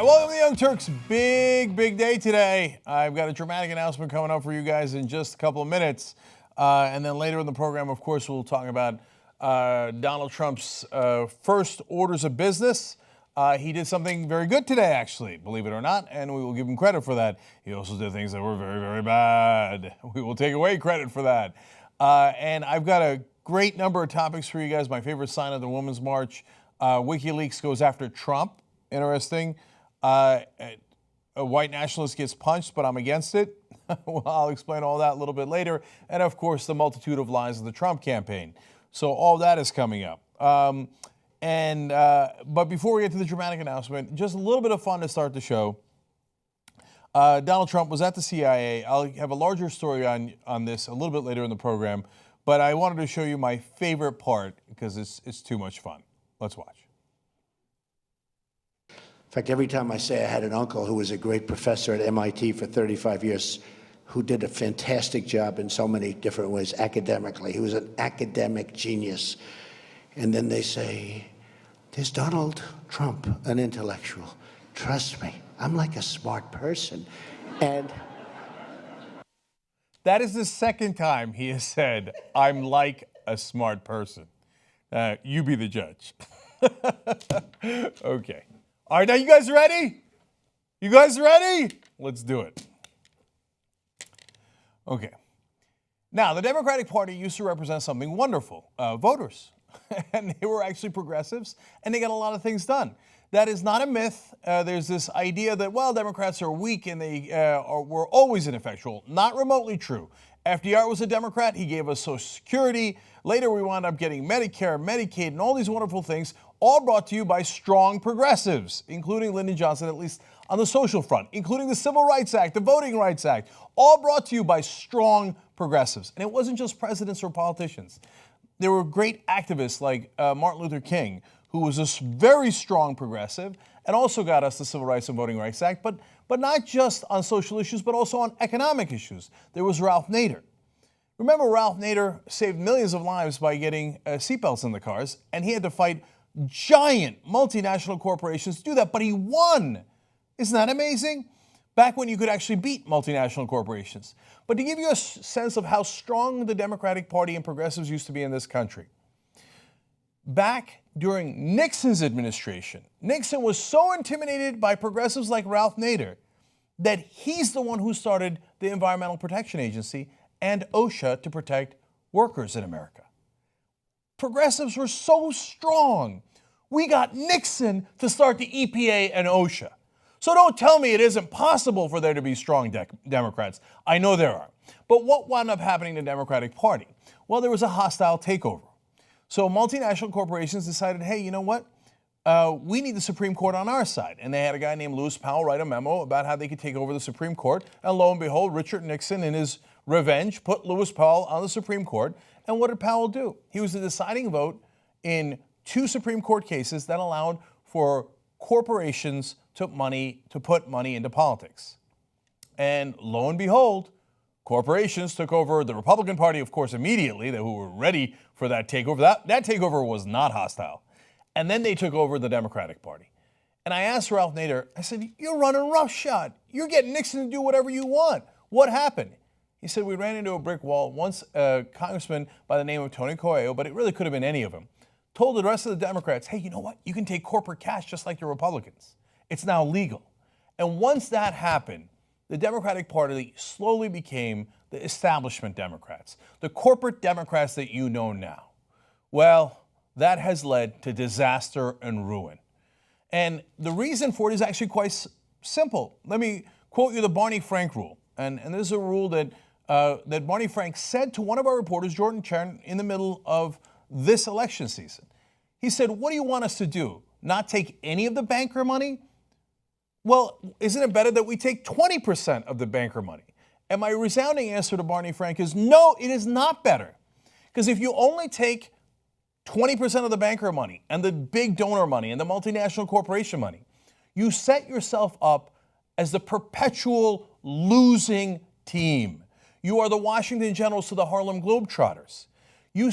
welcome to the Young Turks. Big day today. I've got a dramatic announcement coming up for you guys in just a couple of minutes. And then later in the program, of course, we'll talk about Donald Trump's first orders of business. He did something very good today, actually, believe it or not, and we will give him credit for that. He also did things that were very bad. We will take away credit for that. And I've got a great number of topics for you guys. My favorite sign of the Women's March. WikiLeaks goes after Trump. Interesting. A white nationalist gets punched, but I'm against it. Well, I'll explain all that a little bit later. And, of course, the multitude of lies of the Trump campaign. So all that is coming up. But before we get to the dramatic announcement, just a little bit of fun to start the show. Donald Trump was at the CIA. I'll have a larger story on this a little bit later in the program. But I wanted to show you my favorite part because it's too much fun. Let's watch. In fact, every time I say I had an uncle who was a great professor at MIT for 35 years, who did a fantastic job in so many different ways academically. He was an academic genius. And then they say, there's Donald Trump, an intellectual. Trust me, I'm like a smart person. And that is the second time he has said, I'm like a smart person. You be the judge. Okay. All right, now you guys ready? You guys ready? Let's do it. Okay. Now, the Democratic Party used to represent something wonderful, voters. And they were actually progressives, and they got a lot of things done. That is not a myth. There's this idea that, well, Democrats are weak and they were always ineffectual. Not remotely true. FDR was a Democrat. He gave us Social Security. Later, we wound up getting Medicare, Medicaid, and all these wonderful things, all brought to you by strong progressives, including Lyndon Johnson, at least on the social front, including the Civil Rights Act, the Voting Rights Act, all brought to you by strong progressives. And it wasn't just presidents or politicians. There were great activists like Martin Luther King, who was a very strong progressive and also got us the Civil Rights and Voting Rights Act, but not just on social issues, but also on economic issues. There was Ralph Nader. Remember, Ralph Nader saved millions of lives by getting seatbelts in the cars, and he had to fight giant multinational corporations to do that, but he won. Isn't that amazing? Back when you could actually beat multinational corporations. But to give you a sense of how strong the Democratic Party and progressives used to be in this country, back during Nixon's administration, Nixon was so intimidated by progressives like Ralph Nader that he's the one who started the Environmental Protection Agency and OSHA to protect workers in America. Progressives were so strong, we got Nixon to start the EPA and OSHA. So don't tell me it isn't possible for there to be strong Democrats. I know there are. But what wound up happening to the Democratic Party? Well, there was a hostile takeover. So multinational corporations decided, hey, you know what? We need the Supreme Court on our side. And they had a guy named Lewis Powell write a memo about how they could take over the Supreme Court. And lo and behold, Richard Nixon, in his revenge, put Lewis Powell on the Supreme Court. And what did Powell do? He was the deciding vote in 2 Supreme Court cases that allowed for corporations to put money into politics. And lo and behold, corporations took over the Republican Party, of course, immediately, who were ready for that takeover. That takeover was not hostile. And then they took over the Democratic Party. And I asked Ralph Nader, I said, you're running roughshod. You're getting Nixon to do whatever you want. What happened? He said, we ran into a brick wall. Once a congressman by the name of Tony Coelho, but it really could have been any of them, told the rest of the Democrats, hey, you know what? You can take corporate cash just like the Republicans. It's now legal. And once that happened, the Democratic Party slowly became the establishment Democrats, the corporate Democrats that you know now. Well, that has led to disaster and ruin. And the reason for it is actually quite simple. Let me quote you the Barney Frank rule. And this is a rule that Barney Frank said to one of our reporters, Jordan Chen, in the middle of this election season. He said, what do you want us to do? Not take any of the banker money? Well, isn't it better that we take 20% of the banker money? And my resounding answer to Barney Frank is, no, it is not better. Because if you only take 20% of the banker money and the big donor money and the multinational corporation money, you set yourself up as the perpetual losing team. You are the Washington Generals to the Harlem Globetrotters. You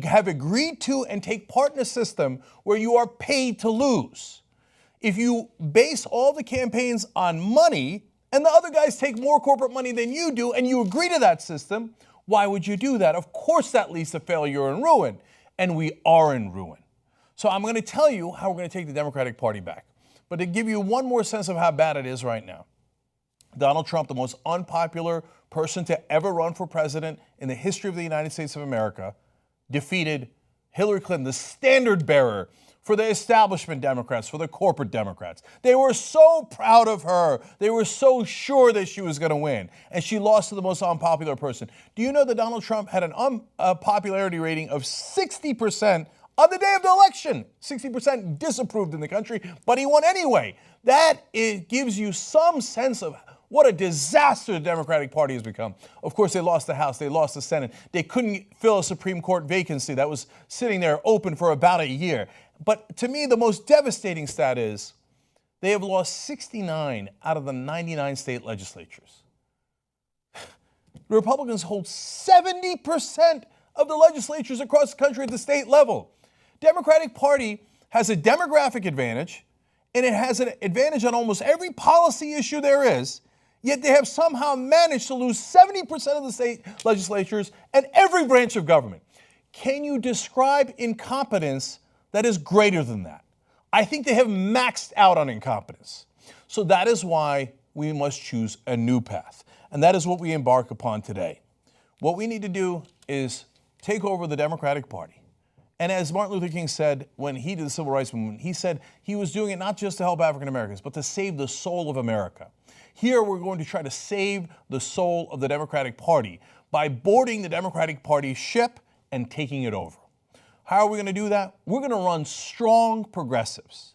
have agreed to and take part in a system where you are paid to lose. If you base all the campaigns on money and the other guys take more corporate money than you do and you agree to that system, why would you do that? Of course that leads to failure and ruin, and we are in ruin. So I'm going to tell you how we're going to take the Democratic Party back. But to give you one more sense of how bad it is right now, Donald Trump, the most unpopular person to ever run for president in the history of the United States of America, defeated Hillary Clinton, the standard bearer for the establishment Democrats, for the corporate Democrats. They were so proud of her. They were so sure that she was going to win. And she lost to the most unpopular person. Do you know that Donald Trump had an unpopularity rating of 60% on the day of the election? 60% disapproved in the country, but he won anyway. Gives you some sense of what a disaster the Democratic Party has become. Of course, they lost the House. They lost the Senate. They couldn't fill a Supreme Court vacancy that was sitting there open for about a year. But to me, the most devastating stat is they have lost 69 out of the 99 state legislatures. The Republicans hold 70% of the legislatures across the country at the state level. Democratic Party has a demographic advantage, and it has an advantage on almost every policy issue there is, yet they have somehow managed to lose 70% of the state legislatures and every branch of government. Can you describe incompetence that is greater than that? I think they have maxed out on incompetence. So that is why we must choose a new path. And that is what we embark upon today. What we need to do is take over the Democratic Party. And as Martin Luther King said when he did the Civil Rights Movement, he said he was doing it not just to help African Americans, but to save the soul of America. Here we're going to try to save the soul of the Democratic Party by boarding the Democratic Party ship and taking it over. How are we going to do that? We're going to run strong progressives.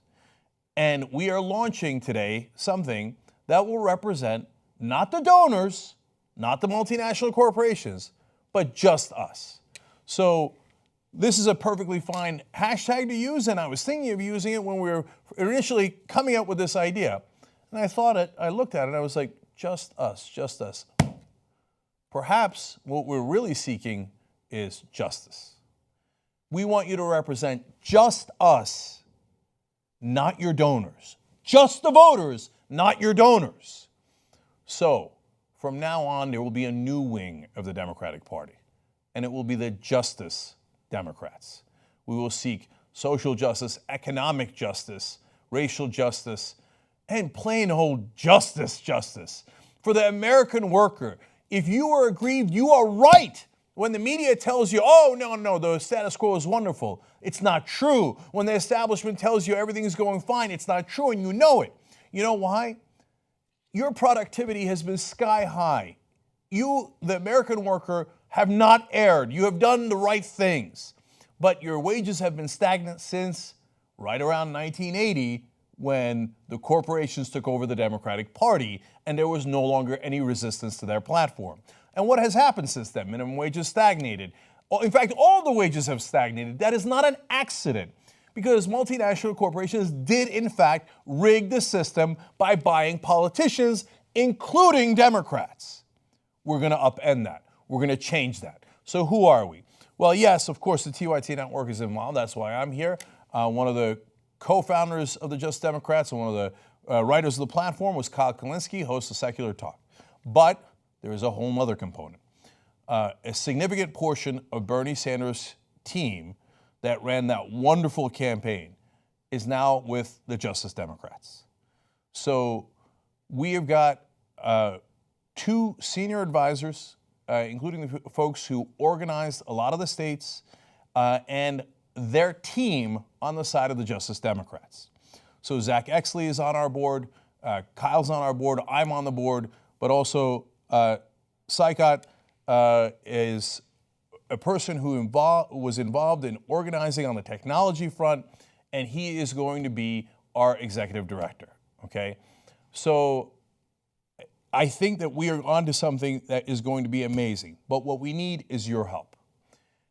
And we are launching today something that will represent not the donors, not the multinational corporations, but just us. So this is a perfectly fine hashtag to use, and I was thinking of using it when we were initially coming up with this idea. And I looked at it, and I was like, just us, just us. Perhaps what we're really seeking is justice. We want you to represent just us, not your donors. Just the voters, not your donors. So, from now on, there will be a new wing of the Democratic Party, and it will be the Justice Democrats. We will seek social justice, economic justice, racial justice, and plain old justice. For the American worker, if you are aggrieved, you are right. When the media tells you, oh, no, the status quo is wonderful, it's not true. When the establishment tells you everything is going fine, it's not true, and you know it. You know why? Your productivity has been sky high. You, the American worker, have not erred. You have done the right things. But your wages have been stagnant since right around 1980, when the corporations took over the Democratic Party and there was no longer any resistance to their platform. And what has happened since then? Minimum wages stagnated. In fact, all the wages have stagnated. That is not an accident, because multinational corporations did, in fact, rig the system by buying politicians, including Democrats. We're going to upend that. We're going to change that. So who are we? Well, yes, of course, the TYT Network is involved. That's why I'm here. One of the co-founders of the Just Democrats and one of the writers of the platform was Kyle Kulinski, host of Secular Talk. But there is a whole other component. A significant portion of Bernie Sanders' team that ran that wonderful campaign is now with the Justice Democrats. So we have got two senior advisors, including the folks who organized a lot of the states, and their team on the side of the Justice Democrats. So Zach Exley is on our board, Kyle's on our board, I'm on the board, but also Sykot is a person who was involved in organizing on the technology front, and he is going to be our executive director, okay? So I think that we are onto something that is going to be amazing, but what we need is your help.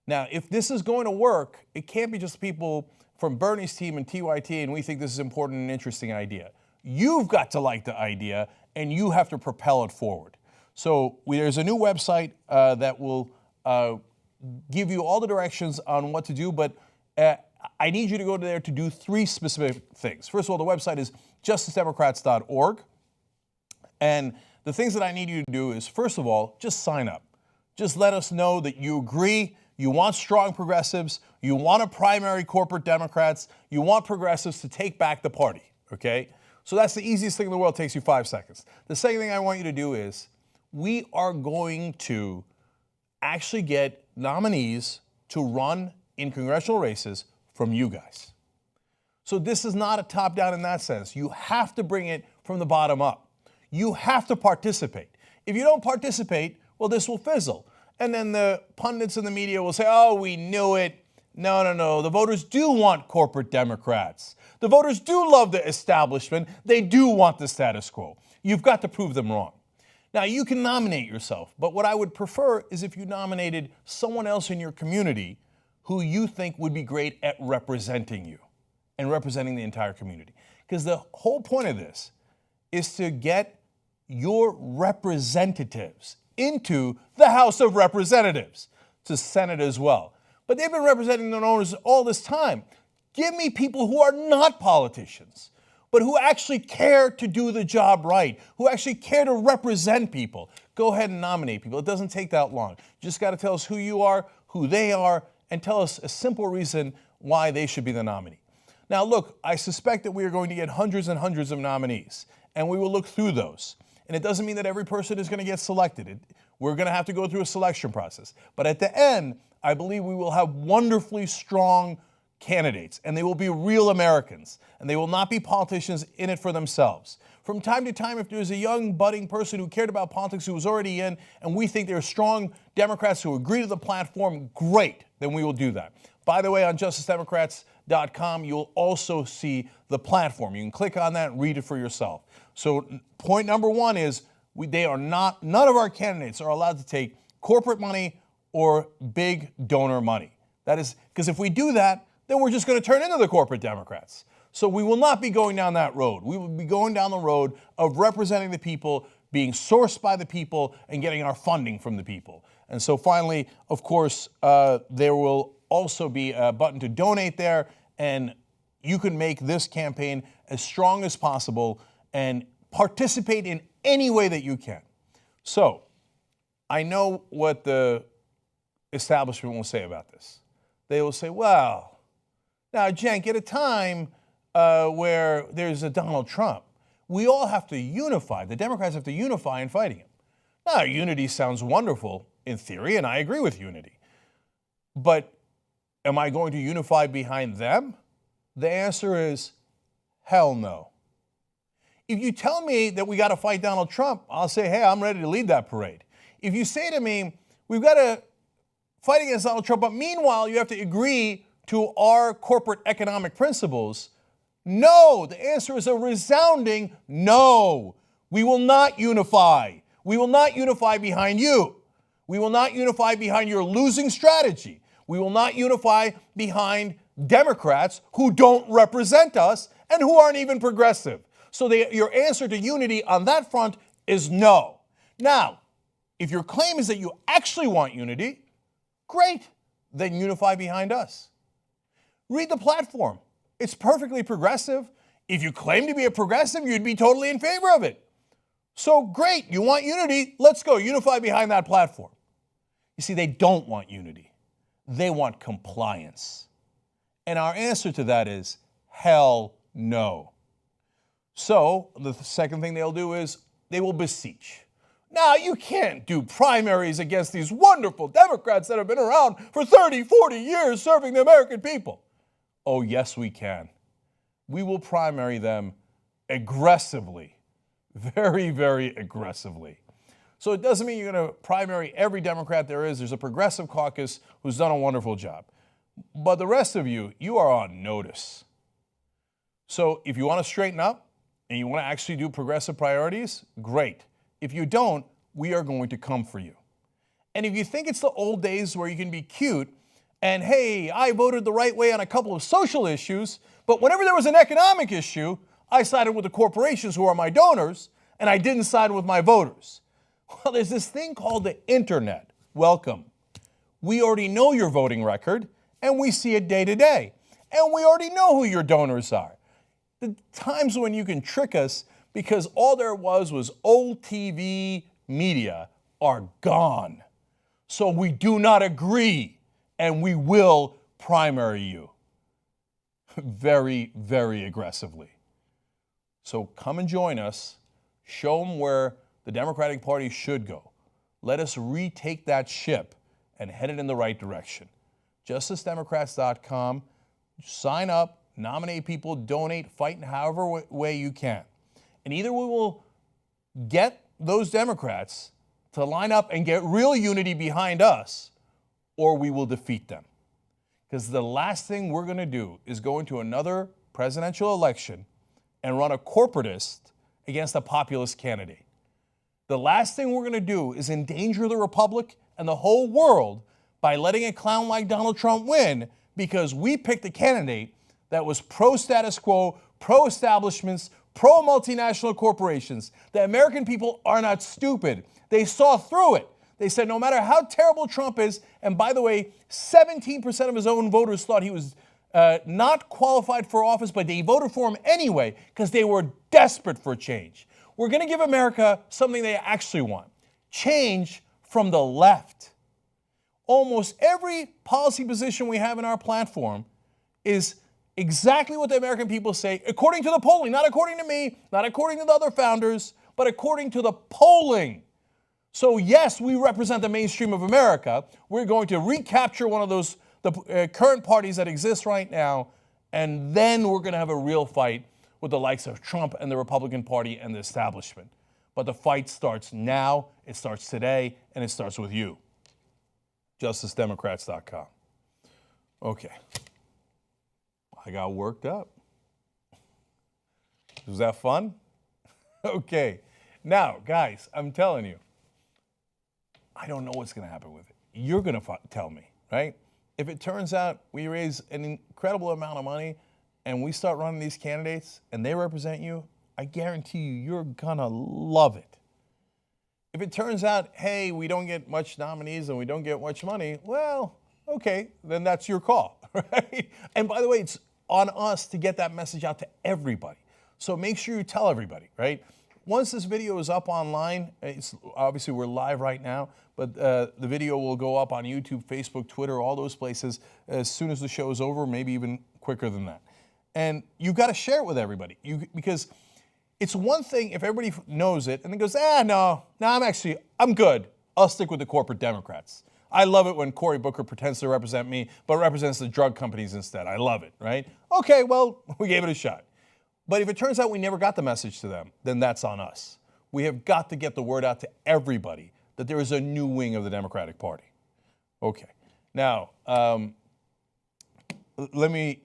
Now, if this is going to work, it can't be just people from Bernie's team and TYT and we think this is an important and interesting idea. You've got to like the idea and you have to propel it forward. So there's a new website that will give you all the directions on what to do, but I need you to go there to do 3 specific things. First of all, the website is justicedemocrats.org. And the things that I need you to do is, first of all, just sign up. Just let us know that you agree, you want strong progressives, you want to primary corporate Democrats, you want progressives to take back the party, okay? So that's the easiest thing in the world. It takes you 5 seconds. The second thing I want you to do is, we are going to actually get nominees to run in congressional races from you guys. So this is not a top-down in that sense. You have to bring it from the bottom up. You have to participate. If you don't participate, well, this will fizzle. And then the pundits in the media will say, oh, we knew it. No. The voters do want corporate Democrats. The voters do love the establishment. They do want the status quo. You've got to prove them wrong. Now, you can nominate yourself, but what I would prefer is if you nominated someone else in your community who you think would be great at representing you and representing the entire community. Because the whole point of this is to get your representatives into the House of Representatives, to Senate as well. But they've been representing their owners all this time. Give me people who are not politicians, but who actually care to do the job right, who actually care to represent people. Go ahead and nominate people. It doesn't take that long. You just got to tell us who you are, who they are, and tell us a simple reason why they should be the nominee. Now, look, I suspect that we are going to get hundreds and hundreds of nominees, and we will look through those. And it doesn't mean that every person is going to get selected. We're going to have to go through a selection process. But at the end, I believe we will have wonderfully strong candidates, and they will be real Americans, and they will not be politicians in it for themselves. From time to time, if there's a young, budding person who cared about politics who was already in, and we think they're strong Democrats who agree to the platform, great, then we will do that. By the way, on justicedemocrats.com, you'll also see the platform. You can click on that and read it for yourself. So point number 1 is none of our candidates are allowed to take corporate money or big donor money. That is, because if we do that, then we're just going to turn into the corporate Democrats. So we will not be going down that road. We will be going down the road of representing the people, being sourced by the people, and getting our funding from the people. And so finally, of course, there will also be a button to donate there, and you can make this campaign as strong as possible and participate in any way that you can. So I know what the establishment will say about this. They will say, well, now, Cenk, at a time where there's a Donald Trump, we all have to unify. The Democrats have to unify in fighting him. Now, unity sounds wonderful in theory, and I agree with unity. But am I going to unify behind them? The answer is hell no. If you tell me that we got to fight Donald Trump, I'll say, hey, I'm ready to lead that parade. If you say to me, we've got to fight against Donald Trump, but meanwhile, you have to agree to our corporate economic principles, no. The answer is a resounding no. We will not unify. We will not unify behind you. We will not unify behind your losing strategy. We will not unify behind Democrats who don't represent us and who aren't even progressive. So your answer to unity on that front is no. Now, if your claim is that you actually want unity, great, then unify behind us. Read the platform. It's perfectly progressive. If you claim to be a progressive, you'd be totally in favor of it. So great, you want unity, let's go, unify behind that platform. You see, they don't want unity. They want compliance. And our answer to that is hell no. So the second thing they'll do is they will beseech. Now, you can't do primaries against these wonderful Democrats that have been around for 30, 40 years serving the American people. Oh, yes, we can. We will primary them aggressively, very, very aggressively. So it doesn't mean you're going to primary every Democrat there is. There's a progressive caucus who's done a wonderful job. But the rest of you, you are on notice. So if you want to straighten up and you want to actually do progressive priorities, great. If you don't, we are going to come for you. And if you think it's the old days where you can be cute and, hey, I voted the right way on a couple of social issues, but whenever there was an economic issue, I sided with the corporations who are my donors, and I didn't side with my voters. Well, there's this thing called the internet. Welcome. We already know your voting record, and we see it day to day. And we already know who your donors are. The times when you can trick us because all there was old TV media are gone. So we do not agree, and we will primary you very, very aggressively. So come and join us. Show them where the Democratic Party should go. Let us retake that ship and head it in the right direction. JusticeDemocrats.com. Sign up, nominate people, donate, fight in however way you can. And either we will get those Democrats to line up and get real unity behind us, or we will defeat them. Because the last thing we're going to do is go into another presidential election and run a corporatist against a populist candidate. The last thing we're going to do is endanger the republic and the whole world by letting a clown like Donald Trump win because we picked a candidate that was pro-status quo, pro-establishments, pro-multinational corporations. The American people are not stupid. They saw through it. They said no matter how terrible Trump is, and by the way, 17% of his own voters thought he was not qualified for office, but they voted for him anyway because they were desperate for change. We're going to give America something they actually want. Change from the left. Almost every policy position we have in our platform is exactly what the American people say, according to the polling, not according to me, not according to the other founders, but according to the polling. So yes, we represent the mainstream of America. We're going to recapture one of those the current parties that exist right now, and then we're going to have a real fight with the likes of Trump and the Republican Party and the establishment. But the fight starts now, it starts today, and it starts with you. JusticeDemocrats.com. Okay. I got worked up. Was that fun? Okay. Now, guys, I'm telling you, I don't know what's going to happen with it. You're going to tell me, right? If it turns out we raise an incredible amount of money and we start running these candidates and they represent you, I guarantee you, you're going to love it. If it turns out, hey, we don't get much nominees and we don't get much money, well, okay, then that's your call, right? And by the way, it's on us to get that message out to everybody. So make sure you tell everybody, right? Once this video is up online, obviously we're live right now, but the video will go up on YouTube, Facebook, Twitter, all those places as soon as the show is over, maybe even quicker than that. And you've got to share it with everybody because it's one thing if everybody knows it and then goes, no, I'm good. I'll stick with the corporate Democrats. I love it when Cory Booker pretends to represent me, but represents the drug companies instead. I love it, right? Okay, well, we gave it a shot. But if it turns out we never got the message to them, then that's on us. We have got to get the word out to everybody that there is a new wing of the Democratic Party. Okay. Now, I'm going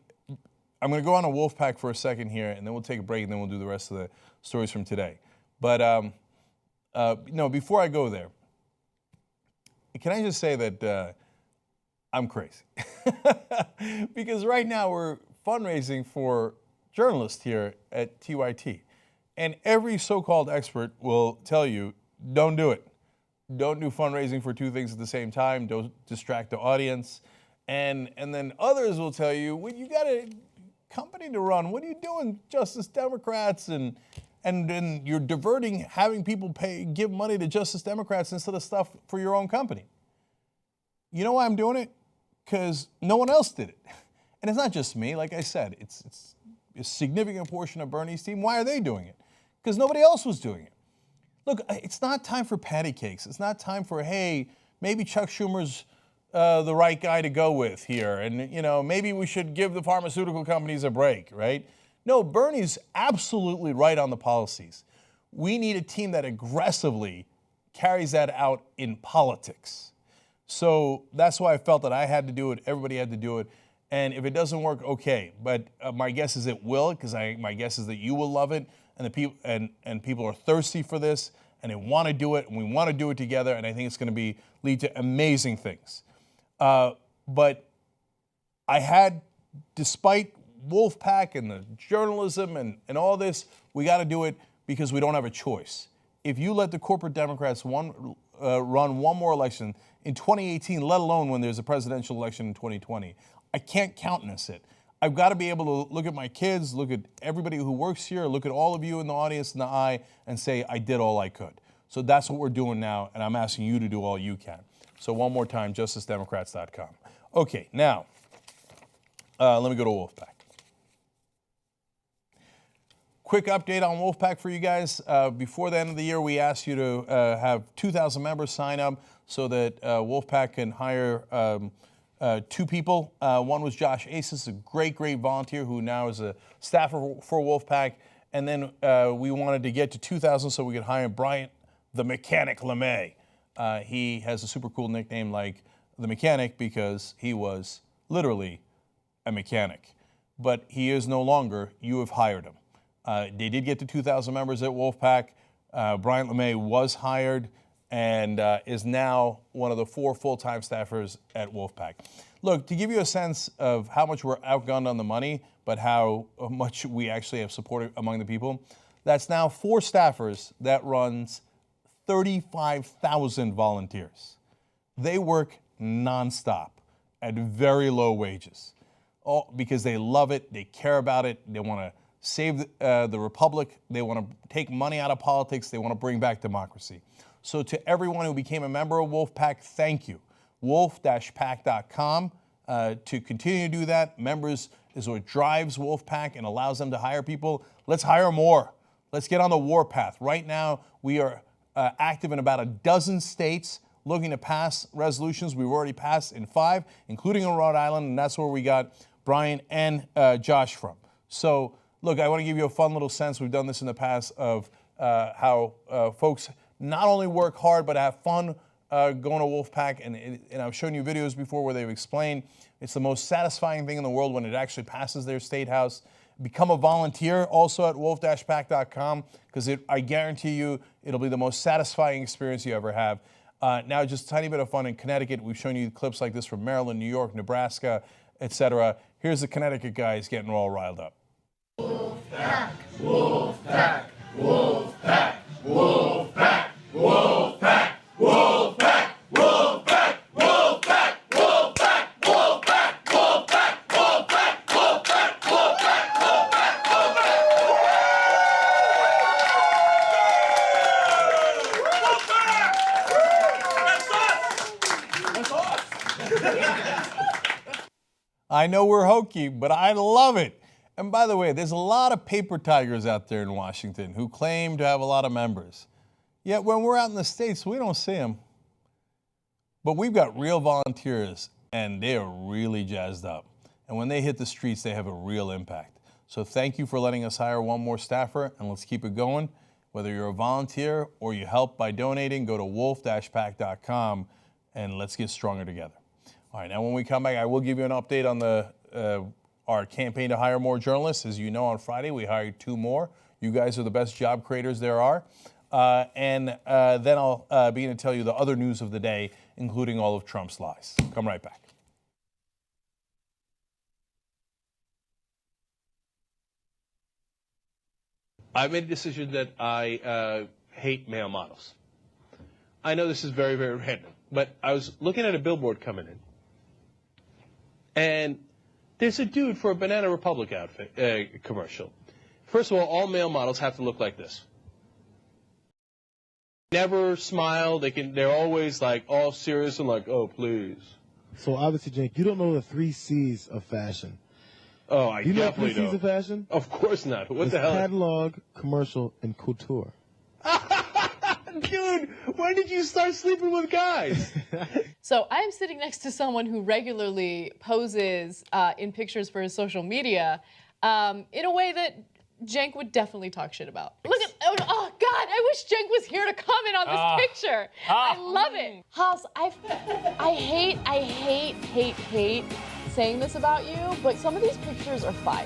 to go on a Wolfpack for a second here, and then we'll take a break, and then we'll do the rest of the stories from today. But before I go there, can I just say that I'm crazy? Because right now we're fundraising for journalists here at TYT. And every so-called expert will tell you, don't do it. Don't do fundraising for two things at the same time. Don't distract the audience. And then others will tell you, well, you got a company to run. What are you doing, Justice Democrats? And then you're diverting having people give money to Justice Democrats instead of stuff for your own company. You know why I'm doing it? Because no one else did it. And it's not just me. Like I said, it's a significant portion of Bernie's team. Why are they doing it? Because nobody else was doing it. Look, it's not time for patty cakes. It's not time for, hey, maybe Chuck Schumer's the right guy to go with here. And, maybe we should give the pharmaceutical companies a break, right? No, Bernie's absolutely right on the policies. We need a team that aggressively carries that out in politics. So that's why I felt that I had to do it. Everybody had to do it. And if it doesn't work, okay. But my guess is it will, because my guess is that you will love it, and the people and people are thirsty for this, and they want to do it, and we want to do it together. And I think it's going to lead to amazing things. But I had, despite Wolfpack and the journalism and all this, we got to do it because we don't have a choice. If you let the corporate Democrats run one more election in 2018, let alone when there's a presidential election in 2020, I can't countenance it. I've got to be able to look at my kids, look at everybody who works here, look at all of you in the audience in the eye and say, I did all I could. So that's what we're doing now, and I'm asking you to do all you can. So one more time, justicedemocrats.com. Okay, now, let me go to Wolfpack. Quick update on Wolfpack for you guys. Before the end of the year, we asked you to have 2,000 members sign up so that Wolfpack can hire 2 people. One was Josh Aces, a great volunteer who now is a staffer for Wolfpack. And then we wanted to get to 2,000 so we could hire Bryant the Mechanic LeMay. He has a super cool nickname like the Mechanic because he was literally a mechanic. But he is no longer. You have hired him. They did get to 2,000 members at Wolfpack. Bryant LeMay was hired and is now one of the 4 full-time staffers at Wolfpack. Look, to give you a sense of how much we're outgunned on the money, but how much we actually have support among the people, that's now 4 staffers that runs 35,000 volunteers. They work nonstop at very low wages, all because they love it, they care about it, they want to save the republic, they want to take money out of politics, they want to bring back democracy. So to everyone who became a member of Wolfpack, thank you. Wolf-pack.com to continue to do that. Members is what drives Wolfpack and allows them to hire people. Let's hire more. Let's get on the warpath. Right now, we are active in about a dozen states looking to pass resolutions. We've already passed in 5, including in Rhode Island, and that's where we got Brian and Josh from. So look, I want to give you a fun little sense. We've done this in the past of how folks not only work hard, but have fun going to Wolfpack. And I've shown you videos before where they've explained it's the most satisfying thing in the world when it actually passes their state house. Become a volunteer also at wolf-pack.com because I guarantee you it'll be the most satisfying experience you ever have. Now, just a tiny bit of fun in Connecticut. We've shown you clips like this from Maryland, New York, Nebraska, etc. Here's the Connecticut guys getting all riled up. Wolfpack, Wolfpack, Wolfpack, Wolfpack, Wolfpack, Wolfpack, Wolfpack, Wolfpack, Wolfpack, Wolfpack, Wolfpack, Wolfpack, Wolfpack, Wolfpack, Wolfpack, Wolfpack. That's us. I know we're hokey, but I love it. And by the way, there's a lot of paper tigers out there in Washington who claim to have a lot of members. Yet when we're out in the States, we don't see them. But we've got real volunteers, and they are really jazzed up. And when they hit the streets, they have a real impact. So thank you for letting us hire one more staffer, and let's keep it going. Whether you're a volunteer or you help by donating, go to wolf-pack.com, and let's get stronger together. All right, now when we come back, I will give you an update on our campaign to hire more journalists. As you know, on Friday, we hired 2 more. You guys are the best job creators there are. And then I'll begin to tell you the other news of the day, including all of Trump's lies. Come right back. I made a decision that I hate male models. I know this is very, very random, but I was looking at a billboard coming in, and there's a dude for a Banana Republic outfit commercial. First of all male models have to look like this. Never smile. They're always like all serious and like, oh, please. So obviously, Jake, you don't know the 3 C's of fashion. Oh, I You know definitely 3 C's don't. of fashion? Of course not. What It's the hell? catalog, commercial, and couture. Dude, when did you start sleeping with guys? So I am sitting next to someone who regularly poses in pictures for his social media in a way that Cenk would definitely talk shit about. Look at, oh God, I wish Cenk was here to comment on this picture. I love it. Haas, I hate saying this about you, but some of these pictures are fire.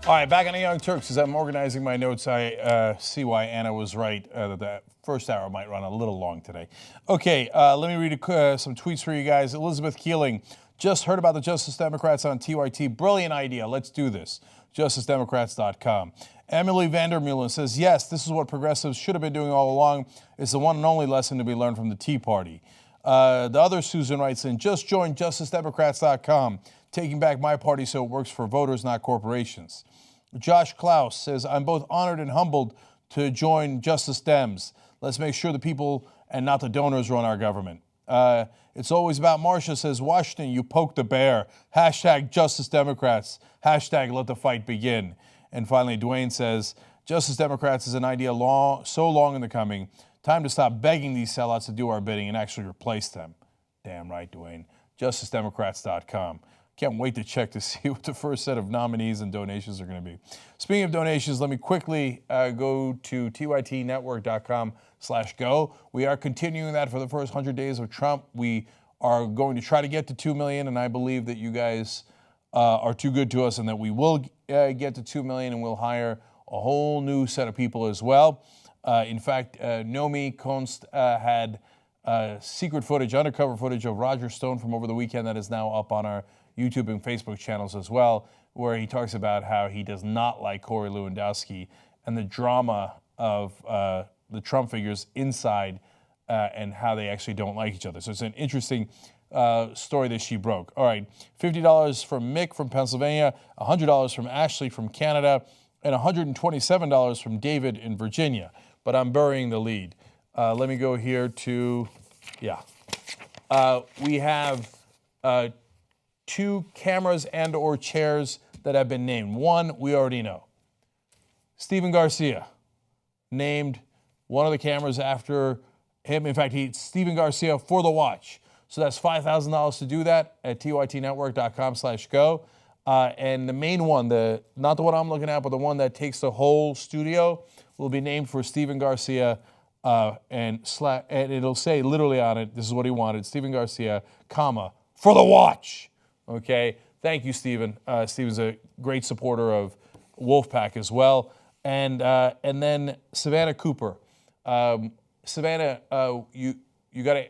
All right, back on the Young Turks. As I'm organizing my notes, I see why Anna was right that the first hour might run a little long today. Okay, let me read some tweets for you guys. Elizabeth Keeling, just heard about the Justice Democrats on TYT. Brilliant idea. Let's do this. JusticeDemocrats.com. Emily Vandermeulen says, yes, this is what progressives should have been doing all along. It's the one and only lesson to be learned from the Tea Party. The other Susan writes in, just joined JusticeDemocrats.com, taking back my party so it works for voters, not corporations. Josh Klaus says, I'm both honored and humbled to join Justice Dems. Let's make sure the people and not the donors run our government. It's always about Marcia says, Washington, you poked the bear. Hashtag Justice Democrats. Hashtag let the fight begin. And finally, Dwayne says, Justice Democrats is an idea so long in the coming. Time to stop begging these sellouts to do our bidding and actually replace them. Damn right, Dwayne. JusticeDemocrats.com. Can't wait to check to see what the first set of nominees and donations are going to be. Speaking of donations, let me quickly go to tytnetwork.com/go. We are continuing that for the first 100 days of Trump. We are going to try to get to 2 million, and I believe that you guys are too good to us and that we will get to 2 million, and we'll hire a whole new set of people as well. In fact, Nomi Konst had secret footage, undercover footage of Roger Stone from over the weekend that is now up on our YouTube and Facebook channels as well, where he talks about how he does not like Corey Lewandowski and the drama of the Trump figures inside and how they actually don't like each other. So it's an interesting story that she broke. All right, $50 from Mick from Pennsylvania, $100 from Ashley from Canada, and $127 from David in Virginia. But I'm burying the lead. Let me go here to, we have 2 cameras and or chairs that have been named. One, we already know. Stephen Garcia named one of the cameras after him. In fact, Stephen Garcia for the watch. So that's $5,000 to do that at tytnetwork.com/go. And the main one, not the one I'm looking at, but the one that takes the whole studio, will be named for Stephen Garcia. And it'll say literally on it, this is what he wanted, Stephen Garcia, comma, for the watch. Okay, thank you, Stephen. Stephen's a great supporter of Wolfpack as well. And then Savannah Cooper. Savannah, you got to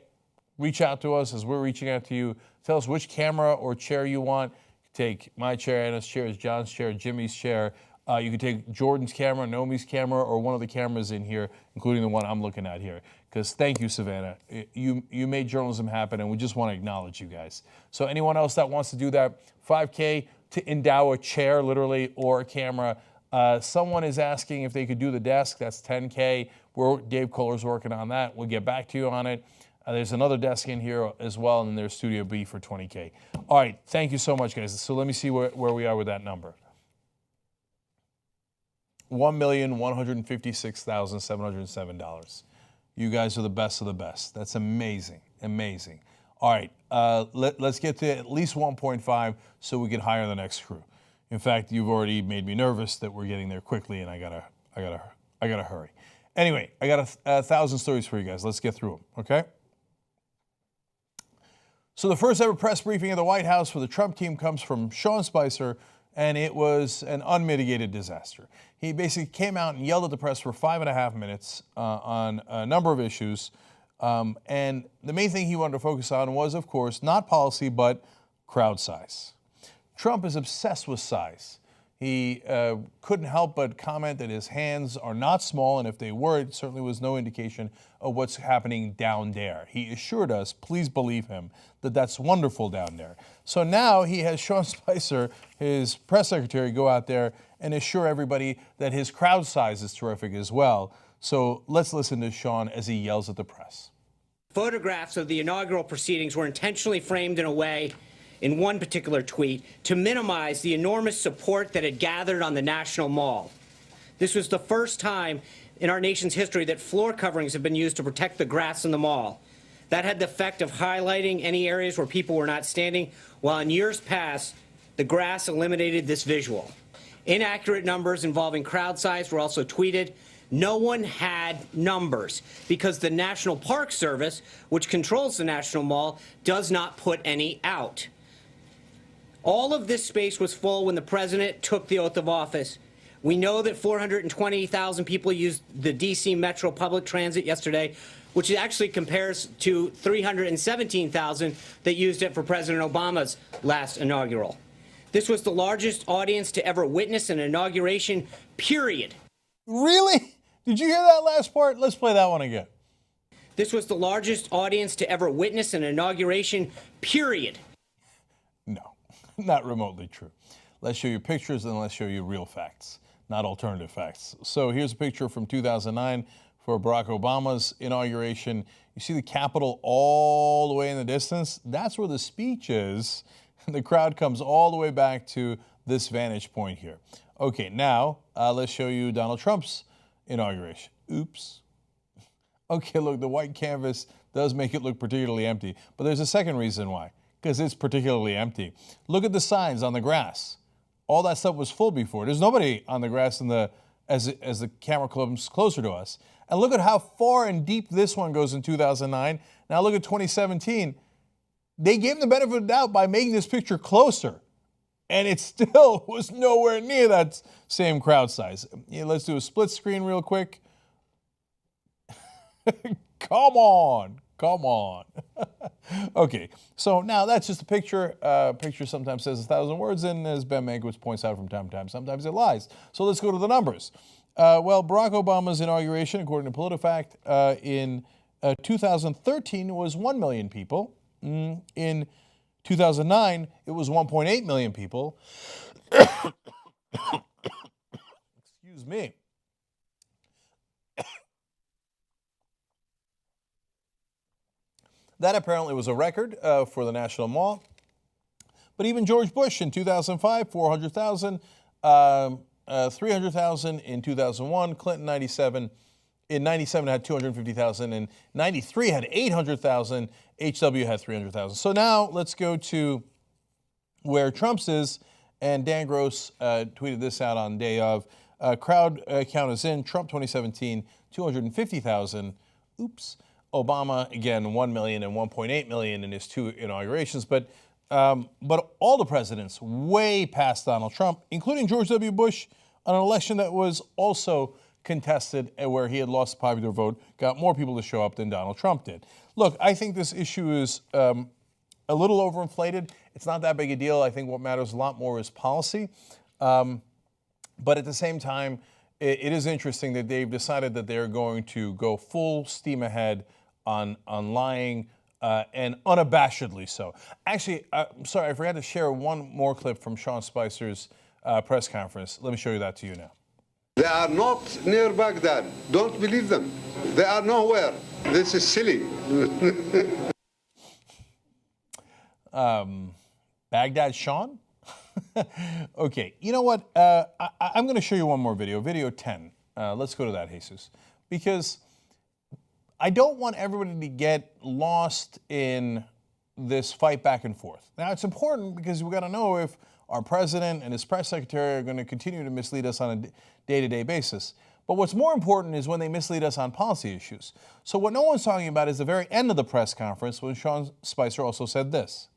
reach out to us as we're reaching out to you. Tell us which camera or chair you want. Take my chair, Anna's chair, John's chair, Jimmy's chair. You can take Jordan's camera, Nomi's camera, or one of the cameras in here, including the one I'm looking at here. Because thank you, Savannah. You made journalism happen, and we just want to acknowledge you guys. So anyone else that wants to do that, $5K to endow a chair, literally, or a camera. Someone is asking if they could do the desk. That's $10K. Dave Kohler's working on that. We'll get back to you on it. There's another desk in here as well, and then there's Studio B for $20K. All right, thank you so much, guys. So let me see where we are with that number. $1,156,707. You guys are the best of the best. That's amazing, amazing. All right, let's get to at least 1.5 so we can hire the next crew. In fact, you've already made me nervous that we're getting there quickly, and I gotta hurry. Anyway, I got 1,000 stories for you guys. Let's get through them, okay? So the first ever press briefing at the White House for the Trump team comes from Sean Spicer, and it was an unmitigated disaster. He basically came out and yelled at the press for 5.5 minutes on a number of issues. And the main thing he wanted to focus on was, of course, not policy, but crowd size. Trump is obsessed with size. He couldn't help but comment that his hands are not small, and if they were, it certainly was no indication of what's happening down there. He assured us, please believe him, that that's wonderful down there. So now he has Sean Spicer, his press secretary, go out there and assure everybody that his crowd size is terrific as well. So let's listen to Sean as he yells at the press. Photographs of the inaugural proceedings were intentionally framed in a way, in one particular tweet, to minimize the enormous support that had gathered on the National Mall. This was the first time in our nation's history that floor coverings have been used to protect the grass in the mall. That had the effect of highlighting any areas where people were not standing, while in years past, the grass eliminated this visual. Inaccurate numbers involving crowd size were also tweeted. No one had numbers because the National Park Service, which controls the National Mall, does not put any out. All of this space was full when the president took the oath of office. We know that 420,000 people used the D.C. Metro public transit yesterday, which actually compares to 317,000 that used it for President Obama's last inaugural. This was the largest audience to ever witness an inauguration, period. Really? Did you hear that last part? Let's play that one again. This was the largest audience to ever witness an inauguration, period. No, not remotely true. Let's show you pictures and let's show you real facts, not alternative facts. So here's a picture from 2009 for Barack Obama's inauguration. You see the Capitol all the way in the distance? That's where the speech is. And the crowd comes all the way back to this vantage point here. Okay, now let's show you Donald Trump's inauguration. Oops. Okay, look, the white canvas does make it look particularly empty. But there's a second reason why, because it's particularly empty. Look at the signs on the grass. All that stuff was full before. There's nobody on the grass as the camera comes closer to us. And look at how far and deep this one goes in 2009. Now look at 2017. They gave him the benefit of the doubt by making this picture closer. And it still was nowhere near that same crowd size. Yeah, let's do a split screen real quick. Come on. Okay, so now that's just a picture. Picture sometimes says 1,000 words, and as Ben Mankiewicz points out from time to time, sometimes it lies. So let's go to the numbers. Well, Barack Obama's inauguration, according to PolitiFact, in 2013 was 1 million people. In 2009, it was 1.8 million people. Excuse me. That apparently was a record for the National Mall. But even George Bush in 2005, 400,000, 300,000 in 2001, Clinton 97. In 97 had 250,000, and 93 had 800,000, HW had 300,000. So now let's go to where Trump's is, and Dan Gross tweeted this out on day of. Crowd count is in, Trump 2017, 250,000, oops. Obama, again, 1 million and 1.8 million in his two inaugurations. But all the presidents way past Donald Trump, including George W. Bush, on an election that was also contested and where he had lost the popular vote, got more people to show up than Donald Trump did. Look, I think this issue is a little overinflated. It's not that big a deal. I think what matters a lot more is policy. But at the same time, it is interesting that they've decided that they're going to go full steam ahead on lying, and unabashedly so. Actually, I'm sorry, I forgot to share one more clip from Sean Spicer's press conference. Let me show you that to you now. They are not near Baghdad. Don't believe them. They are nowhere. This is silly. Baghdad Sean? Okay, you know what? I'm going to show you one more video, video 10. Let's go to that, Jesus. Because I don't want everybody to get lost in this fight back and forth. Now, it's important because we've got to know if our president and his press secretary are going to continue to mislead us on a day-to-day basis. But what's more important is when they mislead us on policy issues. So what no one's talking about is the very end of the press conference when Sean Spicer also said this.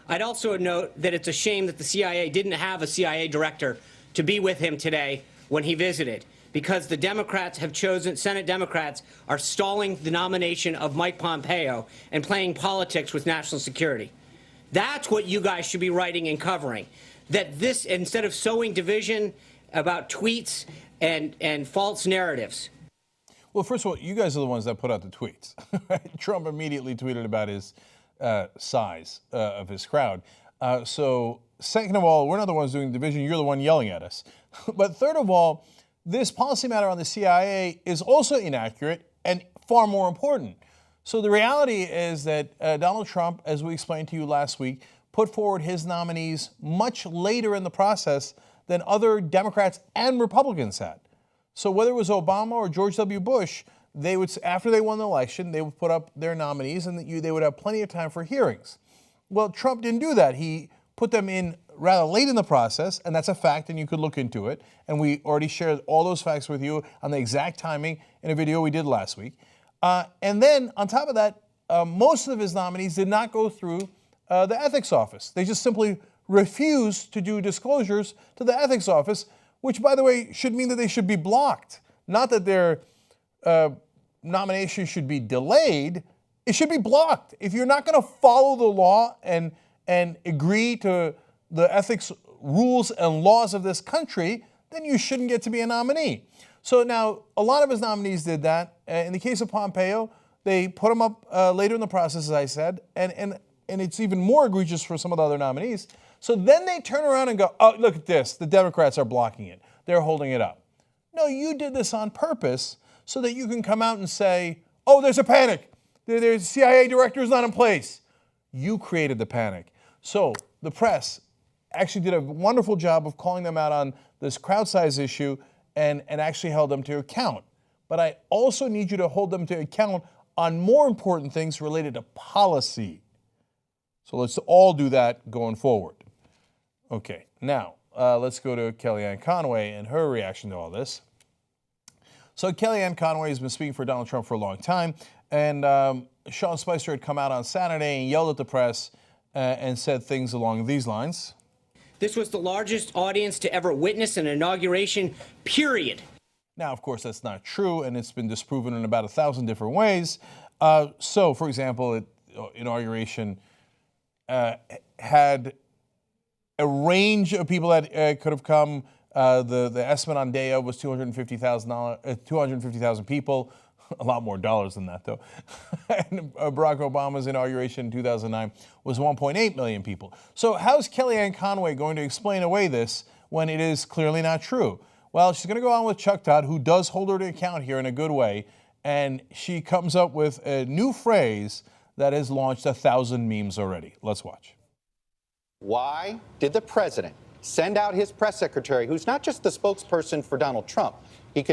I'd also note that it's a shame that the CIA didn't have a CIA director to be with him today when he visited, because the Democrats have chosen, Senate Democrats are stalling the nomination of Mike Pompeo and playing politics with national security. That's what you guys should be writing and covering. That this, instead of sowing division about tweets and false narratives. Well, first of all, you guys are the ones that put out the tweets. Trump immediately tweeted about his size of his crowd. So second of all, we're not the ones doing division. You're the one yelling at us. But third of all, this policy matter on the CIA is also inaccurate and far more important. So the reality is that Donald Trump, as we explained to you last week, put forward his nominees much later in the process than other Democrats and Republicans had. So whether it was Obama or George W. Bush, they would, after they won the election, they would put up their nominees and they would have plenty of time for hearings. Well, Trump didn't do that. He put them in rather late in the process, and that's a fact, and you could look into it. And we already shared all those facts with you on the exact timing in a video we did last week. And then, on top of that, most of his nominees did not go through the ethics office. They just simply refuse to do disclosures to the ethics office, which, by the way, should mean that they should be blocked. Not that their nomination should be delayed. It should be blocked. If you're not going to follow the law and agree to the ethics rules and laws of this country, then you shouldn't get to be a nominee. So now, a lot of his nominees did that. In the case of Pompeo, they put him up later in the process, as I said, and it's even more egregious for some of the other nominees. So then they turn around and go, oh, look at this. The Democrats are blocking it. They're holding it up. No, you did this on purpose so that you can come out and say, oh, there's a panic. The CIA director is not in place. You created the panic. So the press actually did a wonderful job of calling them out on this crowd size issue and actually held them to account. But I also need you to hold them to account on more important things related to policy. So let's all do that going forward. Okay, now let's go to Kellyanne Conway and her reaction to all this. So Kellyanne Conway has been speaking for Donald Trump for a long time, and Sean Spicer had come out on Saturday and yelled at the press and said things along these lines. This was the largest audience to ever witness an inauguration, period. Now, of course, that's not true, and it's been disproven in about 1,000 different ways. So, for example, inauguration had a range of people that could have come. The estimate on day of was 250,000 people. A lot more dollars than that, though. And Barack Obama's inauguration in 2009 was 1.8 million people. So how's Kellyanne Conway going to explain away this when it is clearly not true? Well, she's going to go on with Chuck Todd, who does hold her to account here in a good way, and she comes up with a new phrase that has launched 1,000 memes already. Let's watch. Why did the president send out his press secretary, who's not just the spokesperson for Donald Trump? He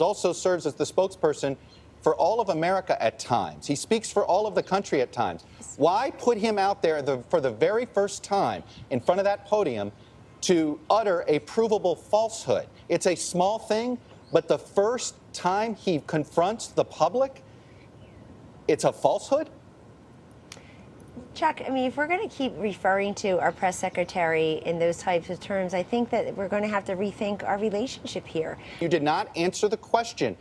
also serves as the spokesperson for all of America at times. He speaks for all of the country at times. Why put him out there for the very first time in front of that podium to utter a provable falsehood? It's a small thing, but the first time he confronts the public, it's a falsehood? Chuck, I mean, if we're going to keep referring to our press secretary in those types of terms, I think that we're going to have to rethink our relationship here. You did not answer the question.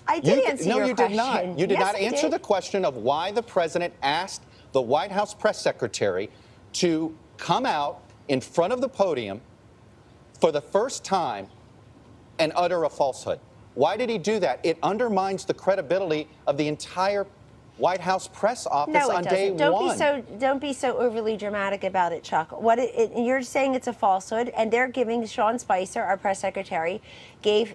I did answer your question. No, you did not. You did Yes, not answer the question of why the president asked the White House press secretary to come out in front of the podium for the first time and utter a falsehood. Why did he do that? It undermines the credibility of the entire White House press office on day one. Don't be so overly dramatic about it, Chuck. You're saying it's a falsehood, and they're giving Sean Spicer, our press secretary, gave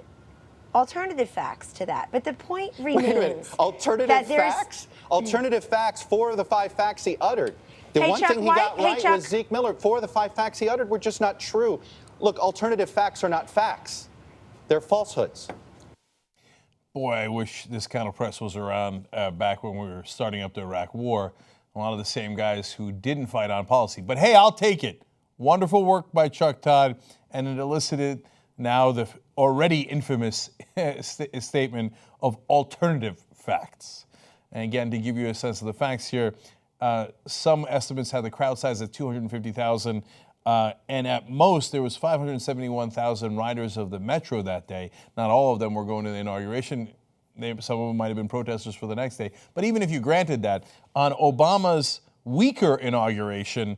alternative facts to that. But the point remains. Wait a minute. Alternative facts? Alternative facts. 4 of the 5 facts he uttered. The one thing he got right was Zeke Miller. 4 of the 5 facts he uttered were just not true. Look, alternative facts are not facts. They're falsehoods. Boy, I wish this kind of press was around back when we were starting up the Iraq War. A lot of the same guys who didn't fight on policy. But hey, I'll take it. Wonderful work by Chuck Todd, and it elicited now the already infamous statement of alternative facts. And again, to give you a sense of the facts here, some estimates had the crowd size at 250,000. And at most, there was 571,000 riders of the metro that day. Not all of them were going to the inauguration. Some of them might have been protesters for the next day. But even if you granted that, on Obama's weaker inauguration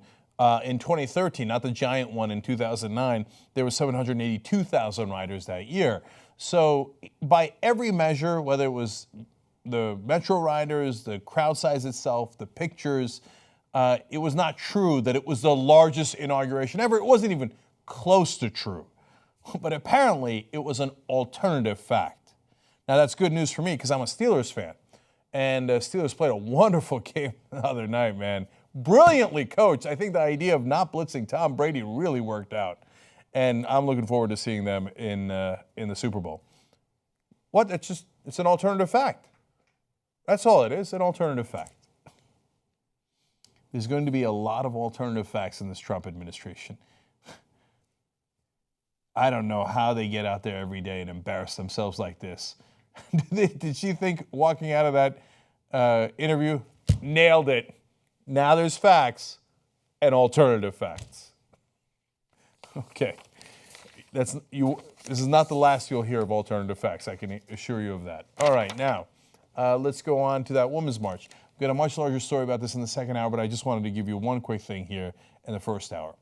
in 2013, not the giant one in 2009, there were 782,000 riders that year. So by every measure, whether it was the metro riders, the crowd size itself, the pictures, it was not true that it was the largest inauguration ever. It wasn't even close to true. But apparently, it was an alternative fact. Now, that's good news for me because I'm a Steelers fan. And Steelers played a wonderful game the other night, man. Brilliantly coached. I think the idea of not blitzing Tom Brady really worked out. And I'm looking forward to seeing them in the Super Bowl. What? It's an alternative fact. That's all it is, an alternative fact. There's going to be a lot of alternative facts in this Trump administration. I don't know how they get out there every day and embarrass themselves like this. Did she think walking out of that interview, nailed it? Now there's facts. and alternative facts. Okay. This is not the last you'll hear of alternative facts, I can assure you of that. All right, now, let's go on to that Women's March. We've got a much larger story about this in the second hour, but I just wanted to give you one quick thing here in the first hour.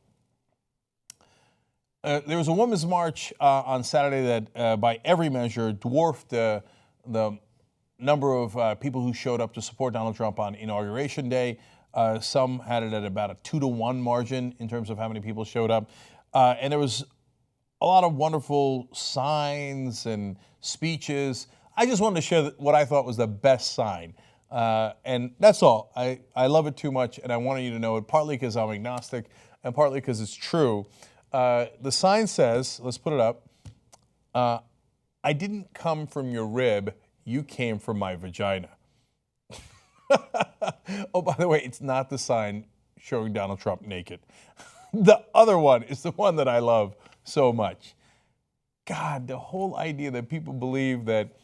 There was a Women's March on Saturday that, by every measure, dwarfed the number of people who showed up to support Donald Trump on Inauguration Day. Some had it at about a 2-to-1 margin in terms of how many people showed up. And there was a lot of wonderful signs and speeches. I just wanted to share what I thought was the best sign. And that's all. I love it too much, and I wanted you to know it, partly because I'm agnostic and partly because it's true. The sign says, let's put it up, I didn't come from your rib, you came from my vagina. Oh, by the way, it's not the sign showing Donald Trump naked. The other one is the one that I love so much. God, the whole idea that people believe that,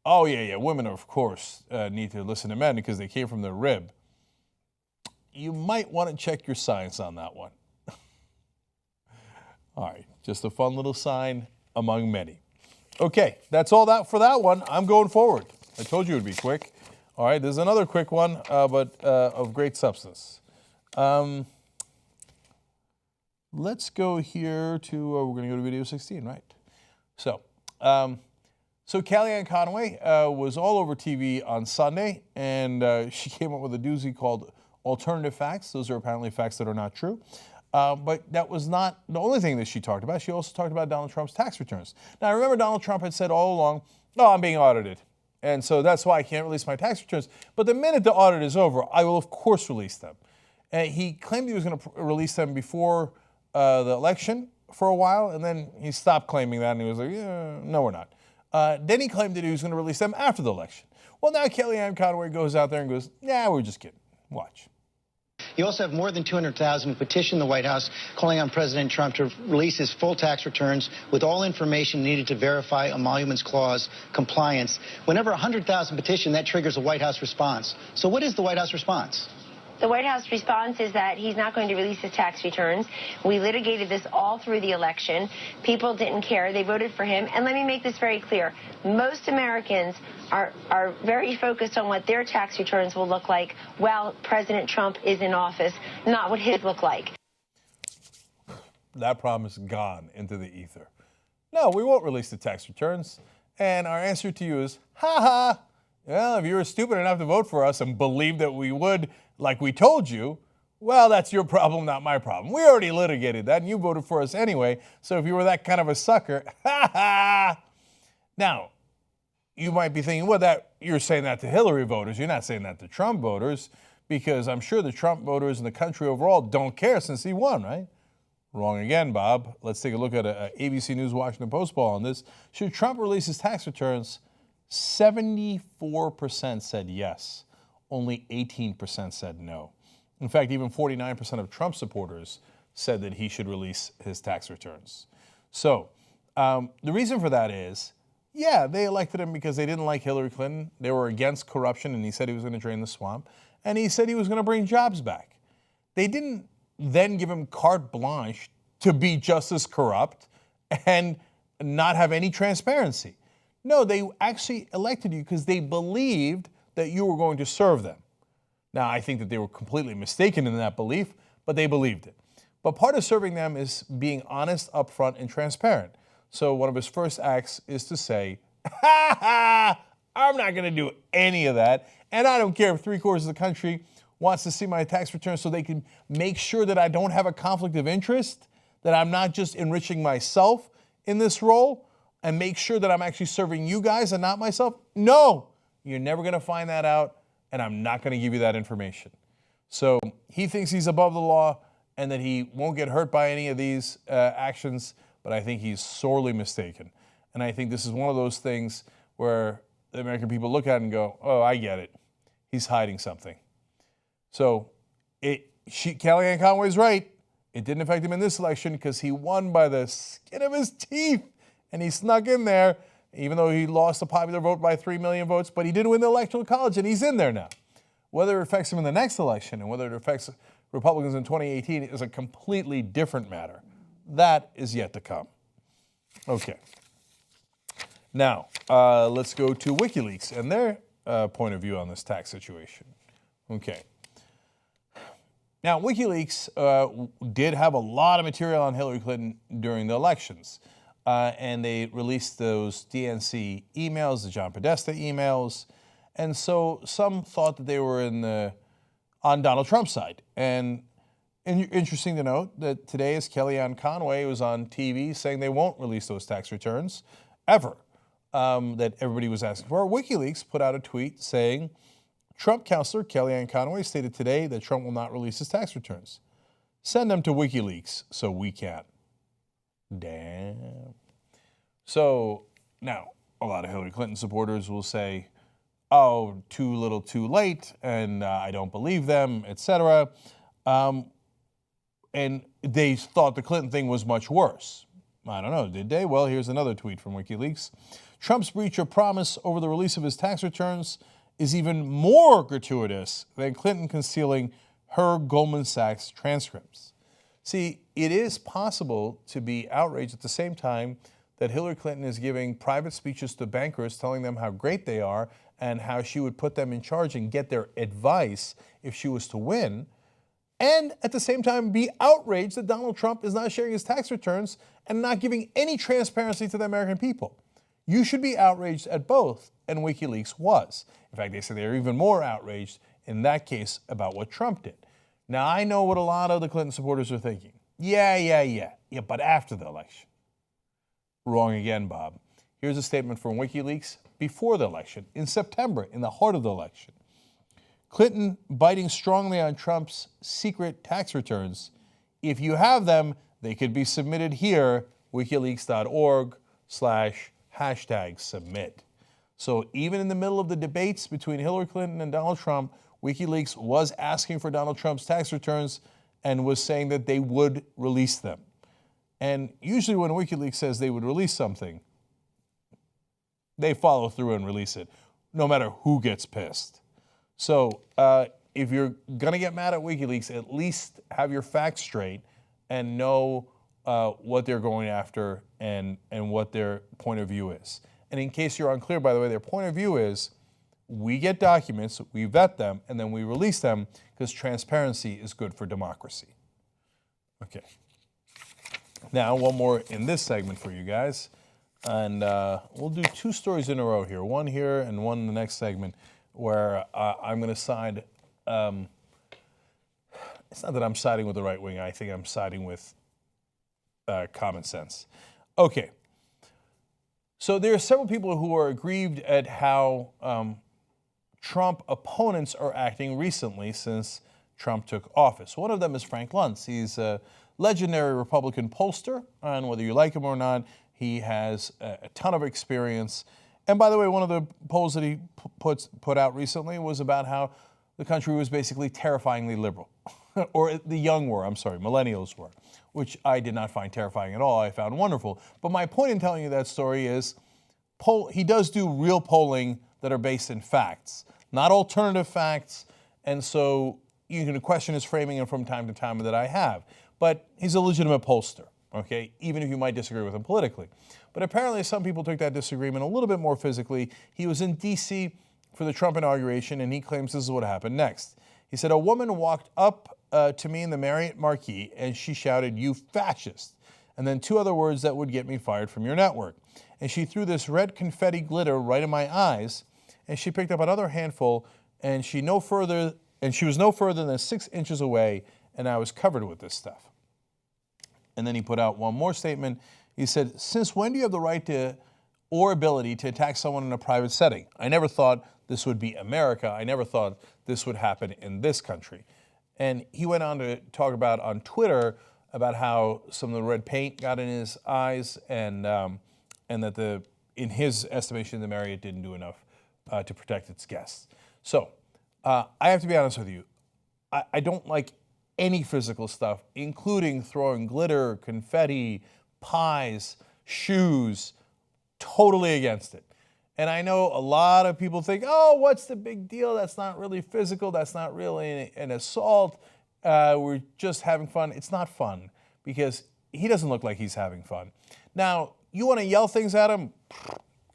oh, yeah, women, of course, need to listen to men because they came from their rib. You might want to check your science on that one. All right, just a fun little sign among many. Okay, that's all that for that one. I'm going forward. I told you it would be quick. All right, there's another quick one, but of great substance. Let's go here to, we're going to go to video 16, right? So Kellyanne Conway was all over TV on Sunday, and she came up with a doozy called alternative facts. Those are apparently facts that are not true. But that was not the only thing that she talked about. She also talked about Donald Trump's tax returns. Now, remember, Donald Trump had said all along, no, I'm being audited. And so that's why I can't release my tax returns. But the minute the audit is over, I will, of course, release them. And he claimed he was going to release them before the election for a while, and then he stopped claiming that, and he was like, yeah, no, we're not. Then he claimed that he was going to release them after the election. Well, now Kellyanne Conway goes out there and goes, yeah, we're just kidding. Watch. You also have more than 200,000 petition the White House calling on President Trump to release his full tax returns with all information needed to verify Emoluments Clause compliance. Whenever 100,000 petition, that triggers a White House response. So what is the White House response? The White House response is that he's not going to release his tax returns. We litigated this all through the election. People didn't care. They voted for him. And let me make this very clear. Most Americans are very focused on what their tax returns will look like while President Trump is in office, not what his look like. That promise gone into the ether. No, we won't release the tax returns. And our answer to you is, ha ha. Well, if you were stupid enough to vote for us and believe that we would, like we told you, well, that's your problem, not my problem. We already litigated that, and you voted for us anyway. So if you were that kind of a sucker, ha ha. Now, you might be thinking, well, that you're saying that to Hillary voters. You're not saying that to Trump voters, because I'm sure the Trump voters in the country overall don't care since he won, right? Wrong again, Bob. Let's take a look at a ABC News Washington Post poll on this. Should Trump release his tax returns? 74% said yes. Only 18% said no. In fact, even 49% of Trump supporters said that he should release his tax returns. So the reason for that is, yeah, they elected him because they didn't like Hillary Clinton. They were against corruption, and he said he was going to drain the swamp. And he said he was going to bring jobs back. They didn't then give him carte blanche to be just as corrupt and not have any transparency. No, they actually elected you because they believed that you were going to serve them. Now, I think that they were completely mistaken in that belief, but they believed it. But part of serving them is being honest, upfront, and transparent. So one of his first acts is to say, ha ha, I'm not going to do any of that. And I don't care if 3/4 of the country wants to see my tax return so they can make sure that I don't have a conflict of interest, that I'm not just enriching myself in this role, and make sure that I'm actually serving you guys and not myself. No, you're never going to find that out, and I'm not going to give you that information. So he thinks he's above the law and that he won't get hurt by any of these actions, but I think he's sorely mistaken. And I think this is one of those things where the American people look at it and go, oh, I get it. He's hiding something. So Kellyanne Conway's right. It didn't affect him in this election because he won by the skin of his teeth, and he snuck in there, even though he lost the popular vote by 3 million votes, but he did win the Electoral College, and he's in there now. Whether it affects him in the next election and whether it affects Republicans in 2018 is a completely different matter. That is yet to come. Okay. Now, let's go to WikiLeaks and their point of view on this tax situation. Okay. Now, WikiLeaks did have a lot of material on Hillary Clinton during the elections. And they released those DNC emails, the John Podesta emails. And so some thought that they were on Donald Trump's side. And interesting to note that today is Kellyanne Conway was on TV saying they won't release those tax returns ever that everybody was asking for. WikiLeaks put out a tweet saying, Trump counselor Kellyanne Conway stated today that Trump will not release his tax returns. Send them to WikiLeaks so we can. Damn. So now a lot of Hillary Clinton supporters will say, oh, too little, too late, and I don't believe them, etc. And they thought the Clinton thing was much worse. I don't know, did they? Well, here's another tweet from WikiLeaks. Trump's breach of promise over the release of his tax returns is even more gratuitous than Clinton concealing her Goldman Sachs transcripts. See, it is possible to be outraged at the same time that Hillary Clinton is giving private speeches to bankers telling them how great they are and how she would put them in charge and get their advice if she was to win, and at the same time be outraged that Donald Trump is not sharing his tax returns and not giving any transparency to the American people. You should be outraged at both, and WikiLeaks was. In fact, they say they're even more outraged in that case about what Trump did. Now, I know what a lot of the Clinton supporters are thinking. Yeah, but after the election. Wrong again, Bob. Here's a statement from WikiLeaks before the election, in September, in the heart of the election. Clinton biting strongly on Trump's secret tax returns. If you have them, they could be submitted here, wikileaks.org/submit. So even in the middle of the debates between Hillary Clinton and Donald Trump, WikiLeaks was asking for Donald Trump's tax returns and was saying that they would release them. And usually when WikiLeaks says they would release something, they follow through and release it, no matter who gets pissed. So if you're going to get mad at WikiLeaks, at least have your facts straight and know what they're going after and what their point of view is. And in case you're unclear, by the way, their point of view is we get documents, we vet them, and then we release them because transparency is good for democracy. Okay. Now, one more in this segment for you guys. And we'll do two stories in a row here, one here and one in the next segment, where I'm going to side. It's not that I'm siding with the right wing. I think I'm siding with common sense. Okay. So there are several people who are aggrieved at how Trump opponents are acting recently since Trump took office. One of them is Frank Luntz. He's a legendary Republican pollster, and whether you like him or not, he has a ton of experience. And by the way, one of the polls that he put out recently was about how the country was basically terrifyingly liberal. Or the young were, millennials were, which I did not find terrifying at all. I found wonderful. But my point in telling you that story is he does do real polling that are based in facts, not alternative facts. And so you can question his framing from time to time that I have. But he's a legitimate pollster, okay, even if you might disagree with him politically. But apparently some people took that disagreement a little bit more physically. He was in D.C. for the Trump inauguration, and he claims this is what happened next. He said, a woman walked up to me in the Marriott marquee, and she shouted, "You fascist," and then two other words that would get me fired from your network. And she threw this red confetti glitter right in my eyes, and she picked up another handful, and she was no further than 6 inches away, and I was covered with this stuff. And then he put out one more statement. He said, since when do you have the right to or ability to attack someone in a private setting? I never thought this would be America. I never thought this would happen in this country. And he went on to talk about on Twitter about how some of the red paint got in his eyes and that in his estimation, the Marriott didn't do enough to protect its guests. So I have to be honest with you. I don't like any physical stuff, including throwing glitter, confetti, pies, shoes, totally against it. And I know a lot of people think, oh, what's the big deal? That's not really physical. That's not really an assault. we're just having fun. It's not fun because he doesn't look like he's having fun. Now, you want to yell things at him?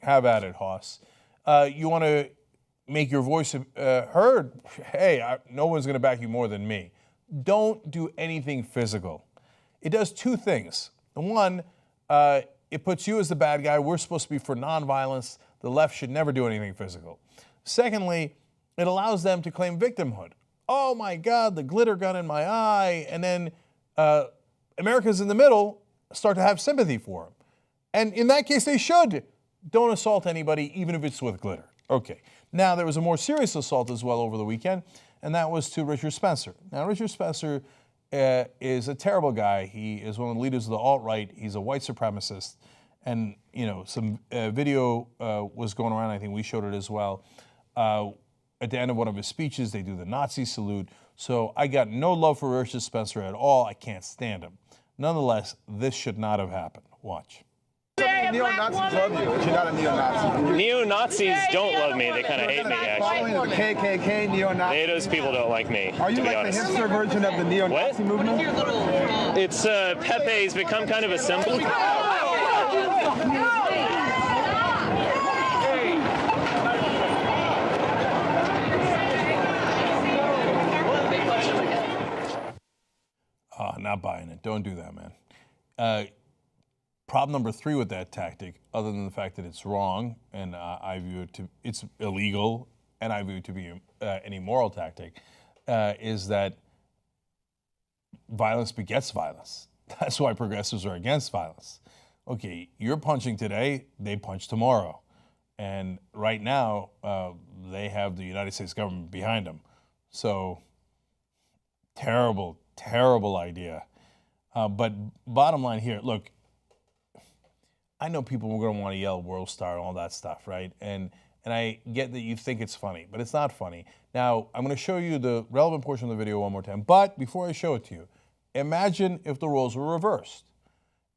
Have at it, Hoss. You want to make your voice heard? Hey, no one's going to back you more than me. Don't do anything physical. It does two things. One, it puts you as the bad guy. We're supposed to be for nonviolence. The left should never do anything physical. Secondly, it allows them to claim victimhood. Oh my God, the glitter gun in my eye. And then Americans in the middle start to have sympathy for him. And in that case, they should. Don't assault anybody, even if it's with glitter. Okay. Now, there was a more serious assault as well over the weekend, and that was to Richard Spencer. Now, Richard Spencer is a terrible guy. He is one of the leaders of the alt-right. He's a white supremacist. And, you know, some video was going around. I think we showed it as well. At the end of one of his speeches, they do the Nazi salute. So I got no love for Richard Spencer at all. I can't stand him. Nonetheless, this should not have happened. Watch. Neo-Nazis love you, but you're not a neo-Nazi. Neo-Nazis don't love me. They kind of hate me, actually. The KKK, neo-Nazis. Those people don't like me, Are you to be like honest. the hipster version of the neo-Nazi movement? It's Pepe's become kind of a symbol. Not buying it. Don't do that, man. Problem number 3 with that tactic, other than the fact that it's wrong, and I view it to, it's illegal, and I view it to be an immoral tactic, is that violence begets violence. That's why progressives are against violence. Okay, you're punching today, they punch tomorrow. And right now, they have the United States government behind them. So, terrible, terrible idea. But bottom line here, look, I know people are going to want to yell world star and all that stuff, right? And I get that you think it's funny, but it's not funny. Now, I'm going to show you the relevant portion of the video one more time. But before I show it to you, imagine if the roles were reversed.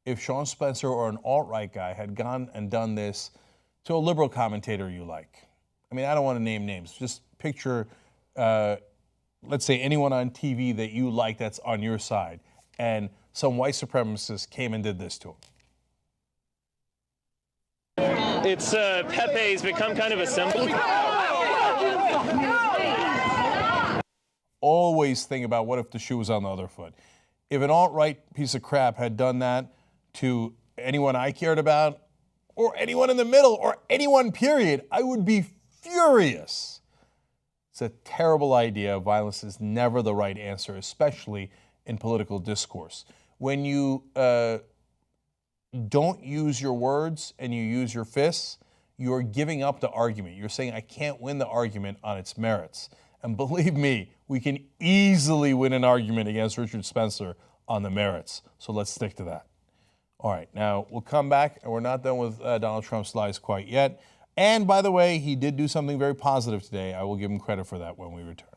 If Sean Spencer or an alt-right guy had gone and done this to a liberal commentator you like. I mean, I don't want to name names. Just picture, let's say, anyone on TV that you like that's on your side. And some white supremacist came and did this to him. It's Pepe's become kind of a symbol. Always think about what if the shoe was on the other foot. If an alt-right piece of crap had done that to anyone I cared about, or anyone in the middle, or anyone, period, I would be furious. It's a terrible idea. Violence is never the right answer, especially in political discourse. When you don't use your words and you use your fists, you're giving up the argument. You're saying, I can't win the argument on its merits. And believe me, we can easily win an argument against Richard Spencer on the merits. So let's stick to that. All right, now we'll come back, and we're not done with Donald Trump's lies quite yet. And by the way, he did do something very positive today. I will give him credit for that when we return.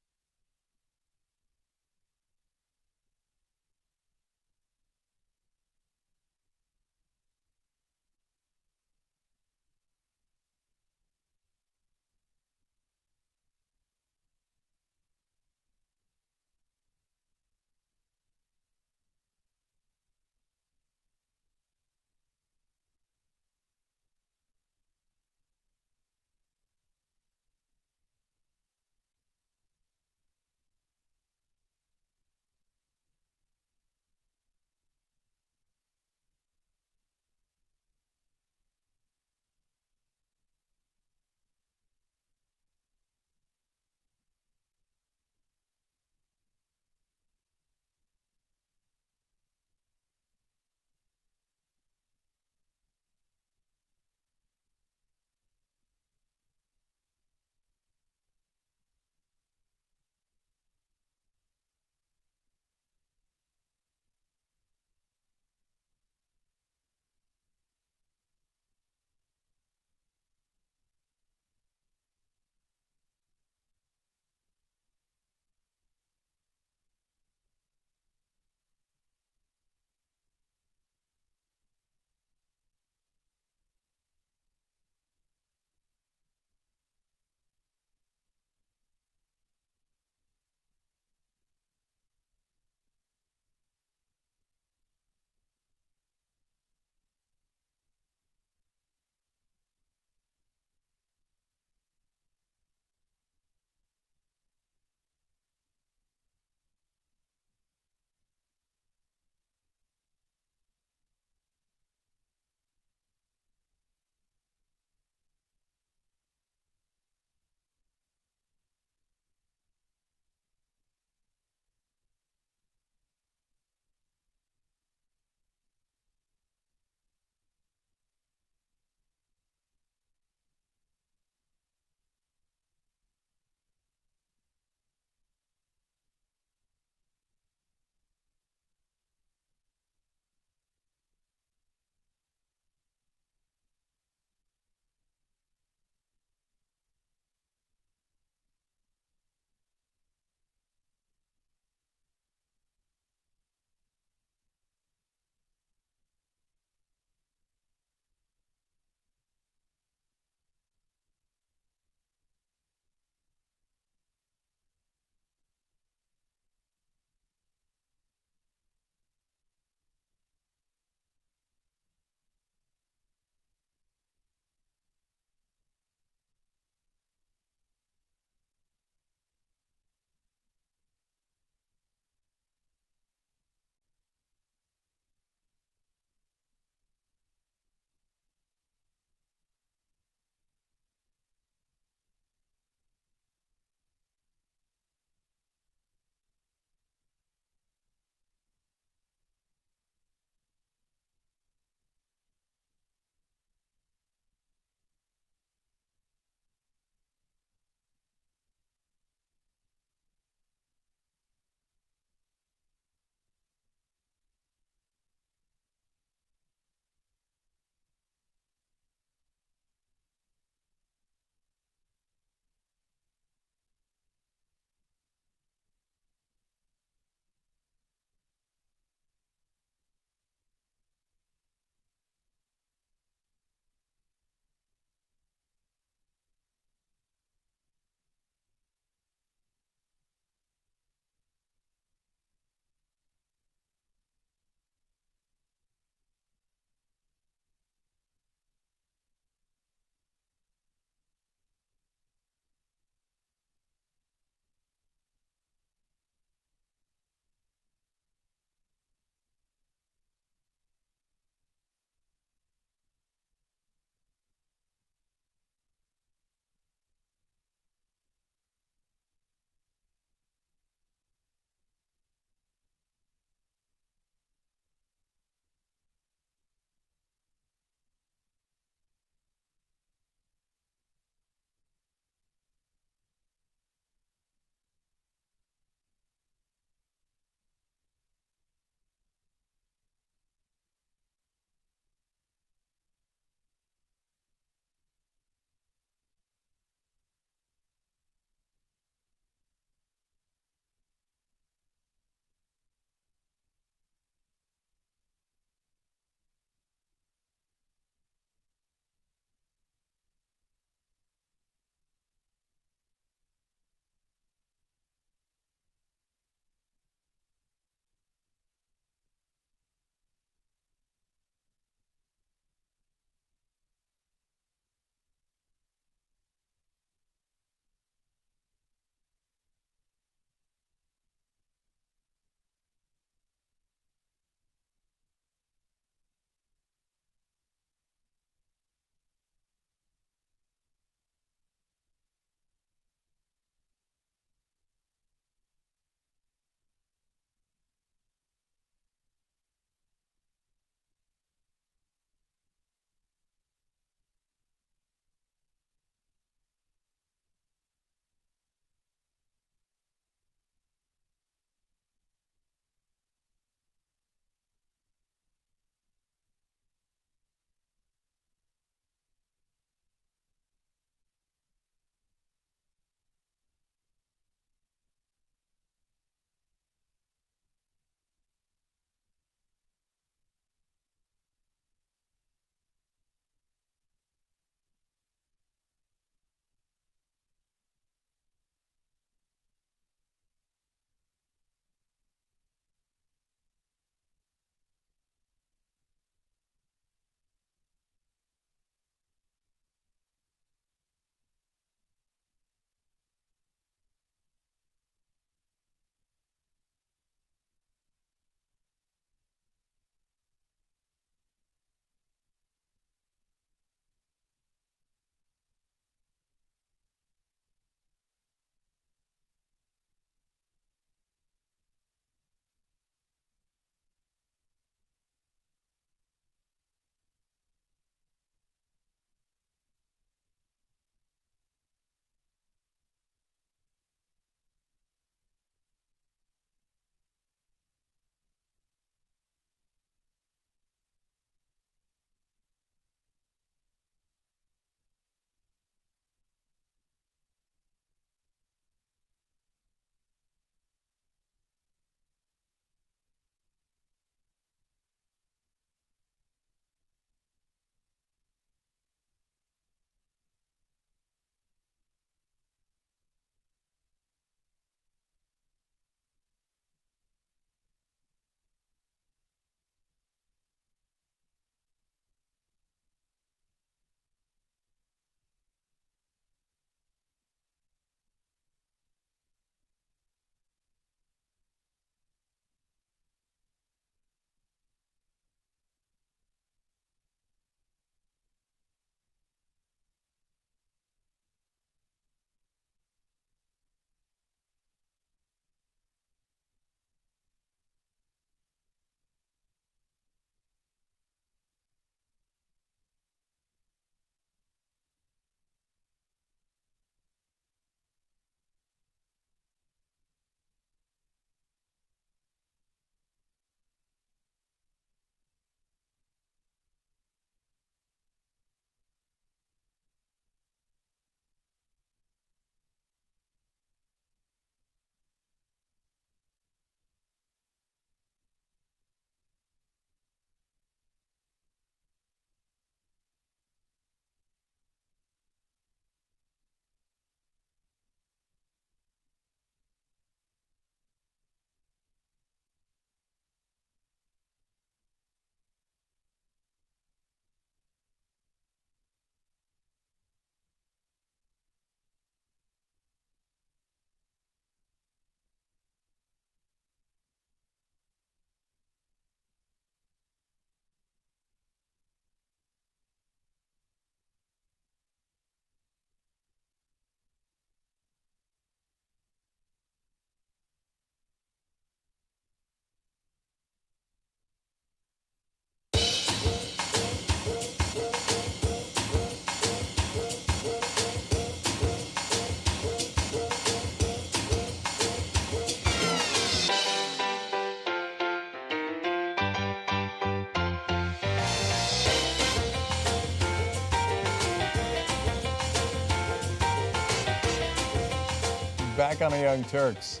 back on the Young Turks.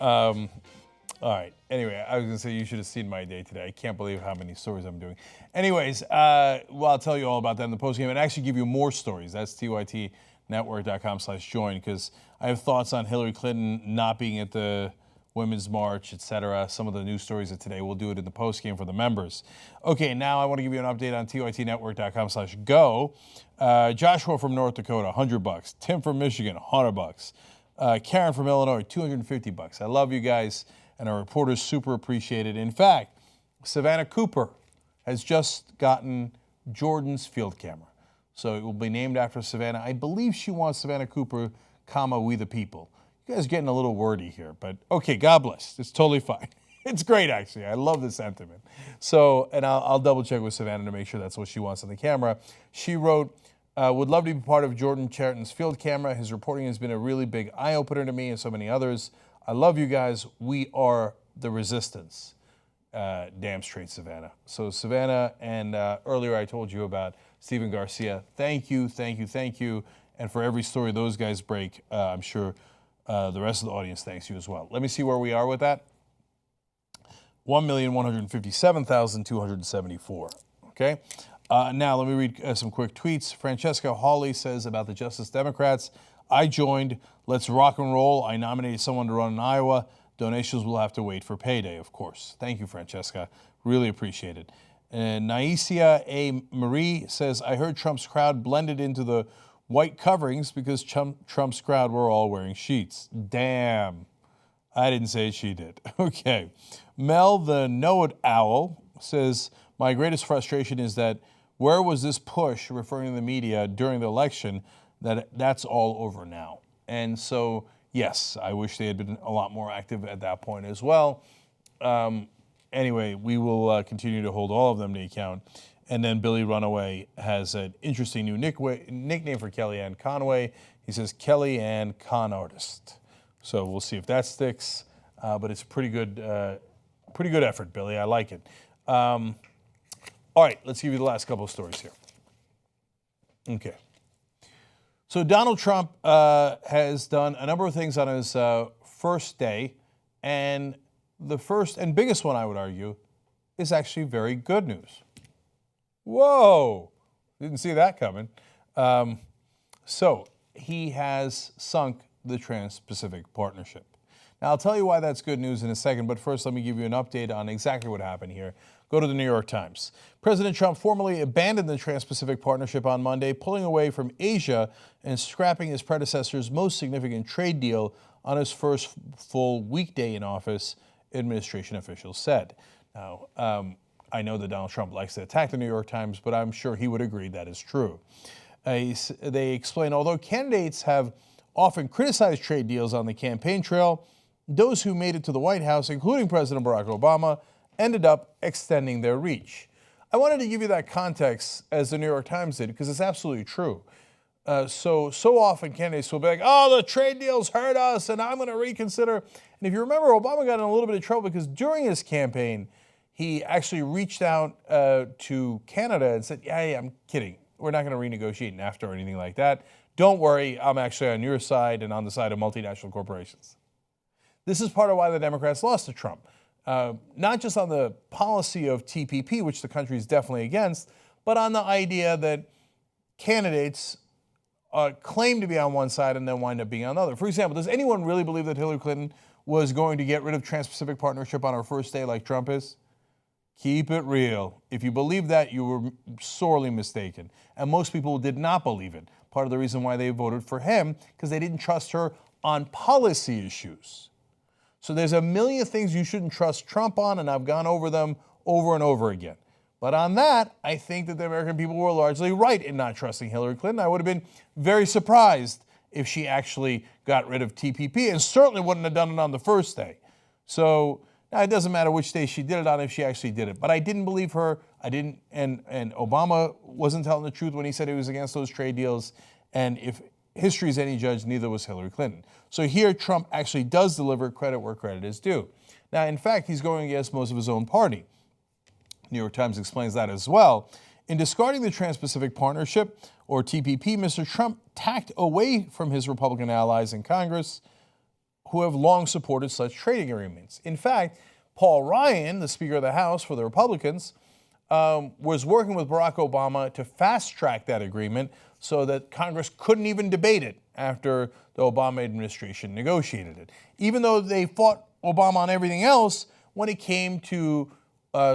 All right. Anyway, I was going to say you should have seen my day today. I can't believe how many stories I'm doing. Anyways, well, I'll tell you all about that in the postgame and actually give you more stories. That's tytnetwork.com/join because I have thoughts on Hillary Clinton not being at the Women's March, etc. Some of the news stories of today. We'll do it in the postgame for the members. Okay, now I want to give you an update on tytnetwork.com/go. Joshua from North Dakota, $100. Tim from Michigan, $100. Karen from Illinois, $250. I love you guys. And our reporters super appreciate it. In fact, Savannah Cooper has just gotten Jordan's field camera. So it will be named after Savannah. I believe she wants Savannah Cooper, comma, we the people. You guys are getting a little wordy here, but okay, God bless. It's totally fine. It's great, actually. I love the sentiment. So, and I'll double check with Savannah to make sure that's what she wants on the camera. She wrote, would love to be part of Jordan Chariton's field camera. His reporting has been a really big eye-opener to me and so many others. I love you guys. We are the resistance. Damn straight, Savannah. So Savannah, and earlier I told you about Stephen Garcia. Thank you, thank you, thank you. And for every story those guys break, I'm sure the rest of the audience thanks you as well. Let me see where we are with that. 1,157,274. Okay. Now let me read some quick tweets. Francesca Hawley says about the Justice Democrats, I joined. Let's rock and roll. I nominated someone to run in Iowa. Donations will have to wait for payday, of course. Thank you, Francesca. Really appreciate it. And Naisia A. Marie says, I heard Trump's crowd blended into the white coverings because Trump's crowd were all wearing sheets. Damn. I didn't say she did. Okay. Mel, the Know-It Owl, says, my greatest frustration is that where was this push, referring to the media, during the election, that's all over now. And so, yes, I wish they had been a lot more active at that point as well. Anyway, we will continue to hold all of them to account. And then Billy Runaway has an interesting new nickname for Kellyanne Conway. He says Kellyanne Con Artist. So we'll see if that sticks. But it's a pretty good effort, Billy. I like it. All right, let's give you the last couple of stories here. Okay. So Donald Trump has done a number of things on his first day, and the first and biggest one, I would argue, is actually very good news. Whoa! Didn't see that coming. So he has sunk the Trans-Pacific Partnership. Now, I'll tell you why that's good news in a second, but first let me give you an update on exactly what happened here. Go to the New York Times. President Trump formally abandoned the Trans-Pacific Partnership on Monday, pulling away from Asia and scrapping his predecessor's most significant trade deal on his first full weekday in office, administration officials said. Now, I know that Donald Trump likes to attack the New York Times, but I'm sure he would agree that is true. They explain, although candidates have often criticized trade deals on the campaign trail, those who made it to the White House, including President Barack Obama, ended up extending their reach. I wanted to give you that context as the New York Times did because it's absolutely true. So often candidates will be like, oh, the trade deals hurt us and I'm going to reconsider. And if you remember, Obama got in a little bit of trouble because during his campaign, he actually reached out to Canada and said, yeah, I'm kidding. We're not going to renegotiate NAFTA or anything like that. Don't worry, I'm actually on your side and on the side of multinational corporations. This is part of why the Democrats lost to Trump. Not just on the policy of TPP, which the country is definitely against, but on the idea that candidates claim to be on one side and then wind up being on the other. For example, does anyone really believe that Hillary Clinton was going to get rid of Trans-Pacific Partnership on her first day like Trump is? Keep it real. If you believe that, you were sorely mistaken. And most people did not believe it. Part of the reason why they voted for him, because they didn't trust her on policy issues. So there's a million things you shouldn't trust Trump on, and I've gone over them over and over again. But on that, I think that the American people were largely right in not trusting Hillary Clinton. I would have been very surprised if she actually got rid of TPP, and certainly wouldn't have done it on the first day. So now it doesn't matter which day she did it on if she actually did it. But I didn't believe her. I didn't, and Obama wasn't telling the truth when he said he was against those trade deals. And if history is any judge, neither was Hillary Clinton. So here, Trump actually does deliver credit where credit is due. Now, in fact, he's going against most of his own party. New York Times explains that as well. In discarding the Trans-Pacific Partnership, or TPP, Mr. Trump tacked away from his Republican allies in Congress, who have long supported such trading agreements. In fact, Paul Ryan, the Speaker of the House for the Republicans, was working with Barack Obama to fast-track that agreement so that Congress couldn't even debate it after the Obama administration negotiated it. Even though they fought Obama on everything else, when it came to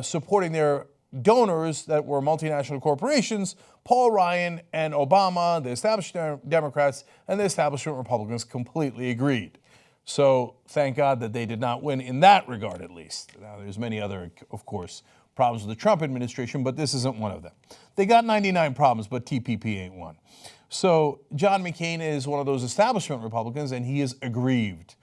supporting their donors that were multinational corporations, Paul Ryan and Obama, the establishment Democrats and the establishment Republicans completely agreed. So thank God that they did not win in that regard, at least. Now, there's many other, of course, problems with the Trump administration, but this isn't one of them. They got 99 problems, but TPP ain't one. So John McCain is one of those establishment Republicans, and he is aggrieved.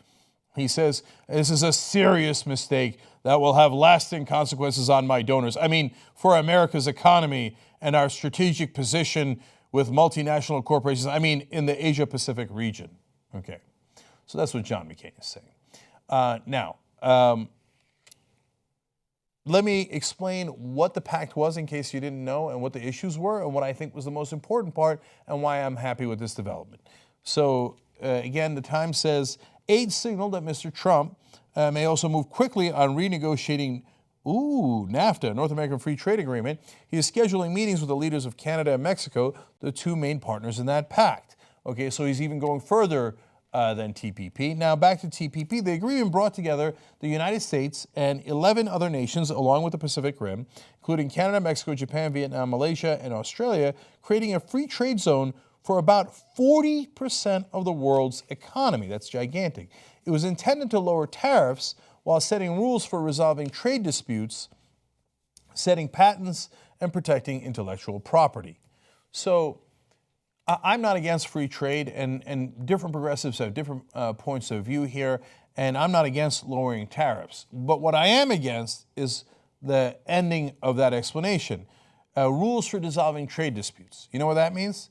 He says, this is a serious mistake that will have lasting consequences on my donors. I mean, for America's economy and our strategic position with multinational corporations, I mean, in the Asia-Pacific region. Okay, so that's what John McCain is saying. Now, let me explain what the pact was in case you didn't know and what the issues were and what I think was the most important part and why I'm happy with this development. So, again, the Times says, aides signaled that Mr. Trump may also move quickly on renegotiating NAFTA, North American Free Trade Agreement. He is scheduling meetings with the leaders of Canada and Mexico, the two main partners in that pact. Okay, so he's even going further than TPP. Now, back to TPP. The agreement brought together the United States and 11 other nations along with the Pacific Rim, including Canada, Mexico, Japan, Vietnam, Malaysia, and Australia, creating a free trade zone for about 40% of the world's economy. That's gigantic. It was intended to lower tariffs while setting rules for resolving trade disputes, setting patents, and protecting intellectual property. So I'm not against free trade, and different progressives have different points of view here, and I'm not against lowering tariffs. But what I am against is the ending of that explanation. Rules for dissolving trade disputes. You know what that means?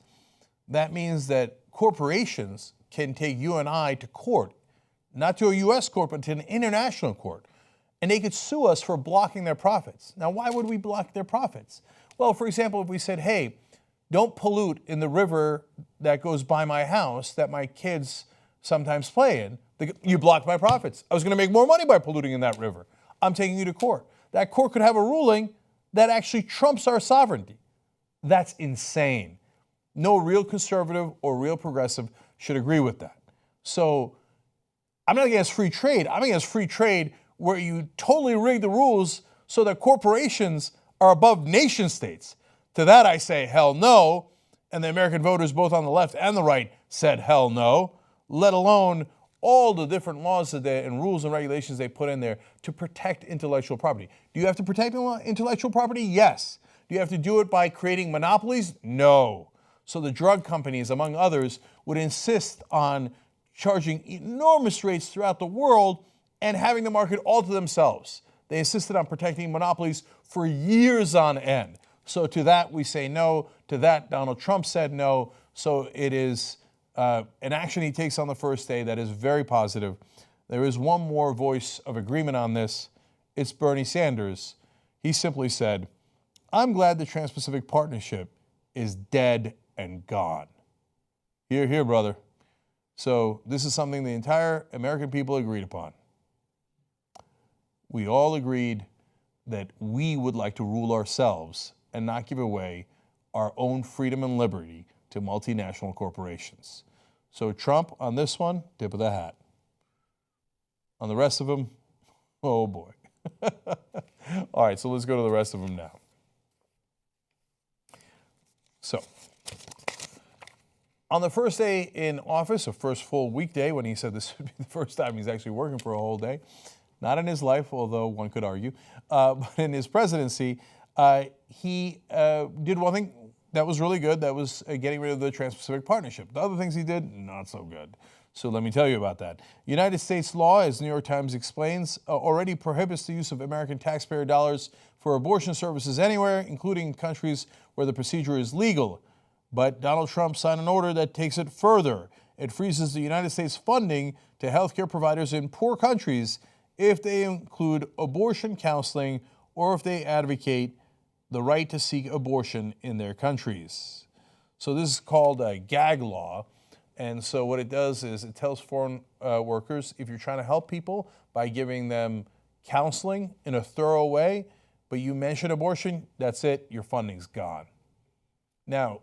That means that corporations can take you and I to court, not to a U.S. court, but to an international court. And they could sue us for blocking their profits. Now, why would we block their profits? Well, for example, if we said, hey, don't pollute in the river that goes by my house that my kids sometimes play in, you blocked my profits. I was going to make more money by polluting in that river. I'm taking you to court. That court could have a ruling that actually trumps our sovereignty. That's insane. No real conservative or real progressive should agree with that. So I'm not against free trade. I'm against free trade where you totally rig the rules so that corporations are above nation states. To that I say hell no, and the American voters both on the left and the right said hell no, let alone all the different laws and rules and regulations they put in there to protect intellectual property. Do you have to protect intellectual property? Yes. Do you have to do it by creating monopolies? No. So the drug companies, among others, would insist on charging enormous rates throughout the world and having the market all to themselves. They insisted on protecting monopolies for years on end. So to that we say no. To that Donald Trump said no. So it is an action he takes on the first day that is very positive. There is one more voice of agreement on this. It's Bernie Sanders. He simply said, I'm glad the Trans-Pacific Partnership is dead and gone. Hear, hear, brother. So this is something the entire American people agreed upon. We all agreed that we would like to rule ourselves and not give away our own freedom and liberty to multinational corporations. So Trump, on this one, tip of the hat. On the rest of them, oh boy. All right, so let's go to the rest of them now. So, on the first day in office, a first full weekday, when he said this would be the first time he's actually working for a whole day, not in his life, although one could argue, but in his presidency, he did one thing that was really good, that was getting rid of the Trans-Pacific Partnership. The other things he did, not so good. So let me tell you about that. United States law, as New York Times explains, already prohibits the use of American taxpayer dollars for abortion services anywhere, including countries where the procedure is legal. But Donald Trump signed an order that takes it further. It freezes the United States funding to healthcare providers in poor countries if they include abortion counseling or if they advocate the right to seek abortion in their countries. So this is called a gag law. And so what it does is it tells foreign workers, if you're trying to help people by giving them counseling in a thorough way, but you mention abortion, that's it, your funding's gone. Now,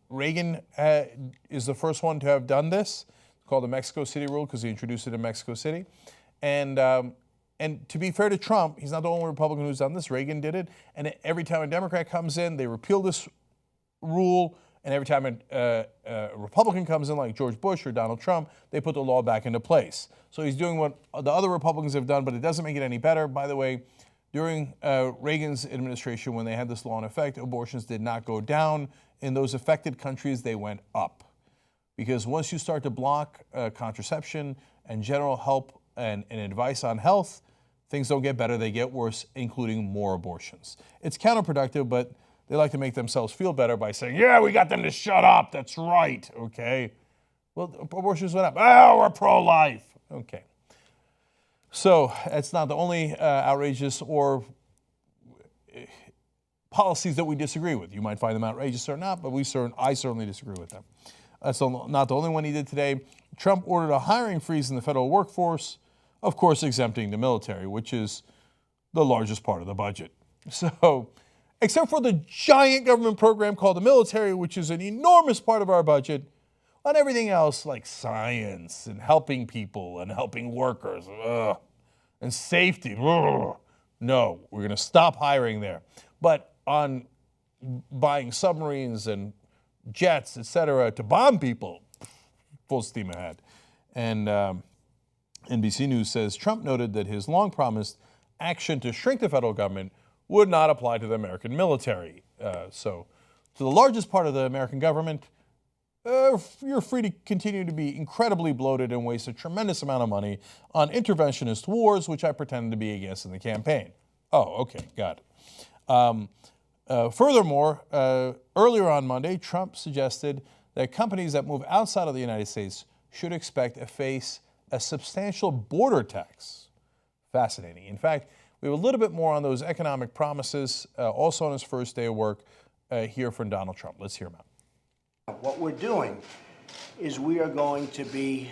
Reagan is the first one to have done this. It's called the Mexico City rule because he introduced it in Mexico City. And to be fair to Trump, he's not the only Republican who's done this. Reagan did it. And every time a Democrat comes in, they repeal this rule. And every time a Republican comes in, like George Bush or Donald Trump, they put the law back into place. So he's doing what the other Republicans have done, but it doesn't make it any better. By the way, during Reagan's administration, when they had this law in effect, abortions did not go down. In those affected countries, they went up. Because once you start to block contraception and general help and advice on health, things don't get better, they get worse, including more abortions. It's counterproductive, but they like to make themselves feel better by saying, yeah, we got them to shut up, that's right, okay. Well, abortions went up. Oh, we're pro-life. Okay. So it's not the only outrageous or policies that we disagree with. You might find them outrageous or not, but I certainly disagree with them. That's not the only one he did today. Trump ordered a hiring freeze in the federal workforce, of course exempting the military, which is the largest part of the budget. So, except for the giant government program called the military, which is an enormous part of our budget, on everything else like science and helping people and helping workers and safety, no, we're going to stop hiring there. But on buying submarines and jets, et cetera, to bomb people, full steam ahead. And NBC News says Trump noted that his long-promised action to shrink the federal government would not apply to the American military. So to the largest part of the American government, you're free to continue to be incredibly bloated and waste a tremendous amount of money on interventionist wars, which I pretended to be against in the campaign. Oh, okay, got it. Furthermore, earlier on Monday, Trump suggested that companies that move outside of the United States should expect to face a substantial border tax. Fascinating. In fact, we have a little bit more on those economic promises, also on his first day of work, here from Donald Trump. Let's hear him out. What we're doing is we are going to be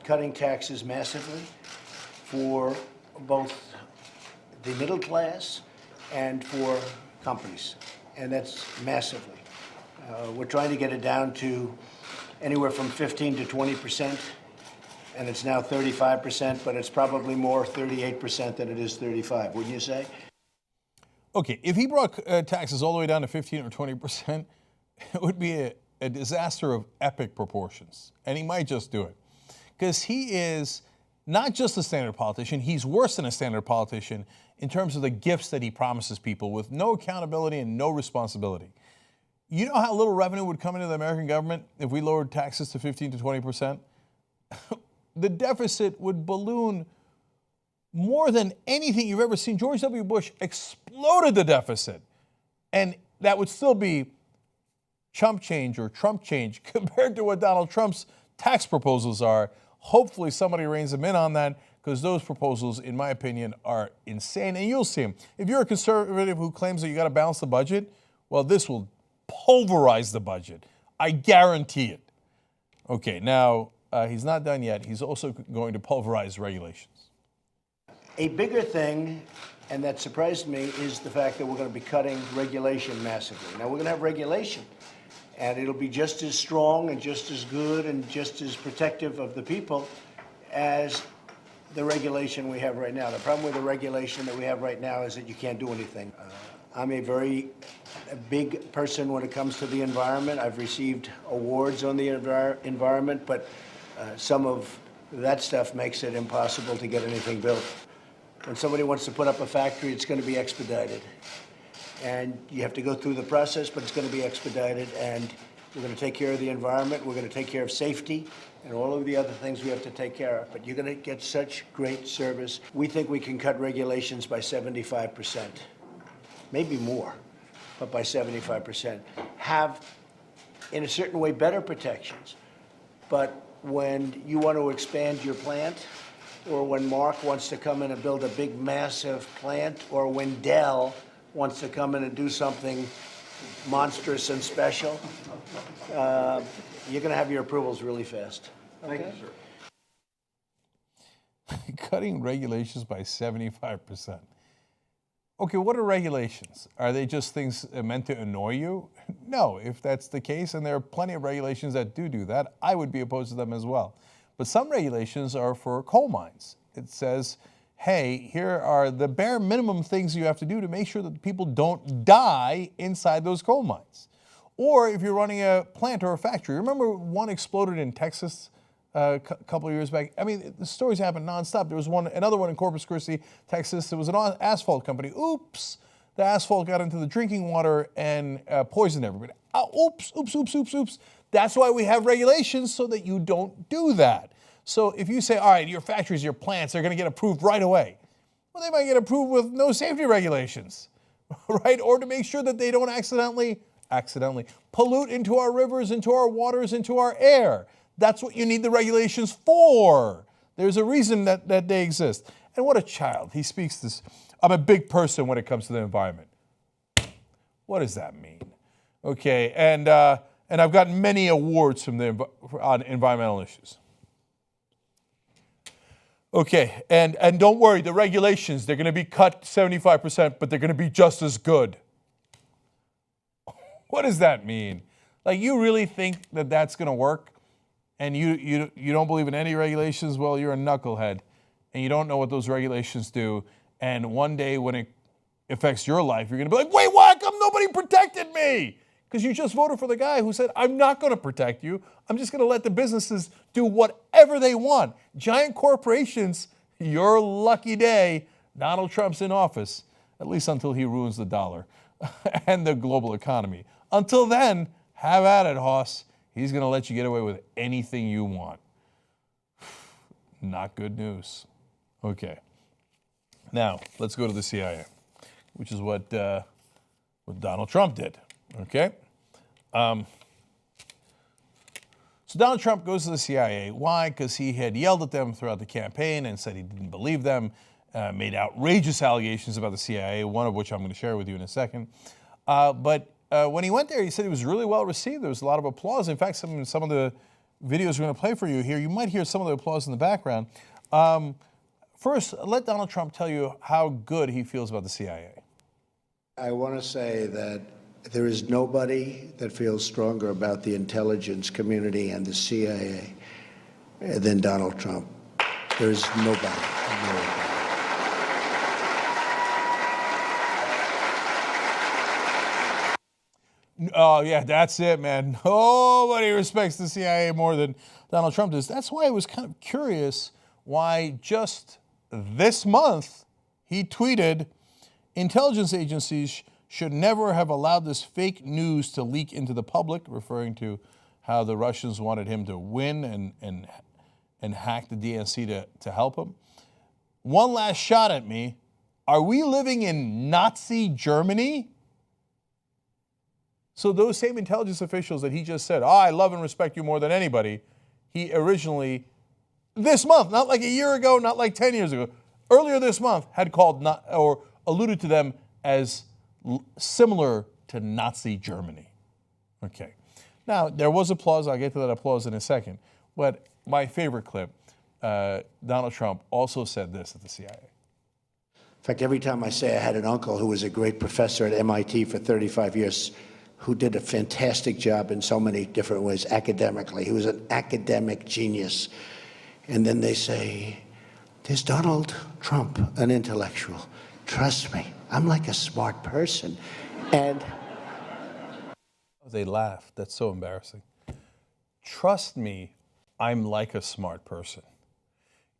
cutting taxes massively for both the middle class and for companies, and that's massively. We're trying to get it down to anywhere from 15 to 20%, and it's now 35%, but it's probably more 38% than it is 35, wouldn't you say? Okay, if he brought taxes all the way down to 15 or 20%, it would be a disaster of epic proportions, and he might just do it. Because he is not just a standard politician, he's worse than a standard politician in terms of the gifts that he promises people with no accountability and no responsibility. You know how little revenue would come into the American government if we lowered taxes to 15 to 20%? The deficit would balloon more than anything you've ever seen. George W. Bush exploded the deficit, and that would still be chump change or Trump change compared to what Donald Trump's tax proposals are. Hopefully somebody reins him in on that, because those proposals, in my opinion, are insane, and you'll see them. If you're a conservative who claims that you got to balance the budget, well, this will pulverize the budget. I guarantee it. Okay, now, he's not done yet. He's also going to pulverize regulations. A bigger thing, and that surprised me, is the fact that we're going to be cutting regulation massively. Now, we're going to have regulation, and it'll be just as strong and just as good and just as protective of the people as the regulation we have right now. The problem with the regulation that we have right now is that you can't do anything. I'm a big person when it comes to the environment. I've received awards on the environment, but some of that stuff makes it impossible to get anything built. When somebody wants to put up a factory, it's going to be expedited. And you have to go through the process, but it's going to be expedited. And we're going to take care of the environment. We're going to take care of safety and all of the other things we have to take care of. But you're going to get such great service. We think we can cut regulations by 75%, maybe more, but by 75%. Have, in a certain way, better protections. But when you want to expand your plant, or when Mark wants to come in and build a big, massive plant, or when Dell wants to come in and do something monstrous and special, You're going to have your approvals really fast. Thank you, sir. Cutting regulations by 75%. Okay, what are regulations? Are they just things meant to annoy you? No, if that's the case, and there are plenty of regulations that do that, I would be opposed to them as well. But some regulations are for coal mines. It says, hey, here are the bare minimum things you have to do to make sure that people don't die inside those coal mines. Or if you're running a plant or a factory. Remember one exploded in Texas a couple of years back? I mean, the stories happen nonstop. There was another one in Corpus Christi, Texas. There was an asphalt company. Oops, the asphalt got into the drinking water and poisoned everybody. Oops. That's why we have regulations, so that you don't do that. So if you say, all right, your factories, your plants, they're going to get approved right away. Well, they might get approved with no safety regulations, right? Or to make sure that they don't accidentally pollute into our rivers, into our waters, into our air. That's what you need the regulations for. There's a reason that they exist. And what a child. He speaks this. I'm a big person when it comes to the environment. What does that mean? Okay, and I've gotten many awards from on environmental issues. Okay, and don't worry, the regulations, they're going to be cut 75%, but they're going to be just as good. What does that mean? Like, you really think that that's going to work? And you don't believe in any regulations? Well, you're a knucklehead, and you don't know what those regulations do. And one day when it affects your life, you're going to be like, wait, why come nobody protected me? Because you just voted for the guy who said, I'm not going to protect you. I'm just going to let the businesses do whatever they want. Giant corporations, your lucky day. Donald Trump's in office, at least until he ruins the dollar and the global economy. Until then, have at it, Hoss. He's going to let you get away with anything you want. Not good news. Okay. Now, let's go to the CIA, which is what Donald Trump did. Okay? So Donald Trump goes to the CIA. Why? Because he had yelled at them throughout the campaign and said he didn't believe them, made outrageous allegations about the CIA, one of which I'm going to share with you in a second. But when he went there, he said he was really well received. There was a lot of applause. In fact, some of the videos we're going to play for you here, you might hear some of the applause in the background. First, let Donald Trump tell you how good he feels about the CIA. I want to say that there is nobody that feels stronger about the intelligence community and the CIA than Donald Trump. There's nobody. Oh, yeah, that's it, man. Nobody respects the CIA more than Donald Trump does. That's why I was kind of curious why just this month he tweeted, intelligence agencies should never have allowed this fake news to leak into the public, referring to how the Russians wanted him to win and hack the DNC to help him. One last shot at me. Are we living in Nazi Germany? So those same intelligence officials that he just said, I love and respect you more than anybody, he originally, this month, not like a year ago, not like 10 years ago, earlier this month had called or alluded to them as similar to Nazi Germany. Okay. Now, there was applause. I'll get to that applause in a second. But my favorite clip, Donald Trump also said this at the CIA. In fact, every time I say I had an uncle who was a great professor at MIT for 35 years, who did a fantastic job in so many different ways academically. He was an academic genius. And then they say, there's Donald Trump, an intellectual. Trust me, I'm like a smart person. And they laugh. That's so embarrassing. Trust me, I'm like a smart person.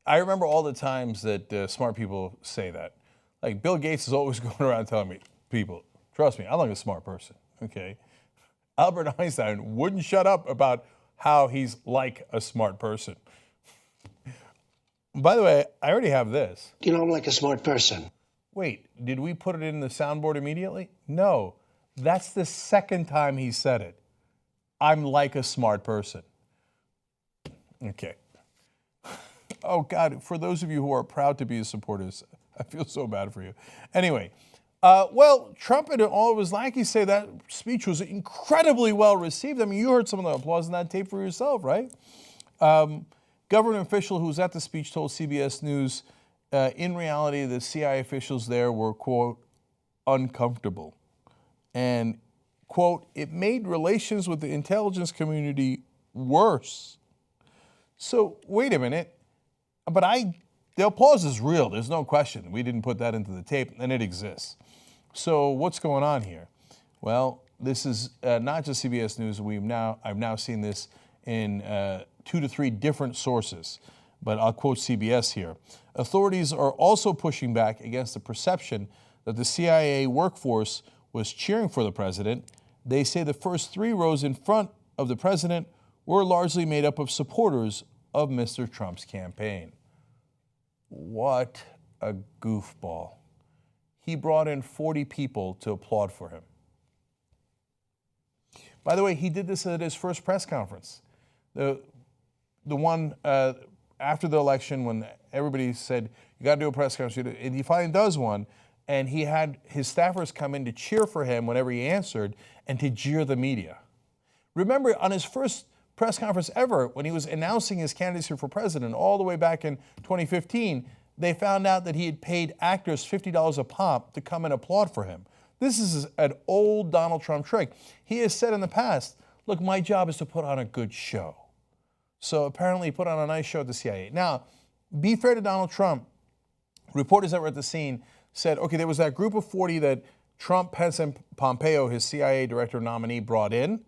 I remember all the times that smart people say that. Like Bill Gates is always going around telling me, people, trust me, I'm like a smart person. Okay. Albert Einstein wouldn't shut up about how he's like a smart person. By the way, I already have this. You know, I'm like a smart person. Wait, did we put it in the soundboard immediately? No, that's the second time he said it. I'm like a smart person. Okay. Oh God, for those of you who are proud to be his supporters, I feel so bad for you. Anyway, Well, Trump and all of his lackeys say that speech was incredibly well received. I mean, you heard some of the applause in that tape for yourself, right? Government official who was at the speech told CBS News, in reality, the CIA officials there were, quote, uncomfortable. And, quote, it made relations with the intelligence community worse. So, wait a minute. But the applause is real. There's no question. We didn't put that into the tape, and it exists. So what's going on here? Well, this is not just CBS News. I've now seen this in 2 to 3 different sources, but I'll quote CBS here. Authorities are also pushing back against the perception that the CIA workforce was cheering for the president. They say the first 3 rows in front of the president were largely made up of supporters of Mr. Trump's campaign. What a goofball. He brought in 40 people to applaud for him. By the way, he did this at his first press conference. The one after the election when everybody said, you got to do a press conference, and he finally does one, and he had his staffers come in to cheer for him whenever he answered and to jeer the media. Remember, on his first press conference ever, when he was announcing his candidacy for president all the way back in 2015, they found out that he had paid actors $50 a pop to come and applaud for him. This is an old Donald Trump trick. He has said in the past, look, my job is to put on a good show. So apparently he put on a nice show at the CIA. Now, be fair to Donald Trump, reporters that were at the scene said, okay, there was that group of 40 that Trump, Pence, and Pompeo, his CIA director nominee, brought in.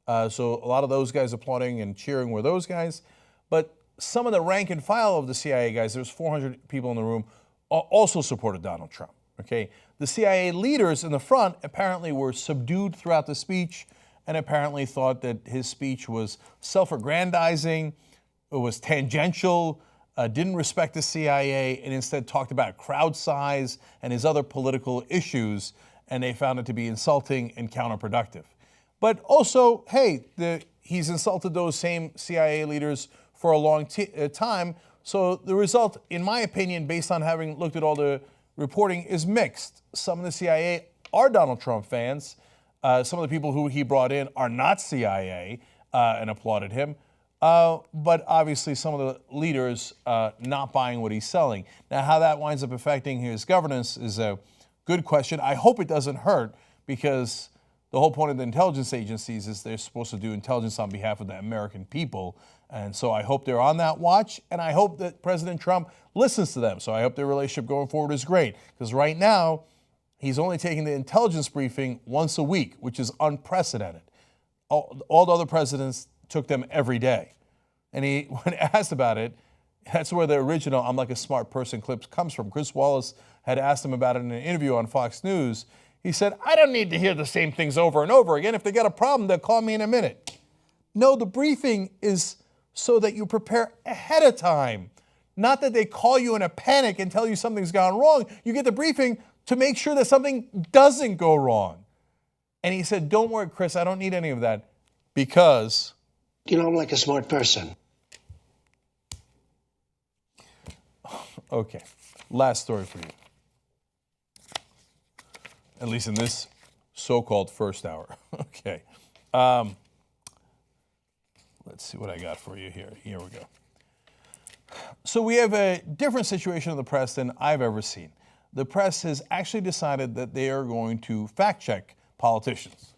So a lot of those guys applauding and cheering were those guys. But some of the rank and file of the CIA guys, there's 400 people in the room, also supported Donald Trump. Okay, the CIA leaders in the front apparently were subdued throughout the speech and apparently thought that his speech was self-aggrandizing, it was tangential, didn't respect the CIA, and instead talked about crowd size and his other political issues, and they found it to be insulting and counterproductive. But also, hey, he's insulted those same CIA leaders for a long time. So the result, in my opinion, based on having looked at all the reporting, is mixed. Some of the CIA are Donald Trump fans. Some of the people who he brought in are not CIA and applauded him. But obviously some of the leaders not buying what he's selling. Now, how that winds up affecting his governance is a good question. I hope it doesn't hurt, because the whole point of the intelligence agencies is they're supposed to do intelligence on behalf of the American people. And so I hope they're on that watch, and I hope that President Trump listens to them. So I hope their relationship going forward is great, because right now he's only taking the intelligence briefing once a week, which is unprecedented. All the other presidents took them every day. And when asked about it, that's where the original "I'm like a smart person" clip comes from. Chris Wallace had asked him about it in an interview on Fox News. He said, I don't need to hear the same things over and over again. If they got a problem, they'll call me in a minute. No, the briefing is so that you prepare ahead of time. Not that they call you in a panic and tell you something's gone wrong. You get the briefing to make sure that something doesn't go wrong. And he said, don't worry, Chris, I don't need any of that, because I'm like a smart person. Okay, last story for you. At least in this so-called first hour. Okay. Let's see what I got for you here. Here we go. So we have a different situation in the press than I've ever seen. The press has actually decided that they are going to fact-check politicians.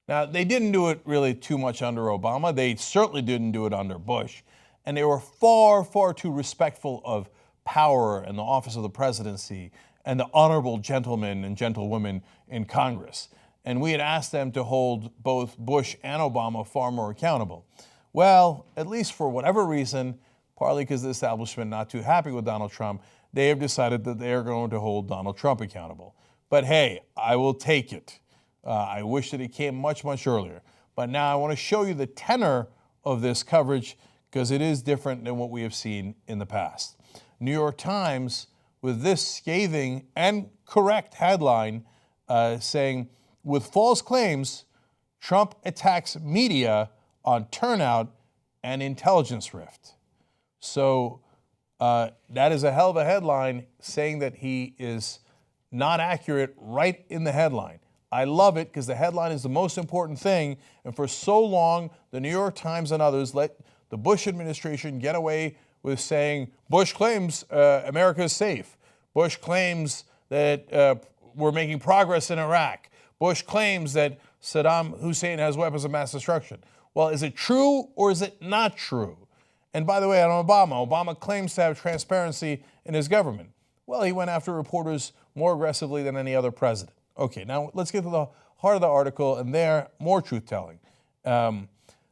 Now, they didn't do it really too much under Obama. They certainly didn't do it under Bush. And they were far, far too respectful of power and the office of the presidency and the honorable gentlemen and gentlewomen in Congress. And we had asked them to hold both Bush and Obama far more accountable. Well, at least for whatever reason, partly because the establishment not too happy with Donald Trump, they have decided that they are going to hold Donald Trump accountable. But hey, I will take it. I wish that it came much, much earlier. But now I want to show you the tenor of this coverage, because it is different than what we have seen in the past. New York Times, with this scathing and correct headline saying, with false claims, Trump attacks media on turnout and intelligence rift. So that is a hell of a headline, saying that he is not accurate right in the headline. I love it because the headline is the most important thing. And for so long, the New York Times and others let the Bush administration get away with saying, Bush claims America is safe. Bush claims that we're making progress in Iraq. Bush claims that Saddam Hussein has weapons of mass destruction. Well, is it true or is it not true? And by the way, on Obama claims to have transparency in his government. Well, he went after reporters more aggressively than any other president. Okay, now let's get to the heart of the article, and there, more truth-telling.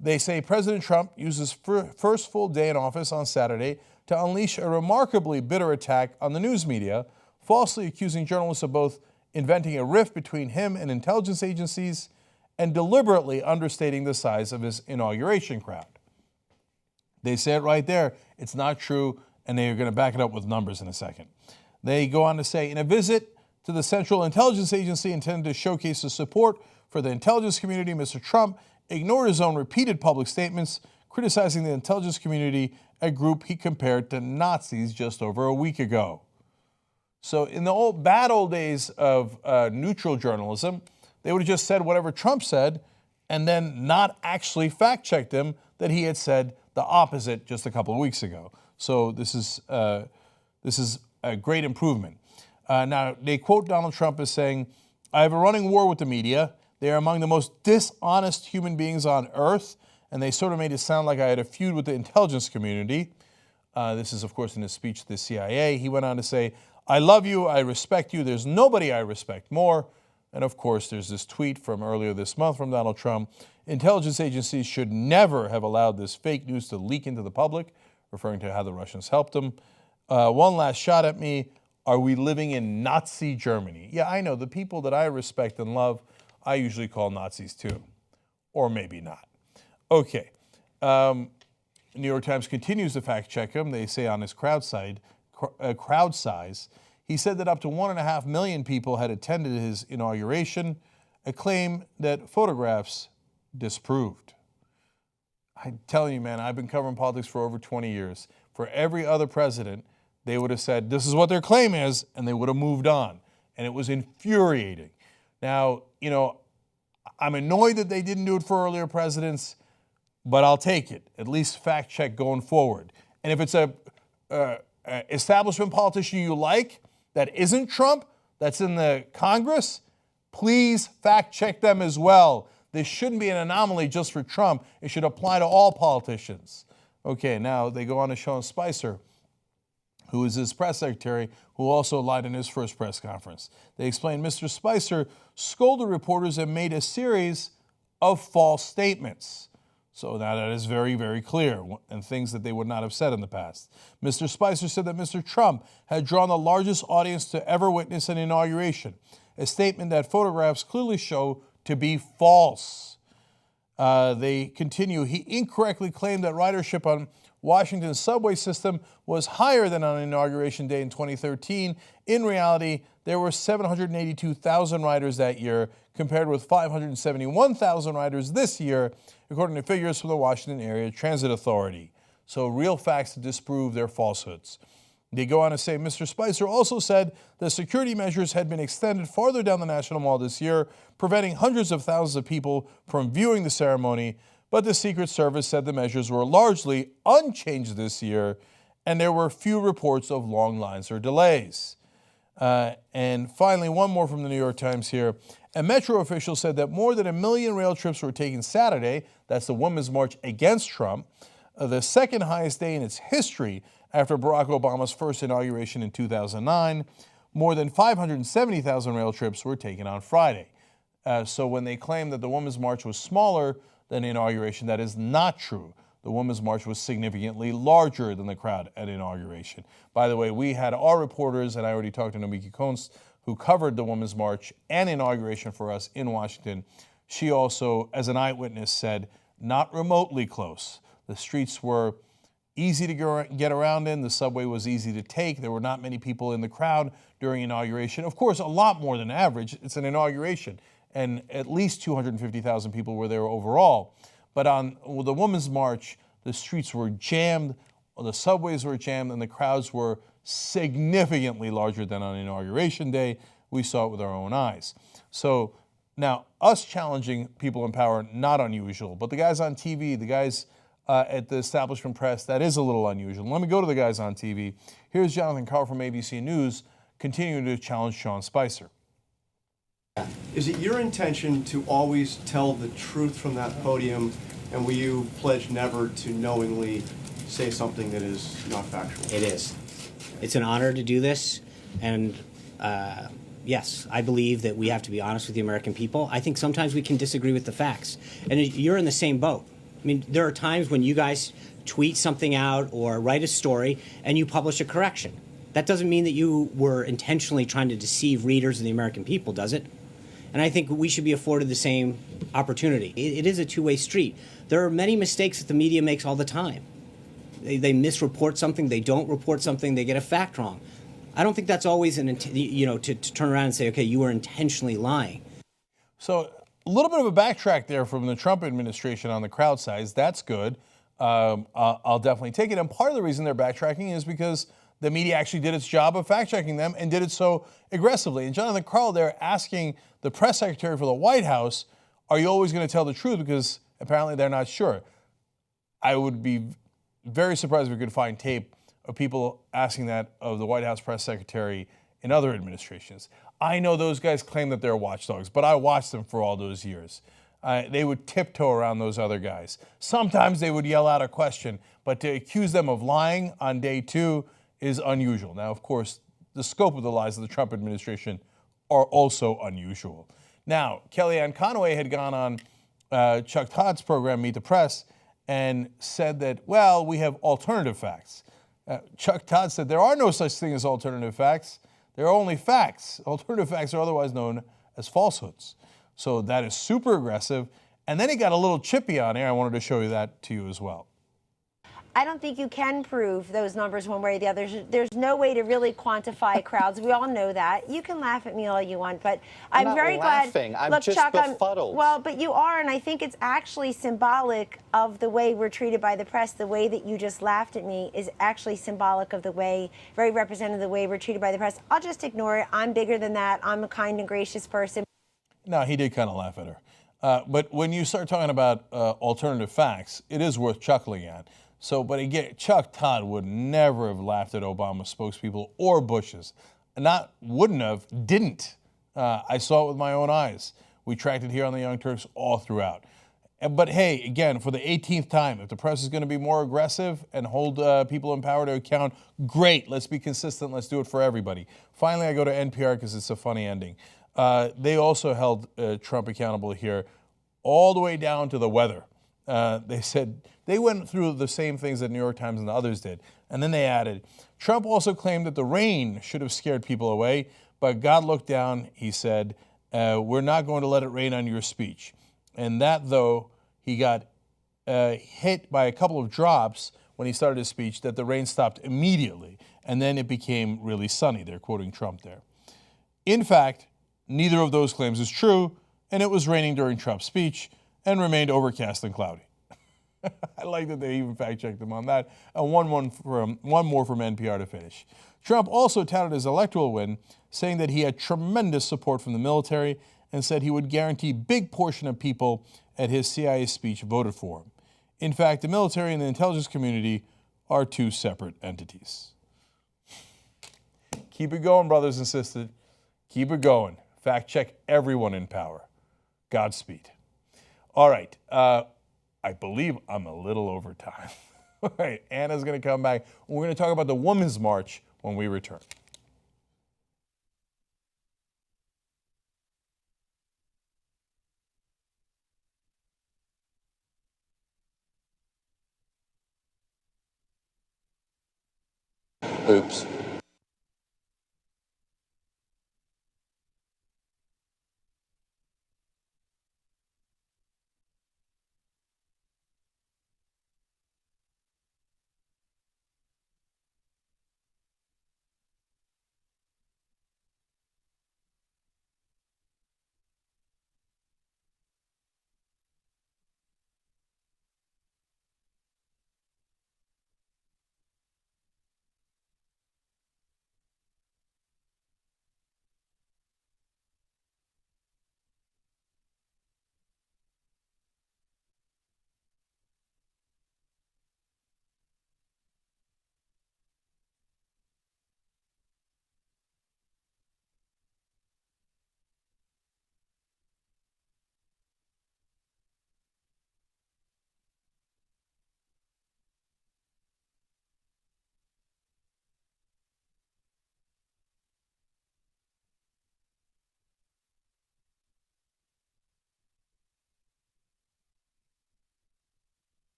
They say President Trump uses first full day in office on Saturday to unleash a remarkably bitter attack on the news media, falsely accusing journalists of both inventing a rift between him and intelligence agencies and deliberately understating the size of his inauguration crowd. They say it right there. It's not true, and they are going to back it up with numbers in a second. They go on to say, in a visit to the Central Intelligence Agency intended to showcase the support for the intelligence community, Mr. Trump ignored his own repeated public statements criticizing the intelligence community, a group he compared to Nazis just over a week ago. So in the bad old days of neutral journalism, they would have just said whatever Trump said and then not actually fact-checked him that he had said the opposite just a couple of weeks ago. So this is a great improvement. Now, they quote Donald Trump as saying, I have a running war with the media. They are among the most dishonest human beings on earth, and they sort of made it sound like I had a feud with the intelligence community. This is, of course, in his speech to the CIA. He went on to say, I love you, I respect you, there's nobody I respect more. And of course, there's this tweet from earlier this month from Donald Trump. Intelligence agencies should never have allowed this fake news to leak into the public, referring to how the Russians helped them. One last shot at me. Are we living in Nazi Germany? Yeah, I know. The people that I respect and love, I usually call Nazis too. Or maybe not. Okay. New York Times continues to fact check him. They say on his crowd size, he said that up to 1.5 million people had attended his inauguration, a claim that photographs disproved. I'm telling you, man, I've been covering politics for over 20 years. For every other president, they would have said, this is what their claim is, and they would have moved on. And it was infuriating. Now, I'm annoyed that they didn't do it for earlier presidents, but I'll take it. At least fact check going forward. And if it's a establishment politician you like that isn't Trump, that's in the Congress, please fact check them as well. This shouldn't be an anomaly just for Trump. It should apply to all politicians. Okay, now they go on to Sean Spicer, who is his press secretary, who also lied in his first press conference. They explained Mr. Spicer scolded reporters and made a series of false statements. So now that is very, very clear, and things that they would not have said in the past. Mr. Spicer said that Mr. Trump had drawn the largest audience to ever witness an inauguration, a statement that photographs clearly show to be false. They continue, he incorrectly claimed that ridership on Washington's subway system was higher than on Inauguration Day in 2013. In reality, there were 782,000 riders that year, compared with 571,000 riders this year, according to figures from the Washington Area Transit Authority. So real facts to disprove their falsehoods. They go on to say, Mr. Spicer also said the security measures had been extended farther down the National Mall this year, preventing hundreds of thousands of people from viewing the ceremony. But the Secret Service said the measures were largely unchanged this year, and there were few reports of long lines or delays. And finally, one more from the New York Times here. A Metro official said that more than 1 million rail trips were taken Saturday. That's the Women's March against Trump, the second highest day in its history after Barack Obama's first inauguration in 2009. More than 570,000 rail trips were taken on Friday. So when they claim that the Women's March was smaller than the inauguration, that is not true. The Women's March was significantly larger than the crowd at inauguration. By the way, we had our reporters, and I already talked to Nomiki Konst, who covered the Women's March and inauguration for us in Washington. She also, as an eyewitness, said, not remotely close. The streets were easy to get around in. The subway was easy to take. There were not many people in the crowd during inauguration. Of course, a lot more than average. It's an inauguration, and at least 250,000 people were there overall. But on the Women's March, the streets were jammed, the subways were jammed, and the crowds were significantly larger than on Inauguration Day. We saw it with our own eyes. So now, us challenging people in power, not unusual, but the guys on TV, the guys at the establishment press, that is a little unusual. Let me go to the guys on TV. Here's Jonathan Carr from ABC News continuing to challenge Sean Spicer. Is it your intention to always tell the truth from that podium, and will you pledge never to knowingly say something that is not factual? It is. It's an honor to do this, and yes, I believe that we have to be honest with the American people. I think sometimes we can disagree with the facts, and you're in the same boat. I mean, there are times when you guys tweet something out or write a story and you publish a correction. That doesn't mean that you were intentionally trying to deceive readers and the American people, does it? And I think we should be afforded the same opportunity. It is a two-way street. There are many mistakes that the media makes all the time. They misreport something, they don't report something, they get a fact wrong. I don't think that's always to turn around and say, okay, you were intentionally lying. So a little bit of a backtrack there from the Trump administration on the crowd size. That's good. I'll definitely take it. And part of the reason they're backtracking is because the media actually did its job of fact-checking them and did it so aggressively. And Jonathan Carl, they're asking the press secretary for the White House, are you always going to tell the truth? Because apparently they're not sure. I would be very surprised if we could find tape of people asking that of the White House press secretary in other administrations. I know those guys claim that they're watchdogs, but I watched them for all those years. They would tiptoe around those other guys. Sometimes they would yell out a question, but to accuse them of lying on day two is unusual. Now, of course, the scope of the lies of the Trump administration are also unusual. Now, Kellyanne Conway had gone on Chuck Todd's program, Meet the Press, and said that, well, we have alternative facts. Chuck Todd said there are no such thing as alternative facts. There are only facts. Alternative facts are otherwise known as falsehoods. So that is super aggressive. And then he got a little chippy on here. I wanted to show you that to you as well. I don't think you can prove those numbers one way or the other. There's no way to really quantify crowds. We all know that. You can laugh at me all you want, but I'm very glad. I'm Look, just Chuck, befuddled. well, but you are, and I think it's actually symbolic of the way we're treated by the press. The way that you just laughed at me is actually symbolic of the way, very representative of the way we're treated by the press. I'll just ignore it. I'm bigger than that. I'm a kind and gracious person. No, he did kind of laugh at her. But when you start talking about alternative facts, it is worth chuckling at. So, but again, Chuck Todd would never have laughed at Obama's spokespeople or Bush's. Not wouldn't have, didn't. I saw it with my own eyes. We tracked it here on the Young Turks all throughout. But hey, again, for the 18th time, if the press is going to be more aggressive and hold people in power to account, great. Let's be consistent. Let's do it for everybody. Finally, I go to NPR because it's a funny ending. They also held Trump accountable here all the way down to the weather. They said they went through the same things that New York Times and the others did. And then they added, Trump also claimed that the rain should have scared people away, but God looked down, he said, we're not going to let it rain on your speech. And that, though, he got hit by a couple of drops when he started his speech, that the rain stopped immediately. And then it became really sunny. They're quoting Trump there. In fact, neither of those claims is true, and it was raining during Trump's speech and remained overcast and cloudy. I like that they even fact-checked him on that. And one more from NPR to finish. Trump also touted his electoral win, saying that he had tremendous support from the military and said he would guarantee big portion of people at his CIA speech voted for him. In fact, the military and the intelligence community are two separate entities. Keep it going, brothers and sisters. Keep it going. Fact-check everyone in power. Godspeed. All right. I believe I'm a little over time. All right, Anna's going to come back. We're going to talk about the Women's March when we return. Oops.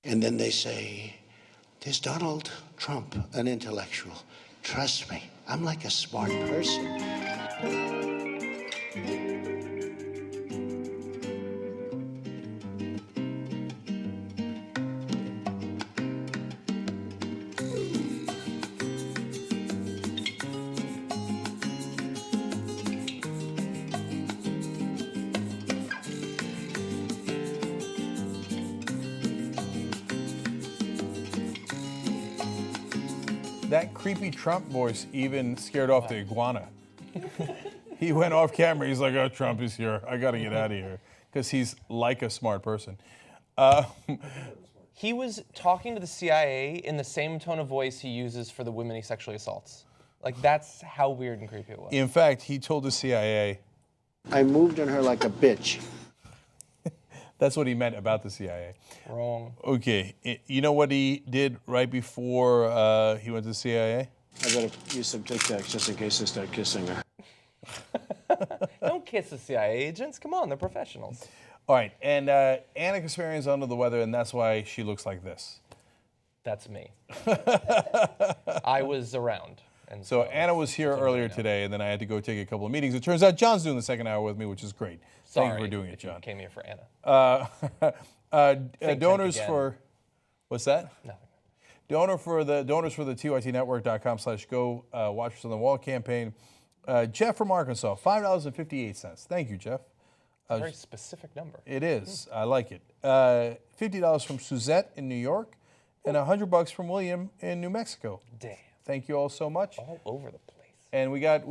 And then they say, there's Donald Trump, an intellectual. Trust me, I'm like a smart person. That creepy Trump voice even scared off the iguana. He went off camera. He's like, oh, Trump is here. I got to get out of here. Because he's like a smart person. He was talking to the CIA in the same tone of voice he uses for the women he sexually assaults. Like, that's how weird and creepy it was. In fact, he told the CIA. I moved on her like a bitch. That's what he meant about the CIA. Wrong. Okay, you know what he did right before he went to the CIA? I better use some Tic Tacs just in case I start kissing her. Don't kiss the CIA agents. Come on, they're professionals. All right, and Anna Kasparian's under the weather, and that's why she looks like this. That's me. I was around. And so Anna was here earlier today, and then I had to go take a couple of meetings. It turns out John's doing the second hour with me, which is great. Thank you for doing it, John. You came here for Anna. Donors for, what's that? Nothing. Donors for the tytnetwork.com/go watch us on the wall campaign. Jeff from Arkansas, $5.58. Thank you, Jeff. It's a very specific number. It is. I like it. $50 from Suzette in New York, and $100 from William in New Mexico. Damn. Thank you all so much. All over the place. And we got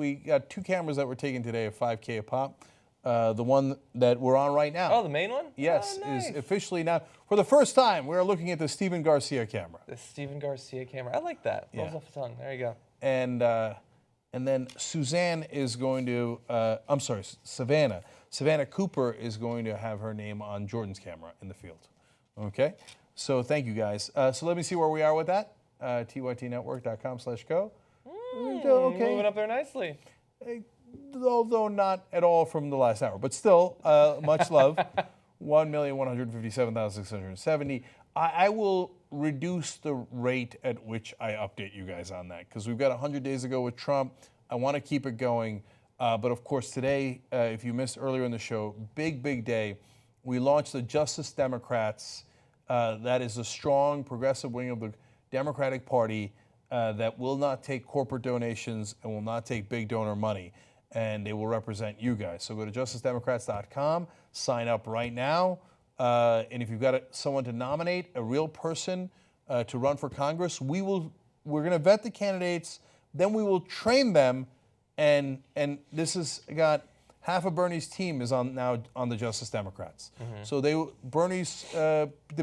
two cameras that were taken today at $5K a pop. The one that we're on right now. Oh, the main one? Yes, oh, nice. is officially now. For the first time, we're looking at the Stephen Garcia camera. The Stephen Garcia camera. I like that. Yeah. Rolls off the tongue. There you go. And then Suzanne is going to, Savannah. Savannah Cooper is going to have her name on Jordan's camera in the field. Okay? So thank you guys. So let me see where we are with that. tytnetwork.com/go. Okay. Moving up there nicely. Although not at all from the last hour, but still, much love. 1,157,670. I will reduce the rate at which I update you guys on that because we've got 100 days ago with Trump. I want to keep it going. But of course, today, if you missed earlier in the show, big day. We launched the Justice Democrats. That is a strong progressive wing of the Democratic Party that will not take corporate donations and will not take big donor money. And they will represent you guys. So go to justicedemocrats.com, sign up right now. And if you've got someone to nominate, a real person to run for Congress, we're going to vet the candidates, then we will train them. And this has got half of Bernie's team is now on the Justice Democrats. Mm-hmm. So the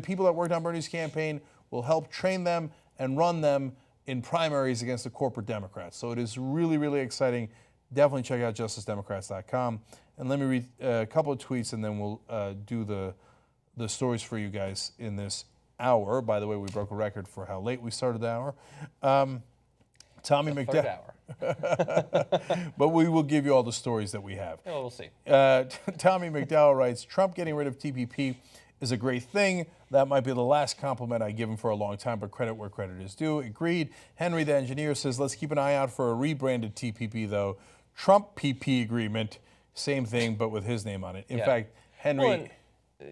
people that worked on Bernie's campaign will help train them and run them in primaries against the corporate Democrats. So it is really, really exciting. Definitely check out justicedemocrats.com. And let me read a couple of tweets, and then we'll do the stories for you guys in this hour. By the way, we broke a record for how late we started the hour. Tommy McDowell. But we will give you all the stories that we have. Oh, we'll see. Tommy McDowell writes, Trump getting rid of TPP is a great thing. That might be the last compliment I give him for a long time, but credit where credit is due. Agreed. Henry the engineer says, let's keep an eye out for a rebranded TPP, though. Trump PP agreement, same thing, but with his name on it. In fact, Henry... Well,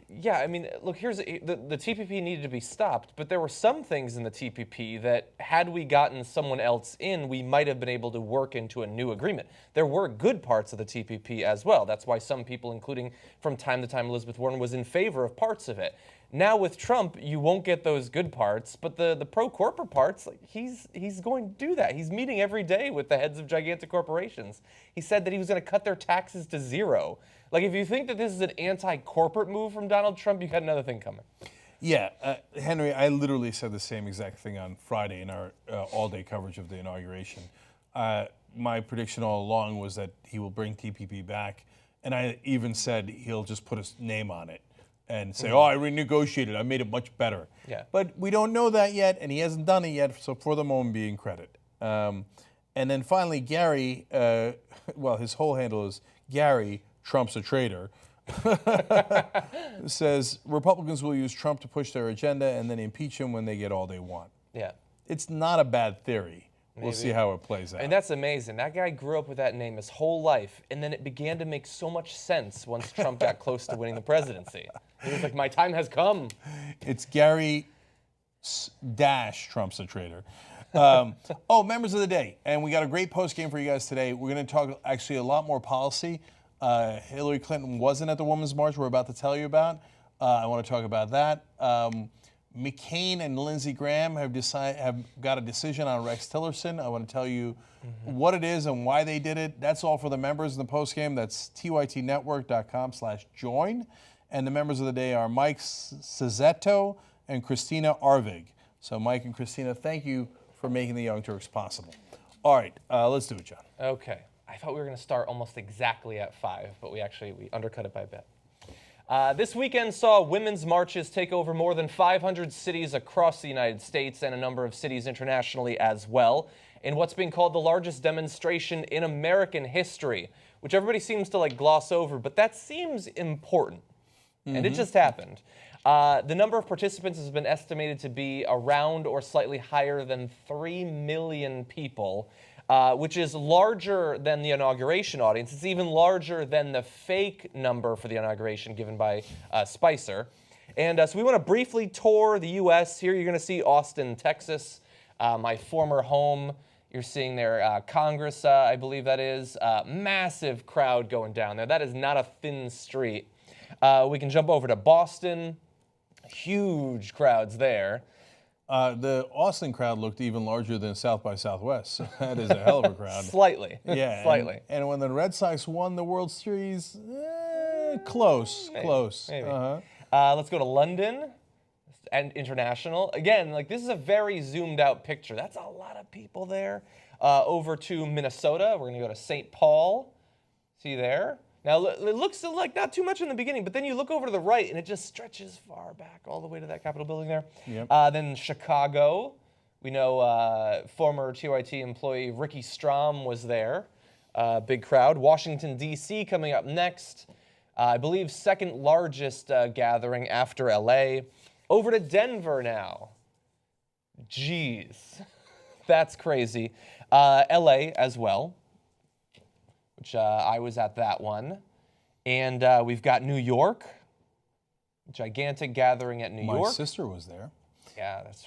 yeah, I mean, look, here's the TPP needed to be stopped, but there were some things in the TPP that, had we gotten someone else in, we might have been able to work into a new agreement. There were good parts of the TPP as well. That's why some people, including from time to time Elizabeth Warren, was in favor of parts of it. Now with Trump, you won't get those good parts, but the pro-corporate parts, like, he's going to do that. He's meeting every day with the heads of gigantic corporations. He said that he was going to cut their taxes to zero. Like, if you think that this is an anti-corporate move from Donald Trump, you got another thing coming. Yeah, Henry, I literally said the same exact thing on Friday in our all-day coverage of the inauguration. My prediction all along was that he will bring TPP back, and I even said he'll just put his name on it and say, I renegotiated, I made it much better. Yeah. But we don't know that yet, and he hasn't done it yet, so for the moment, being credit. And then finally, Gary, his whole handle is Gary, Trump's a traitor. says Republicans will use Trump to push their agenda and then impeach him when they get all they want. Yeah. It's not a bad theory. We'll Maybe. see how it plays out. And that's amazing. That guy grew up with that name his whole life, and then it began to make so much sense once Trump got close to winning the presidency. He was like, my time has come. It's Gary Dash, Trump's a traitor. Members of the day. And we got a great post game for you guys today. We're going to talk actually a lot more policy. Hillary Clinton wasn't at the Women's March we're about to tell you about. I want to talk about that. McCain and Lindsey Graham have got a decision on Rex Tillerson. I want to tell you what it is and why they did it. That's all for the members in the post game. That's tytnetwork.com/join. And the members of the day are Mike Cizzetto and Christina Arvig. So Mike and Christina, thank you for making the Young Turks possible. All right, let's do it, John. Okay. I thought we were going to start almost exactly at 5, but we undercut it by a bit. This weekend saw women's marches take over more than 500 cities across the United States and a number of cities internationally as well, in what's being called the largest demonstration in American history, which everybody seems to gloss over, but that seems important. And it just happened. The number of participants has been estimated to be around or slightly higher than 3 million people, which is larger than the inauguration audience. It's even larger than the fake number for the inauguration given by Spicer. And so we want to briefly tour the U.S. Here you're going to see Austin, Texas, my former home. You're seeing there Congress, I believe that is. Massive crowd going down there. That is not a thin street. We can jump over to Boston. Huge crowds there. The Austin crowd looked even larger than South by Southwest. That is a hell of a crowd. Slightly. Yeah. Slightly. And when the Red Sox won the World Series, close. Maybe. Close. Maybe. Let's go to London and international. Again, this is a very zoomed out picture. That's a lot of people there. Over to Minnesota. We're going to go to St. Paul. See there? Now, it looks like not too much in the beginning, but then you look over to the right, and it just stretches far back all the way to that Capitol building there. Yep. Then Chicago. We know former TYT employee Ricky Strom was there. Big crowd. Washington, D.C. coming up next. I believe second largest gathering after L.A. Over to Denver now. Jeez. That's crazy. L.A. as well. Which I was at that one. And we've got New York, gigantic gathering at New York. My sister was there. Yeah, that's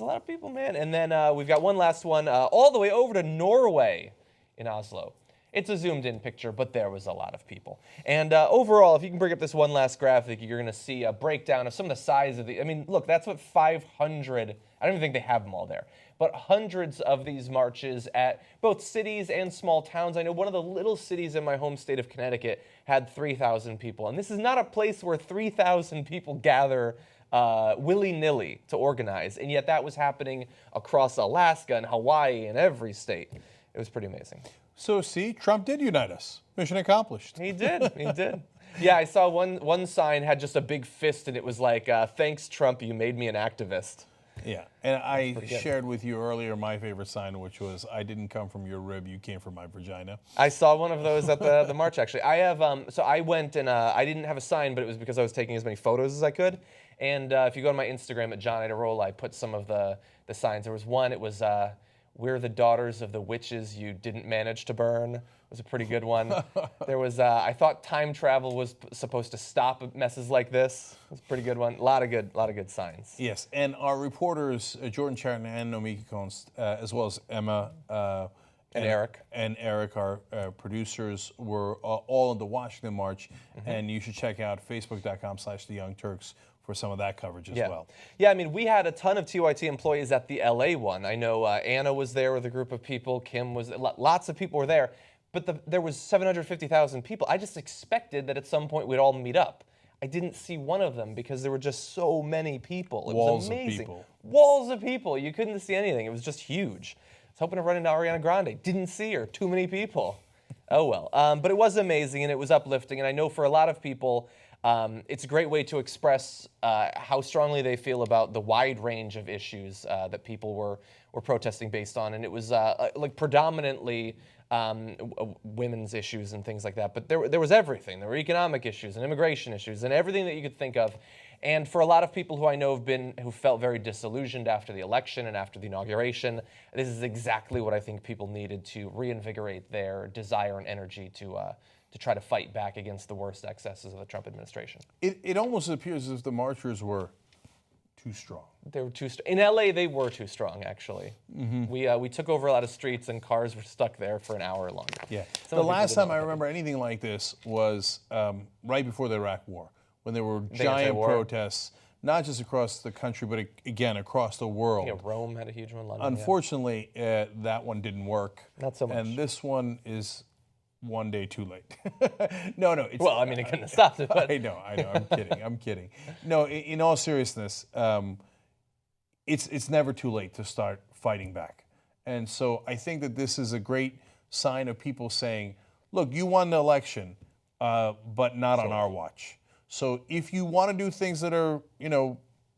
a lot of people, man. And then we've got one last one all the way over to Norway in Oslo. It's a zoomed-in picture, but there was a lot of people. And overall, if you can bring up this one last graphic, you're going to see a breakdown of some of the size of the... I mean, look, that's what 500... I don't even think they have them all there. But hundreds of these marches at both cities and small towns. I know one of the little cities in my home state of Connecticut had 3,000 people. And this is not a place where 3,000 people gather willy-nilly to organize. And yet that was happening across Alaska and Hawaii and every state. It was pretty amazing. So, see, Trump did unite us. Mission accomplished. He did. He did. Yeah, I saw one sign had just a big fist, and it was like, thanks, Trump, you made me an activist. Yeah, and I shared with you earlier my favorite sign, which was, I didn't come from your rib, you came from my vagina. I saw one of those at the march, actually. I have, so I went and I didn't have a sign, but it was because I was taking as many photos as I could. And if you go to my Instagram at John Idarola, I put some of the signs. There was one, it was, we're the daughters of the witches you didn't manage to burn. It was a pretty good one. There was, I thought time travel was supposed to stop messes like this. It was a pretty good one. A lot of good signs. Yes, and our reporters, Jordan Chariton and Nomiki Combs, as well as Emma and Eric. And Eric, our producers, were all in the Washington March. And you should check out facebook.com/The Young Turks for some of that coverage as well. Yeah, I mean, we had a ton of TYT employees at the LA one. I know Anna was there with a group of people. Kim was, lots of people were there. But there was 750,000 people. I just expected that at some point we'd all meet up. I didn't see one of them because there were just so many people. It was amazing. Of people. Walls of people. You couldn't see anything. It was just huge. I was hoping to run into Ariana Grande. Didn't see her. Too many people. Oh well. But it was amazing and it was uplifting. And I know for a lot of people, it's a great way to express how strongly they feel about the wide range of issues that people were protesting based on. And it was like predominantly women's issues and things like that. But there was everything. There were economic issues and immigration issues and everything that you could think of. And for a lot of people who I know who felt very disillusioned after the election and after the inauguration, this is exactly what I think people needed to reinvigorate their desire and energy to try to fight back against the worst excesses of the Trump administration. It almost appears as if the marchers were too strong. They were too strong. In LA, they were too strong, actually. We took over a lot of streets and cars were stuck there for an hour longer. Yeah. Some The of the last people time didn't I like remember anything like this was right before the Iraq War, when there were The giant anti-war. protests, not just across the country, but again, across the world. Yeah, Rome had a huge one. London, Unfortunately, that one didn't work. Not so much. And this one is one day too late. No, it's, well, I mean, it couldn't have stopped it. But I know, I'm kidding. No, in all seriousness, it's never too late to start fighting back. And so I think that this is a great sign of people saying, look, you won the election, but not on our watch. So if you want to do things that are,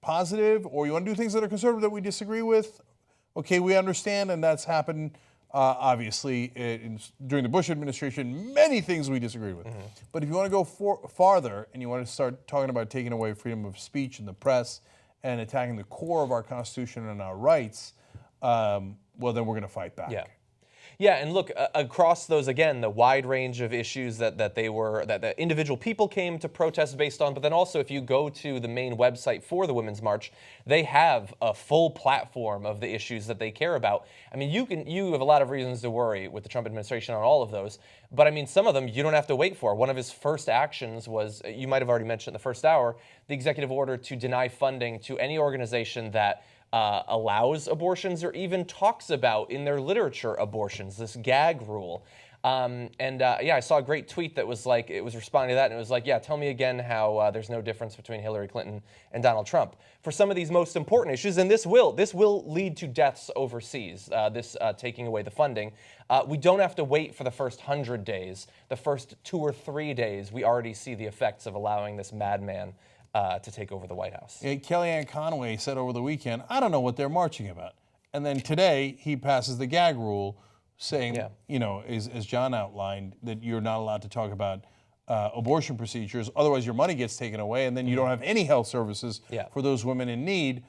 positive, or you want to do things that are conservative that we disagree with, okay, we understand, and that's happened, obviously, during the Bush administration, many things we disagree with. But if you want to go farther and you want to start talking about taking away freedom of speech and the press and attacking the core of our Constitution and our rights, well, then we're going to fight back. Yeah, and look, across those, again, the wide range of issues that the individual people came to protest based on, but then also if you go to the main website for the Women's March, they have a full platform of the issues that they care about. I mean, you have a lot of reasons to worry with the Trump administration on all of those, but I mean, some of them you don't have to wait for. One of his first actions was, you might have already mentioned in the first hour, the executive order to deny funding to any organization that allows abortions or even talks about in their literature abortions, this gag rule. I saw a great tweet that was like, it was responding to that, and it was like, yeah, tell me again how there's no difference between Hillary Clinton and Donald Trump. For some of these most important issues, and this will lead to deaths overseas, taking away the funding. We don't have to wait for the first 100 days. The first 2 or 3 days, we already see the effects of allowing this madman to take over the White House. Kellyanne Conway said over the weekend, I don't know what they're marching about. And then today, he passes the gag rule saying, as John outlined, that you're not allowed to talk about abortion procedures, otherwise your money gets taken away, and then you don't have any health services for those women in need.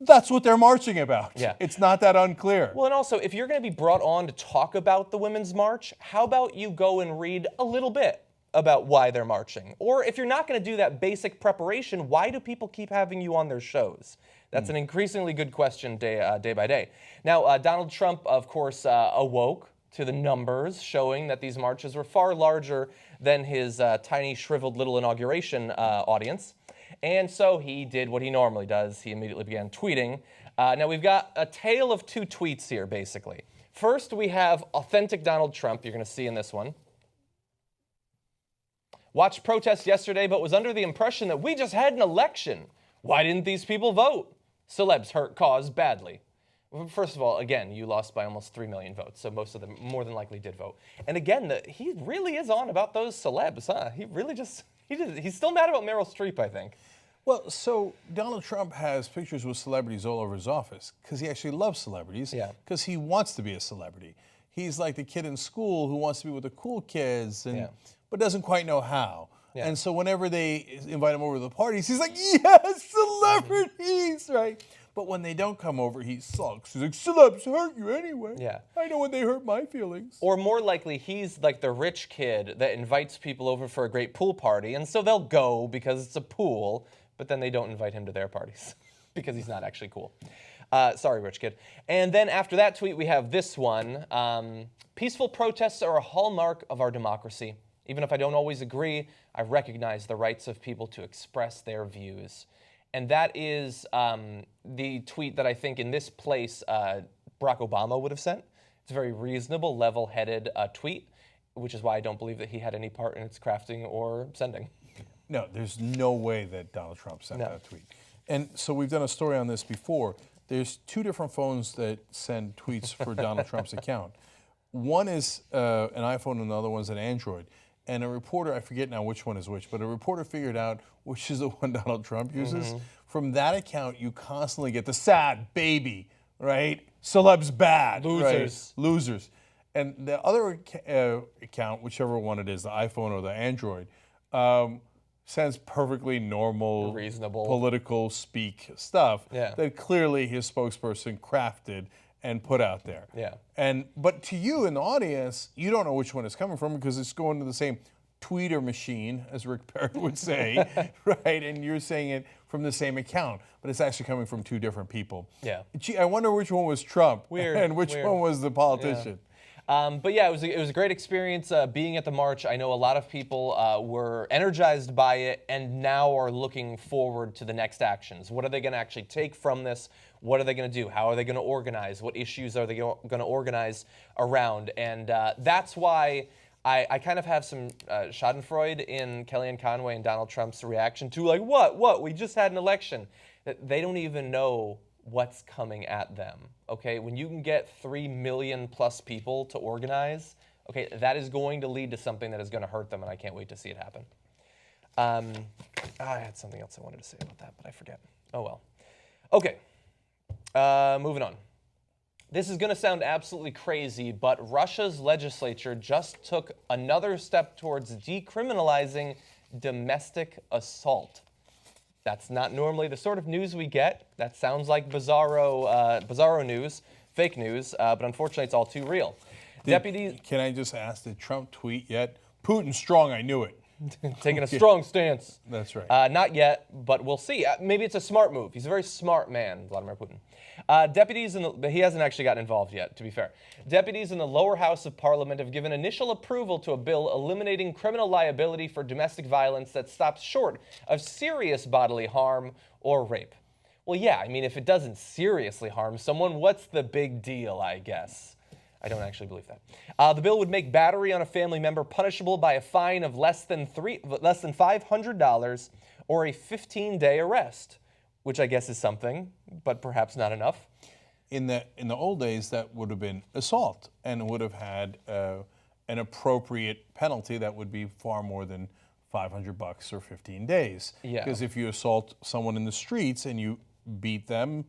That's what they're marching about. It's not that unclear. Well, and also, if you're going to be brought on to talk about the Women's March, how about you go and read a little bit about why they're marching? Or if you're not going to do that basic preparation, why do people keep having you on their shows? That's an increasingly good question day by day. Now, Donald Trump, of course, awoke to the numbers showing that these marches were far larger than his tiny, shriveled little inauguration audience. And so he did what he normally does. He immediately began tweeting. Now, we've got a tale of two tweets here, basically. First, we have authentic Donald Trump, you're going to see in this one. Watched protests yesterday, but was under the impression that we just had an election. Why didn't these people vote? Celebs hurt cause badly. First of all, again, you lost by almost 3 million votes, so most of them more than likely did vote. And again, he really is on about those celebs, huh? He really he's still mad about Meryl Streep, I think. Well, so Donald Trump has pictures with celebrities all over his office because he actually loves celebrities, because he wants to be a celebrity. He's like the kid in school who wants to be with the cool kids, but doesn't quite know how. And so whenever they invite him over to the parties, he's like, yes, celebrities, right? But when they don't come over, he sulks. He's like, celebs hurt you anyway. I know when they hurt my feelings. Or more likely, he's like the rich kid that invites people over for a great pool party, and so they'll go because it's a pool, but then they don't invite him to their parties because he's not actually cool. Sorry, rich kid. And then after that tweet, we have this one. Peaceful protests are a hallmark of our democracy. Even if I don't always agree, I recognize the rights of people to express their views. And that is the tweet that I think in this place Barack Obama would have sent. It's a very reasonable, level-headed tweet, which is why I don't believe that he had any part in its crafting or sending. No, there's no way that Donald Trump sent that tweet. And so we've done a story on this before. There's 2 different phones that send tweets for Donald Trump's account. One is an iPhone and the other one's an Android. And a reporter, I forget now which one is which, but a reporter figured out which is the one Donald Trump uses. From that account, you constantly get the sad baby, right? Celebs bad. Losers. Right? Losers. And the other account, whichever one it is, the iPhone or the Android, sends perfectly normal, reasonable, political speak stuff Yeah. that clearly his spokesperson crafted and put out there. Yeah. But to you in the audience, you don't know which one it's coming from because it's going to the same tweeter machine, as Rick Perry would say, right? And you're saying it from the same account, but it's actually coming from two different people. Yeah. Gee, I wonder which one was Trump Weird. and which one was the politician. But yeah, it was a great experience being at the march. I know a lot of people were energized by it and now are looking forward to the next actions. What are they going to actually take from this? What are they going to do? How are they going to organize? What issues are they going to organize around? And that's why I kind of have some schadenfreude in Kellyanne Conway and Donald Trump's reaction to like, what? We just had an election. That they don't even know what's coming at them, okay? When you can get 3 million plus people to organize, okay, that is going to lead to something that is going to hurt them, and I can't wait to see it happen. I had something else I wanted to say about that, but I forget. Oh well. Okay, moving on. This is going to sound absolutely crazy, but Russia's legislature just took another step towards decriminalizing domestic assault. That's not normally the sort of news we get. That sounds like bizarro news, fake news, but unfortunately it's all too real. Deputies... Can I just ask, did Trump tweet yet? Putin's strong, I knew it. Taking a strong stance. That's right. Not yet, but we'll see. Maybe it's a smart move. He's a very smart man, Vladimir Putin. Deputies he hasn't actually gotten involved yet, to be fair. Deputies in the lower house of parliament have given initial approval to a bill eliminating criminal liability for domestic violence that stops short of serious bodily harm or rape. Well, yeah, I mean, if it doesn't seriously harm someone, what's the big deal, I guess? I don't actually believe that. The bill would make battery on a family member punishable by a fine of less than $500 or a 15-day arrest, which I guess is something, but perhaps not enough. In the old days, that would have been assault and would have had an appropriate penalty that would be far more than $500 or 15 days. Yeah. Because if you assault someone in the streets and you beat them,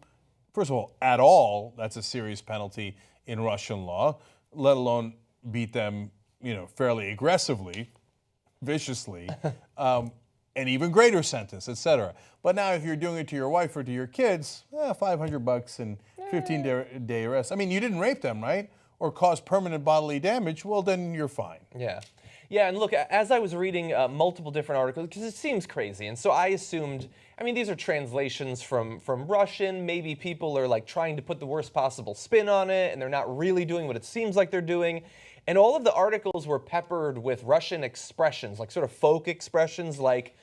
first of all, at all, that's a serious penalty in Russian law, let alone beat them, fairly aggressively, viciously, an even greater sentence, etc. But now if you're doing it to your wife or to your kids, $500 and 15-day arrest. I mean, you didn't rape them, right? Or cause permanent bodily damage, well, then you're fine. Yeah. Yeah, and look, as I was reading multiple different articles, because it seems crazy, and so I assumed, I mean, these are translations from Russian. Maybe people are like trying to put the worst possible spin on it, and they're not really doing what it seems like they're doing. And all of the articles were peppered with Russian expressions, like sort of folk expressions, like,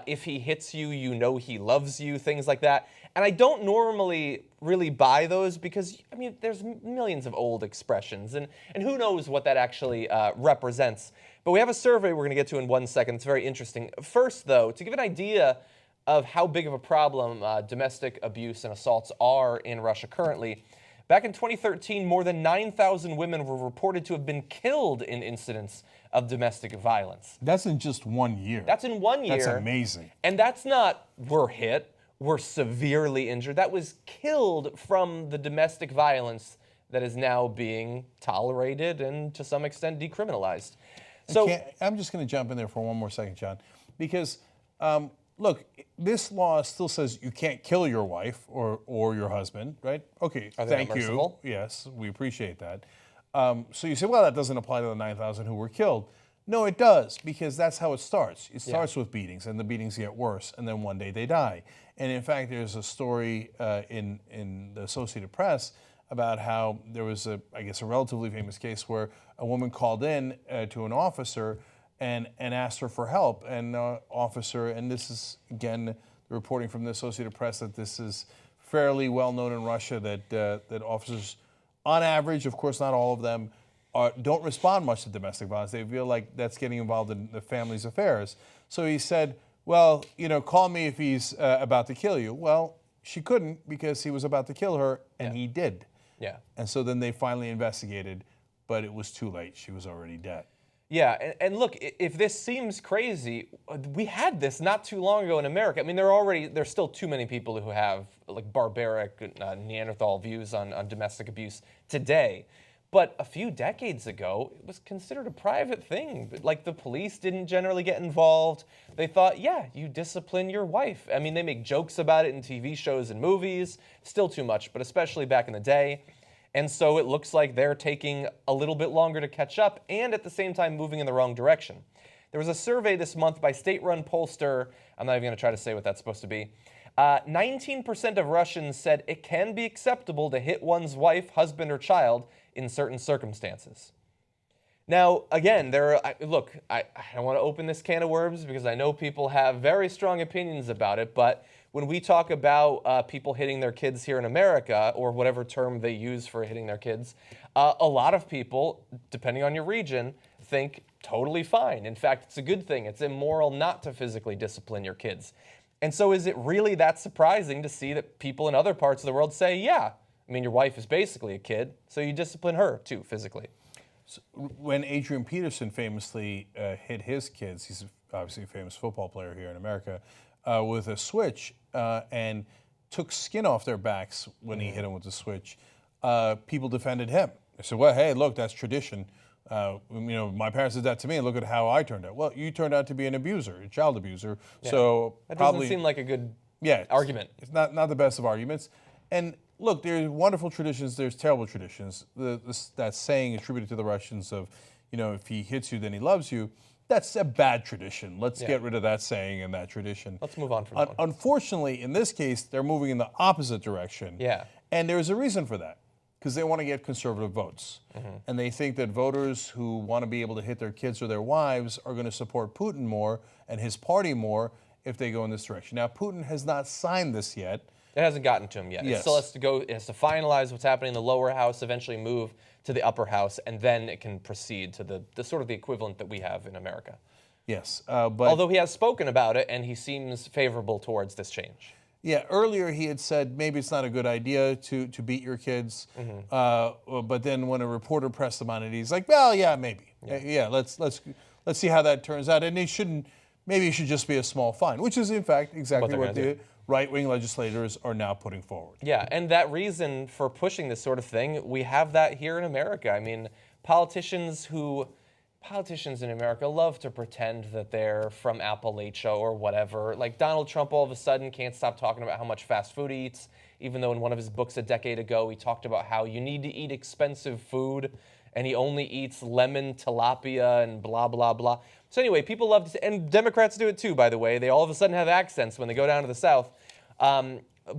if he hits you, you know he loves you, things like that. And I don't normally really buy those because, I mean, there's millions of old expressions, and who knows what that actually represents. But we have a survey we're going to get to in 1 second. It's very interesting. First, though, to give an idea of how big of a problem domestic abuse and assaults are in Russia currently, back in 2013, more than 9,000 women were reported to have been killed in incidents of domestic violence. That's in just 1 year. That's in 1 year. That's amazing. And that's not, we're hit, we're severely injured. That was killed from the domestic violence that is now being tolerated and to some extent decriminalized. So I'm just going to jump in there for one more second, John, because look, this law still says you can't kill your wife or your husband, right? Okay, thank you. Yes, we appreciate that. So you say, well, that doesn't apply to the 9,000 who were killed. No, it does, because that's how it starts. It starts with beatings, and the beatings get worse, and then one day they die. And in fact, there's a story in the Associated Press about how there was I guess a relatively famous case where a woman called in to an officer and asked her for help. And officer, and this is, again, the reporting from the Associated Press, that this is fairly well known in Russia, that officers, on average, of course not all of them, don't respond much to domestic violence. They feel like that's getting involved in the family's affairs. So he said, well, call me if he's about to kill you. Well, she couldn't because he was about to kill her, and he did. Yeah. And so then they finally investigated, but it was too late. She was already dead. Yeah, and look, if this seems crazy, we had this not too long ago in America. I mean, there's still too many people who have like barbaric Neanderthal views on domestic abuse today. But a few decades ago, it was considered a private thing. Like, the police didn't generally get involved. They thought, yeah, you discipline your wife. I mean, they make jokes about it in TV shows and movies. Still too much, but especially back in the day. And so it looks like they're taking a little bit longer to catch up and at the same time moving in the wrong direction. There was a survey this month by state-run pollster. I'm not even going to try to say what that's supposed to be. 19% of Russians said it can be acceptable to hit one's wife, husband, or child in certain circumstances. Now, again, I don't want to open this can of worms because I know people have very strong opinions about it, but when we talk about people hitting their kids here in America, or whatever term they use for hitting their kids, a lot of people, depending on your region, think totally fine. In fact, it's a good thing. It's immoral not to physically discipline your kids. And so is it really that surprising to see that people in other parts of the world say, yeah, I mean, your wife is basically a kid, so you discipline her too, physically? So when Adrian Peterson famously hit his kids, he's obviously a famous football player here in America, with a switch and took skin off their backs when he hit him with the switch, people defended him. They said, well, hey, look, that's tradition. My parents did that to me, and look at how I turned out. Well, you turned out to be an abuser, a child abuser. Yeah. So that probably doesn't seem like a good argument. It's not the best of arguments. And look, there's wonderful traditions, there's terrible traditions. That saying attributed to the Russians of, if he hits you, then he loves you. That's a bad tradition. Let's get rid of that saying and that tradition. Let's move on from that one. Unfortunately, in this case, they're moving in the opposite direction. Yeah. And there's a reason for that, because they want to get conservative votes. And they think that voters who want to be able to hit their kids or their wives are going to support Putin more and his party more if they go in this direction. Now, Putin has not signed this yet. It hasn't gotten to him yet. Yes. It still has to go. It has to finalize what's happening in the lower house, eventually move to the upper house, and then it can proceed to the sort of the equivalent that we have in America. Yes, but although he has spoken about it, and he seems favorable towards this change. Yeah, earlier he had said maybe it's not a good idea to beat your kids, but then when a reporter pressed him on it, he's like, well, yeah, maybe. Yeah, let's see how that turns out, and maybe it should just be a small fine, which is in fact exactly what the right-wing legislators are now putting forward. Yeah, and that reason for pushing this sort of thing, we have that here in America. I mean, politicians in America love to pretend that they're from Appalachia or whatever. Like Donald Trump all of a sudden can't stop talking about how much fast food he eats, even though in one of his books a decade ago he talked about how you need to eat expensive food and he only eats lemon tilapia and blah, blah, blah. So anyway, people love to, and Democrats do it too, by the way. They all of a sudden have accents when they go down to the South.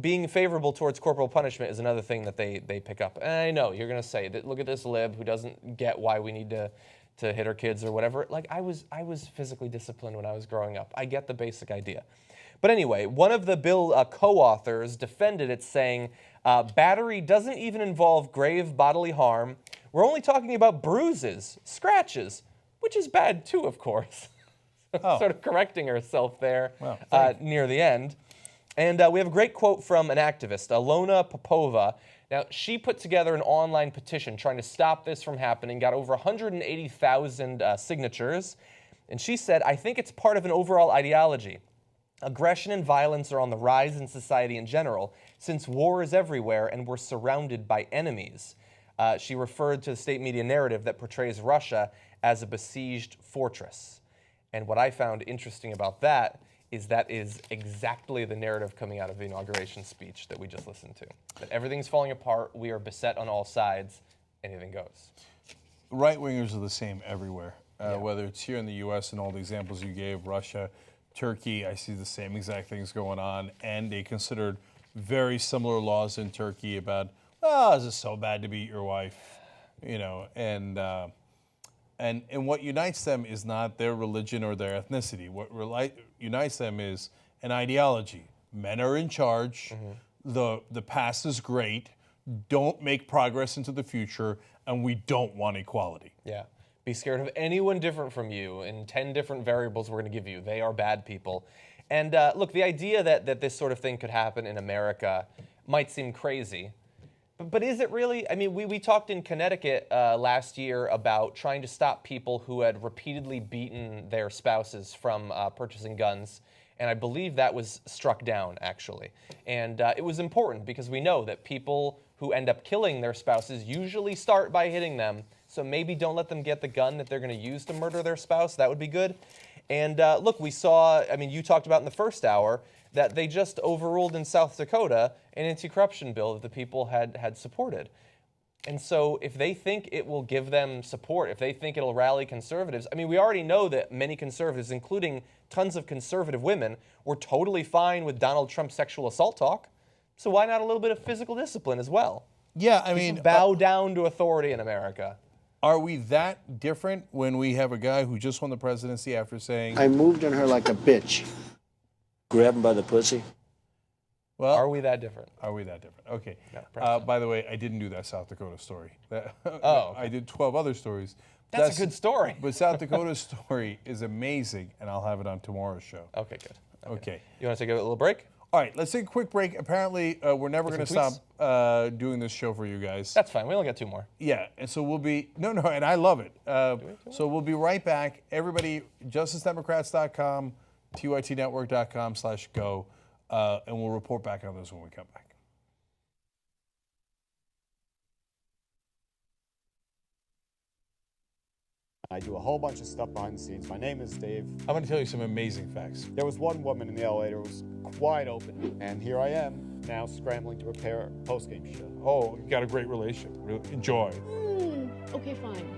Being favorable towards corporal punishment is another thing that they pick up. And I know, you're going to say that, look at this lib who doesn't get why we need to hit our kids or whatever. Like, I was physically disciplined when I was growing up. I get the basic idea. But anyway, one of the bill co-authors defended it, saying, battery doesn't even involve grave bodily harm. We're only talking about bruises, scratches, which is bad too, of course. Sort of correcting herself there near the end. And we have a great quote from an activist, Alona Popova. Now, she put together an online petition trying to stop this from happening, got over 180,000 signatures. And she said, I think it's part of an overall ideology. Aggression and violence are on the rise in society in general, since war is everywhere and we're surrounded by enemies. She referred to the state media narrative that portrays Russia as a besieged fortress. And what I found interesting about that is exactly the narrative coming out of the inauguration speech that we just listened to. That everything's falling apart, we are beset on all sides, anything goes. Right-wingers are the same everywhere, whether it's here in the U.S. and all the examples you gave, Russia, Turkey, I see the same exact things going on, and they considered very similar laws in Turkey about, is it so bad to beat your wife? And what unites them is not their religion or their ethnicity. What unites them is an ideology. Men are in charge. The past is great. Don't make progress into the future, and we don't want equality. Yeah. Be scared of anyone different from you. In 10 different variables we're going to give you. They are bad people. And look, the idea that this sort of thing could happen in America might seem crazy. But is it really? I mean, we talked in Connecticut last year about trying to stop people who had repeatedly beaten their spouses from purchasing guns. And I believe that was struck down, actually. And it was important because we know that people who end up killing their spouses usually start by hitting them. So maybe don't let them get the gun that they're going to use to murder their spouse. That would be good. And look, we saw, I mean, you talked about in the first hour that they just overruled in South Dakota an anti-corruption bill that the people had supported. And so if they think it will give them support, if they think it'll rally conservatives, I mean, we already know that many conservatives, including tons of conservative women, were totally fine with Donald Trump's sexual assault talk. So why not a little bit of physical discipline as well? Yeah, I mean, bow down to authority in America. Are we that different when we have a guy who just won the presidency after saying, I moved on her like a bitch. Grab him by the pussy. well, Are we that different? Are we that different? Okay. No, By the way, I didn't do that South Dakota story. Oh, okay. I did 12 other stories. That's a good story. But South Dakota's story is amazing, and I'll have it on tomorrow's show. Okay, good. Okay. You want to take a little break? All right, let's take a quick break. Apparently, we're never going to stop doing this show for you guys. That's fine. We only got 2 more. Yeah, and so we'll be, and I love it. So we'll be right back. Everybody, justicedemocrats.com, tytnetwork.com/go, and we'll report back on this when we come back. I do a whole bunch of stuff behind the scenes. My name is Dave. I'm going to tell you some amazing facts. There was one woman in the elevator who was wide open, and here I am now scrambling to prepare a post-game show. Oh, you got a great relationship. Enjoy. Okay, fine.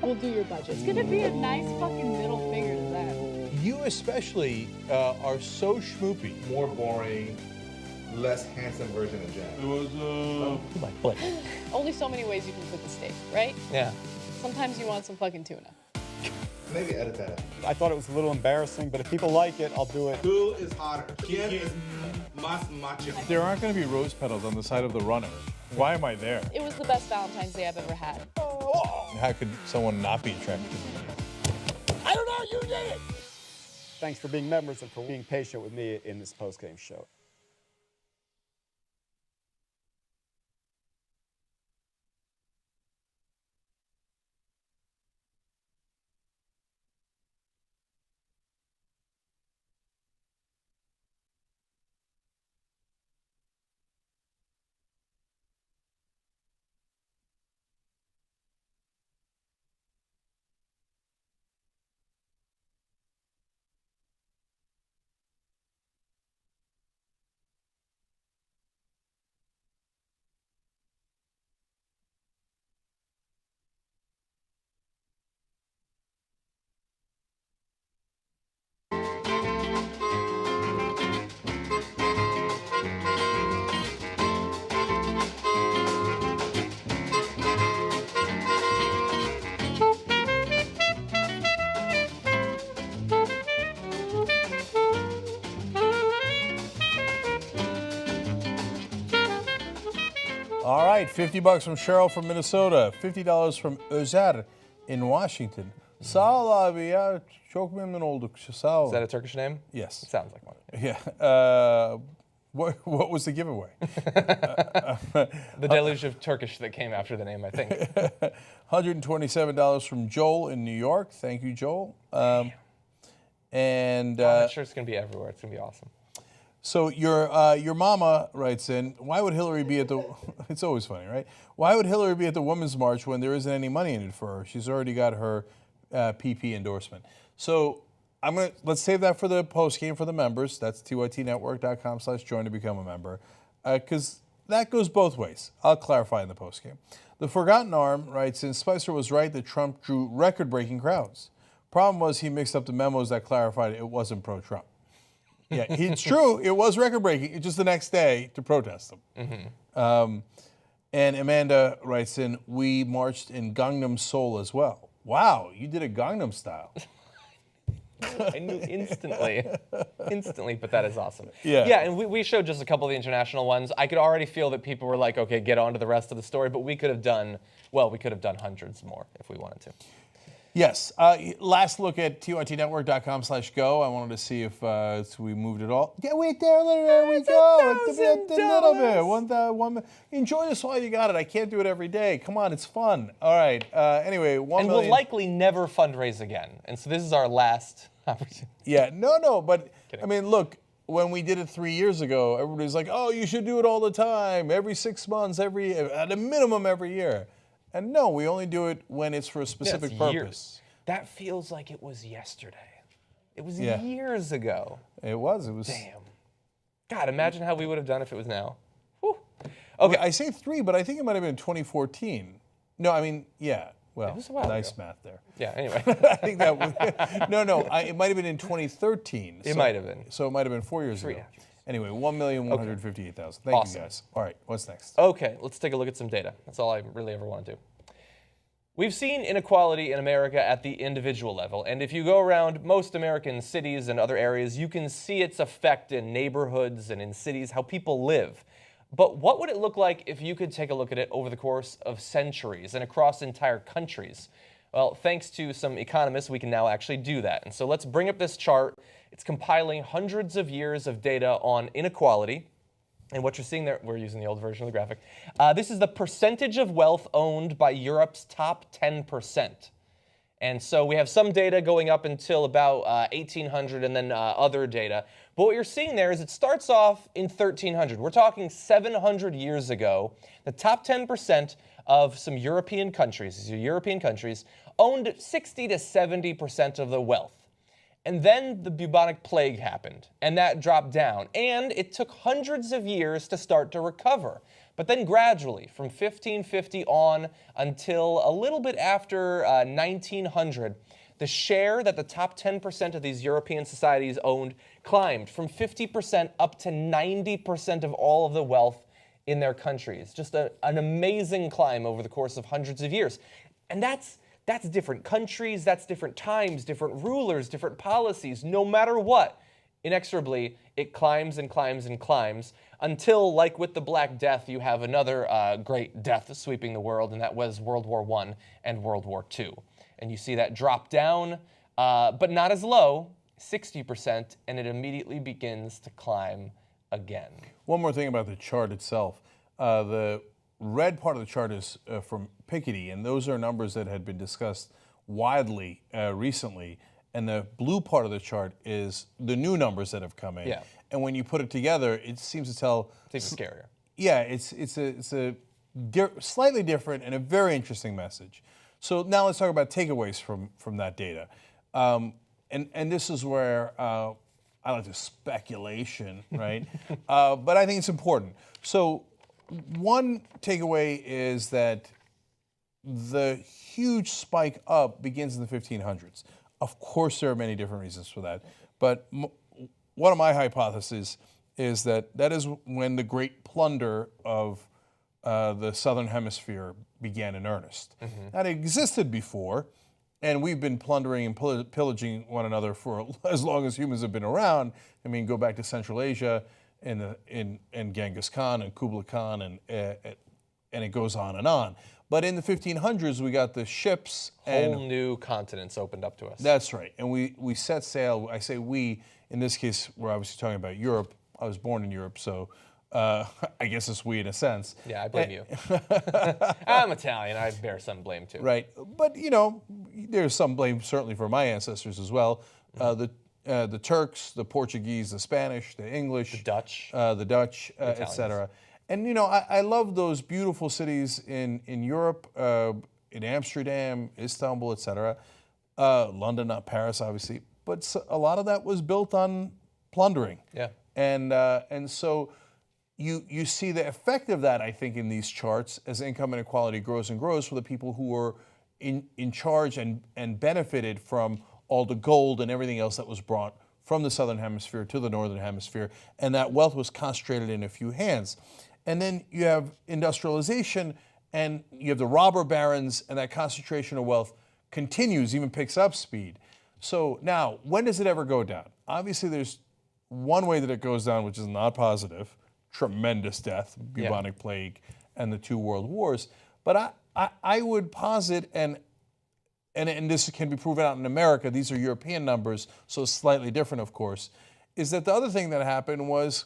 We'll do your budget. It's gonna be a nice fucking middle finger to that. You especially are so schmoopy. More boring, less handsome version of Jack. It was Only so many ways you can cook a steak, right? Yeah. Sometimes you want some fucking tuna. Maybe edit that out. I thought it was a little embarrassing, but if people like it, I'll do it. Who is hotter? ¿Quién es más macho? There aren't going to be rose petals on the side of the runner. Why am I there? It was the best Valentine's Day I've ever had. How could someone not be attracted to me? I don't know, you did it! Thanks for being members and for being patient with me in this post-game show. All right, $50 from Cheryl from Minnesota, $50 from Özer in Washington. Sağ ol abi ya, çok memnun olduk. Sağ ol. Is that a Turkish name? Yes. It sounds like one. Yeah. What was the giveaway? The deluge of Turkish that came after the name, I think. $127 from Joel in New York. Thank you, Joel. And that shirt's going to be everywhere. It's going to be awesome. So your mama writes in, why would Hillary be at the, it's always funny, right? Why would Hillary be at the Women's March when there isn't any money in it for her? She's already got her PP endorsement. So let's save that for the post game for the members. That's tytnetwork.com/join to become a member. Because that goes both ways. I'll clarify in the post game. The Forgotten Arm writes in, Spicer was right that Trump drew record-breaking crowds. Problem was he mixed up the memos that clarified it wasn't pro-Trump. Yeah, it's true. It was record-breaking. Just the next day to protest them. Mm-hmm. And Amanda writes in, we marched in Gangnam Seoul as well. Wow, you did a Gangnam style. I knew instantly, but that is awesome. Yeah. Yeah, and we showed just a couple of the international ones. I could already feel that people were like, okay, get on to the rest of the story, but we could have done hundreds more if we wanted to. Yes. Last look at tytnetwork.com/go. I wanted to see if we moved it all. Yeah, wait there we go. A little bit. One. Enjoy this while you got it. I can't do it every day. Come on, it's fun. All right. Anyway, $1 million. We'll likely never fundraise again. And so this is our last opportunity. Yeah. No. But Kidding. I mean, look. when we did it 3 years ago, everybody's like, oh, you should do it all the time, every 6 months, at a minimum every year. And no, we only do it when it's for a specific purpose. Years. That feels like it was yesterday. It was Yeah. years ago. It was. Damn. God, imagine how we would have done if it was now. Whew. Okay. I say 3, but I think it might have been 2014. No, I mean, yeah. Well, It was a while nice ago. math there. Yeah, anyway. I think that was, it might have been in 2013. It might have been. So it might have been 4 years ago. 3.5 years. Anyway, 1,158,000. Thank Awesome. you, guys. All right, what's next? Okay, let's take a look at some data. That's all I really ever want to do. We've seen inequality in America at the individual level, and if you go around most American cities and other areas, you can see its effect in neighborhoods and in cities, how people live. But what would it look like if you could take a look at it over the course of centuries and across entire countries? Well, thanks to some economists, we can now actually do that. And so let's bring up this chart. It's compiling hundreds of years of data on inequality. And what you're seeing there, we're using the old version of the graphic. This is the percentage of wealth owned by Europe's top 10%. And so we have some data going up until about 1800 and then other data. But what you're seeing there is it starts off in 1300. We're talking 700 years ago. The top 10% of some European countries, these are European countries, owned 60 to 70% of the wealth. And then the bubonic plague happened, and that dropped down. And it took hundreds of years to start to recover. But then gradually, from 1550 on until a little bit after 1900, the share that the top 10% of these European societies owned climbed from 50% up to 90% of all of the wealth in their countries. Just an amazing climb over the course of hundreds of years. And that's different countries, that's different times, different rulers, different policies, no matter what. Inexorably, it climbs and climbs and climbs until, like with the Black Death, you have another great death sweeping the world, and that was World War I and World War II. And you see that drop down, but not as low, 60%, and it immediately begins to climb again. One more thing about the chart itself. The red part of the chart is from Piketty, and those are numbers that had been discussed widely recently. And the blue part of the chart is the new numbers that have come in. Yeah. And when you put it together, it seems to tell. It's even scarier. Yeah, it's a slightly different and a very interesting message. So now let's talk about takeaways from that data. And this is where I like to speculation, right? But I think it's important. So one takeaway is that the huge spike up begins in the 1500s. Of course, there are many different reasons for that. But one of my hypotheses is that is when the great plunder of the Southern Hemisphere began in earnest. Mm-hmm. That existed before, and we've been plundering and pillaging one another for as long as humans have been around. I mean, go back to Central Asia and Genghis Khan and Kublai Khan, and it goes on and on. But in the 1500s, we got the ships. Whole new continents opened up to us. That's right. And we set sail. I say we, in this case, we're obviously talking about Europe. I was born in Europe, so I guess it's we in a sense. Yeah, I blame you. I'm Italian. I bear some blame, too. Right. But, there's some blame certainly for my ancestors as well. The Turks, the Portuguese, the Spanish, the English. The Dutch. Et cetera. And, I love those beautiful cities in Europe, in Amsterdam, Istanbul, et cetera. London, not Paris, obviously. But a lot of that was built on plundering. Yeah. And so you see the effect of that, I think, in these charts as income inequality grows and grows for the people who were in charge and benefited from all the gold and everything else that was brought from the Southern Hemisphere to the Northern Hemisphere. And that wealth was concentrated in a few hands. And then you have industrialization, and you have the robber barons, and that concentration of wealth continues, even picks up speed. So now, when does it ever go down? Obviously, there's one way that it goes down, which is not positive: tremendous death, bubonic plague, and the 2 world wars. But I would posit, and this can be proven out in America, these are European numbers, so slightly different, of course, is that the other thing that happened was,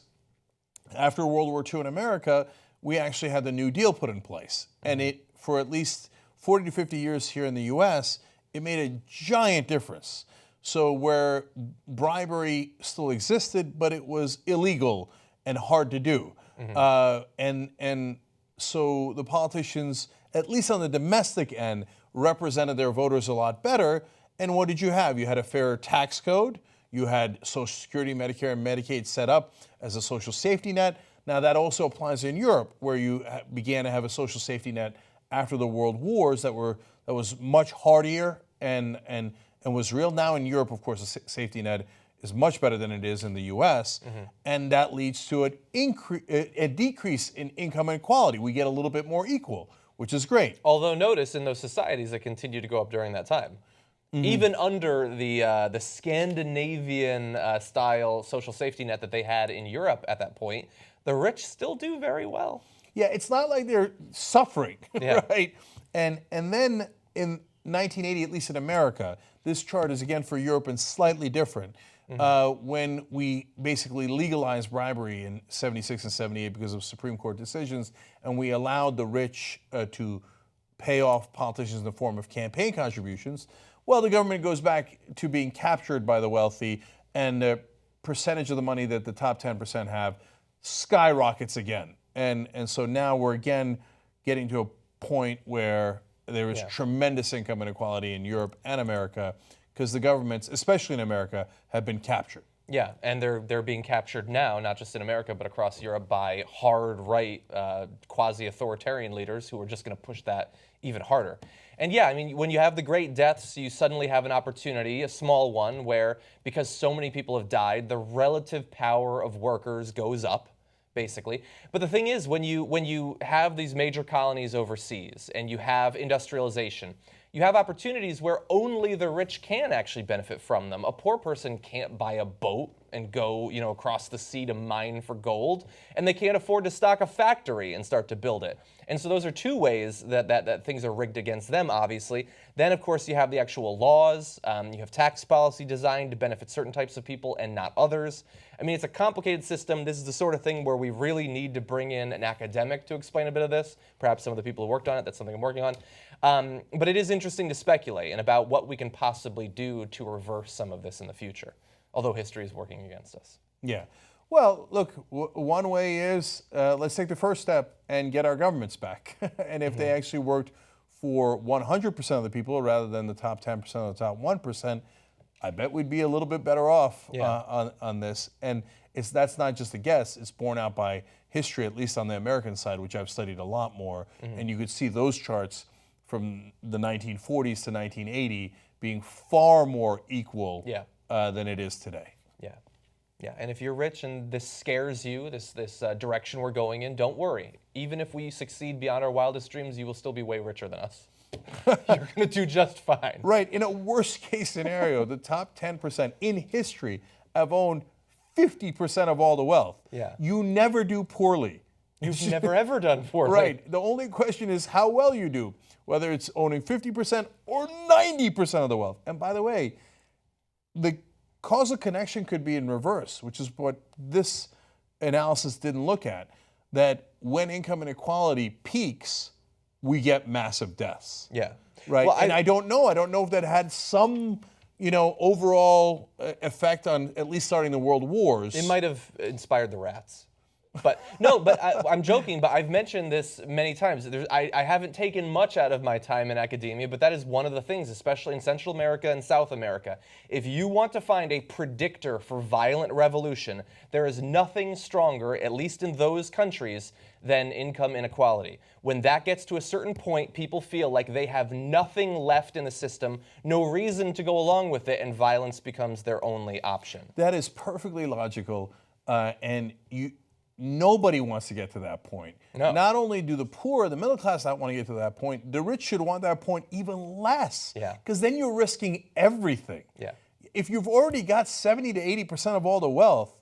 after World War II in America, we actually had the New Deal put in place. And it, for at least 40 to 50 years here in the U.S., it made a giant difference. So where bribery still existed, but it was illegal and hard to do. And so the politicians, at least on the domestic end, represented their voters a lot better. And what did you have? You had a fairer tax code. You had Social Security, Medicare, and Medicaid set up as a social safety net. Now that also applies in Europe, where you began to have a social safety net after the world wars that was much hardier and was real. Now in Europe, of course, the safety net is much better than it is in the U.S., and that leads to a decrease in income inequality. We get a little bit more equal, which is great. Although notice in those societies that continued to go up during that time. Even under the Scandinavian style social safety net that they had in Europe at that point, the rich still do very well. Yeah, it's not like they're suffering, Yeah. right? And then in 1980, at least in America, this chart is again for Europe and slightly different. When we basically legalized bribery in 76 and 78 because of Supreme Court decisions, and we allowed the rich to pay off politicians in the form of campaign contributions, well, the government goes back to being captured by the wealthy, and the percentage of the money that the top 10% have skyrockets again. And so now we're again getting to a point where there is tremendous income inequality in Europe and America because the governments, especially in America, have been captured. Yeah, and they're being captured now, not just in America, but across Europe by hard right, quasi-authoritarian leaders who are just going to push that even harder. And yeah, I mean, when you have the great deaths, you suddenly have an opportunity, a small one, where because so many people have died, the relative power of workers goes up, basically. But the thing is, when you have these major colonies overseas and you have industrialization, you have opportunities where only the rich can actually benefit from them. A poor person can't buy a boat and go, across the sea to mine for gold, and they can't afford to stock a factory and start to build it. And so those are two ways that things are rigged against them, obviously. Then, of course, you have the actual laws. You have tax policy designed to benefit certain types of people and not others. I mean, it's a complicated system. This is the sort of thing where we really need to bring in an academic to explain a bit of this. Perhaps some of the people who worked on it, that's something I'm working on. But it is interesting to speculate and about what we can possibly do to reverse some of this in the future, although history is working against us. Yeah. Well, look, one way is let's take the first step and get our governments back. And if they actually worked for 100% of the people rather than the top 10% or the top 1%, I bet we'd be a little bit better off on this. And that's not just a guess. It's borne out by history, at least on the American side, which I've studied a lot more. And you could see those charts from the 1940s to 1980 being far more equal than it is today. Yeah, and if you're rich and this scares you, this direction we're going in, don't worry. Even if we succeed beyond our wildest dreams, you will still be way richer than us. You're going to do just fine. Right. In a worst case scenario, the top 10% in history have owned 50% of all the wealth. Yeah. You never do poorly. You've never ever done poorly. Right. The only question is how well you do, whether it's owning 50% or 90% of the wealth. And by the way, the causal connection could be in reverse, which is what this analysis didn't look at, that when income inequality peaks, we get massive deaths. Yeah. Right. Well, and I don't know if that had some, overall effect on at least starting the world wars. It might have inspired the rats. But no, I'm joking, but I've mentioned this many times. I haven't taken much out of my time in academia, but that is one of the things, especially in Central America and South America. If you want to find a predictor for violent revolution, there is nothing stronger, at least in those countries, than income inequality. When that gets to a certain point, people feel like they have nothing left in the system, no reason to go along with it, and violence becomes their only option. That is perfectly logical, and nobody wants to get to that point. No. Not only do the poor, the middle class not want to get to that point, the rich should want that point even less. Yeah. Because then you're risking everything. Yeah. If you've already got 70 to 80% of all the wealth,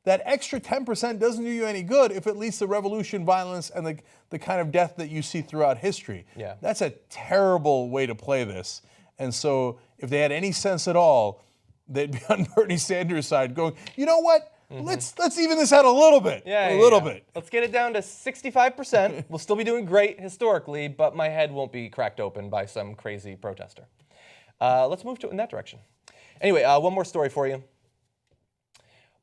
that extra 10% doesn't do you any good if it leads to revolution, violence, and the kind of death that you see throughout history. Yeah. That's a terrible way to play this. And so if they had any sense at all, they'd be on Bernie Sanders' side going, you know what? Let's even this out a little bit. A little bit. Let's get it down to 65%. We'll still be doing great historically, but my head won't be cracked open by some crazy protester. Let's move in that direction. Anyway, one more story for you.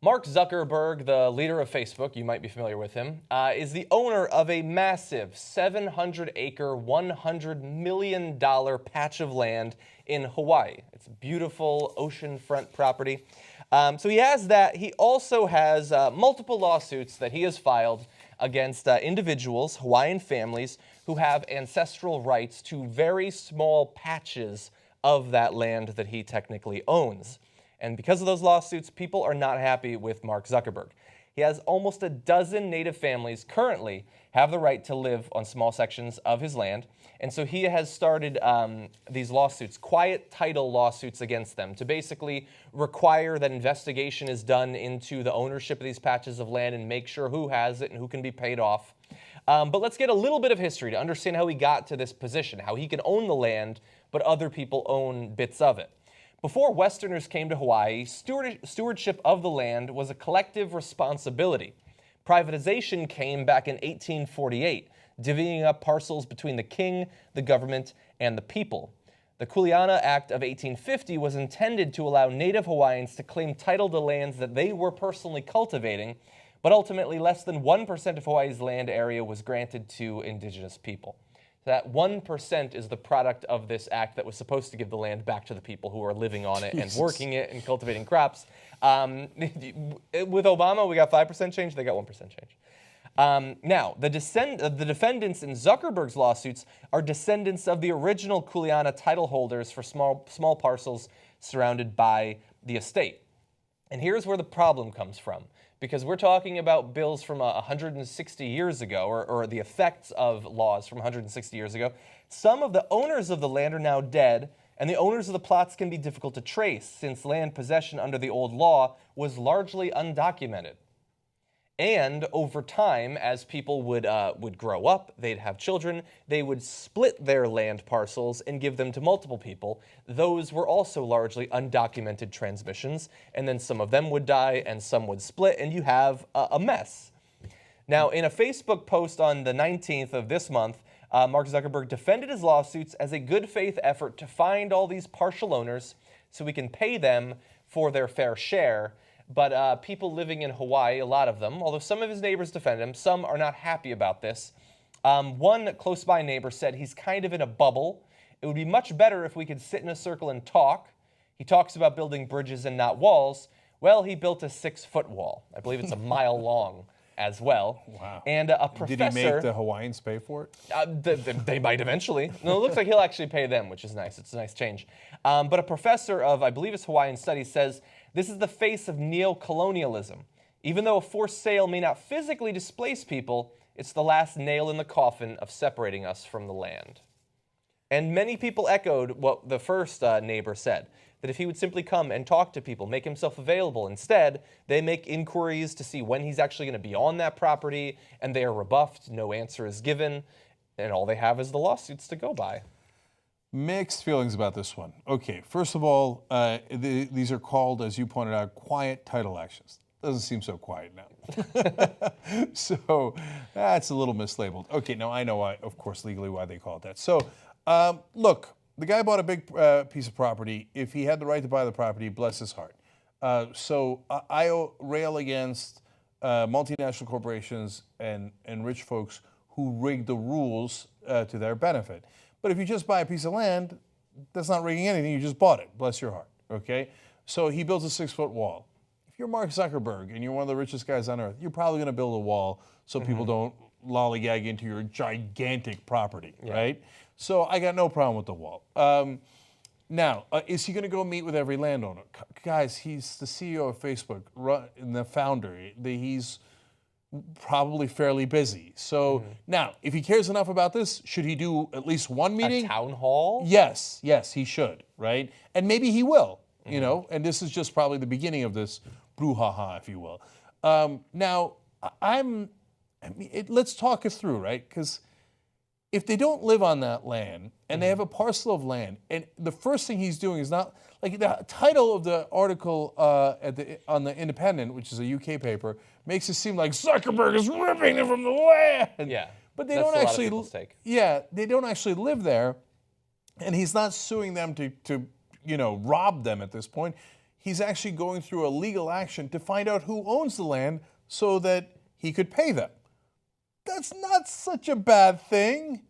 Mark Zuckerberg, the leader of Facebook, you might be familiar with him, is the owner of a massive 700-acre, $100 million patch of land in Hawaii. It's a beautiful oceanfront property. So he has that. He also has multiple lawsuits that he has filed against individuals, Hawaiian families, who have ancestral rights to very small patches of that land that he technically owns. And because of those lawsuits, people are not happy with Mark Zuckerberg. He has almost a dozen native families currently have the right to live on small sections of his land. And so he has started these lawsuits, quiet title lawsuits against them, to basically require that investigation is done into the ownership of these patches of land and make sure who has it and who can be paid off. But let's get a little bit of history to understand how he got to this position, how he can own the land, but other people own bits of it. Before Westerners came to Hawaii, stewardship of the land was a collective responsibility. Privatization came back in 1848, divvying up parcels between the king, the government, and the people. The Kuleana Act of 1850 was intended to allow native Hawaiians to claim title to lands that they were personally cultivating, but ultimately less than 1% of Hawaii's land area was granted to indigenous people. That 1% is the product of this act that was supposed to give the land back to the people who are living on it and working it and cultivating crops. With Obama, we got 5% change. They got 1% change. Now, the defendants in Zuckerberg's lawsuits are descendants of the original Kuleana title holders for small parcels surrounded by the estate. And here's where the problem comes from. Because we're talking about bills from 160 years ago, or the effects of laws from 160 years ago. Some of the owners of the land are now dead, and the owners of the plots can be difficult to trace, since land possession under the old law was largely undocumented. And over time, as people would grow up, they'd have children, they would split their land parcels and give them to multiple people. Those were also largely undocumented transmissions, and then some of them would die and some would split, and you have a mess. Now, in a Facebook post on the 19th of this month, Mark Zuckerberg defended his lawsuits as a good faith effort to find all these partial owners so we can pay them for their fair share. But people living in Hawaii, a lot of them, although some of his neighbors defend him, some are not happy about this. One close by neighbor said he's kind of in a bubble. It would be much better if we could sit in a circle and talk. He talks about building bridges and not walls. Well, he built a 6-foot wall. I believe it's a mile long as well. Wow. And a professor... Did he make the Hawaiians pay for it? They might eventually. No, it looks like he'll actually pay them, which is nice. It's a nice change. But a professor of, I believe it's Hawaiian Studies, says this is the face of neo-colonialism. Even though a forced sale may not physically displace people, it's the last nail in the coffin of separating us from the land. And many people echoed what the first neighbor said, that if he would simply come and talk to people, make himself available. Instead, they make inquiries to see when he's actually going to be on that property, and they are rebuffed, no answer is given, and all they have is the lawsuits to go by. Mixed feelings about this one. Okay, first of all, these are called, as you pointed out, quiet title actions. Doesn't seem so quiet now. So that's a little mislabeled. Okay, now I know why, of course, legally why they call it that. So look, the guy bought a big piece of property. If he had the right to buy the property, bless his heart. So I rail against multinational corporations and rich folks who rig the rules to their benefit. But if you just buy a piece of land, that's not rigging anything. You just bought it. Bless your heart. Okay? So he builds a 6-foot wall. If you're Mark Zuckerberg and you're one of the richest guys on earth, you're probably going to build a wall so people don't lollygag into your gigantic property, right? So I got no problem with the wall. Now, is he going to go meet with every landowner? Guys, he's the CEO of Facebook and the founder. He's probably fairly busy. So now, if he cares enough about this, should he do at least one meeting? A town hall? Yes, he should, right? And maybe he will, you know, and this is just probably the beginning of this brouhaha, if you will. Now, let's talk it through, right? Because if they don't live on that land and they have a parcel of land, and the first thing he's doing is not, like the title of the article on the Independent, which is a UK paper, makes it seem like Zuckerberg is ripping them from the land. Yeah, but they don't actually. Yeah, they don't actually live there, and he's not suing them to robbed them at this point. He's actually going through a legal action to find out who owns the land so that he could pay them. That's not such a bad thing,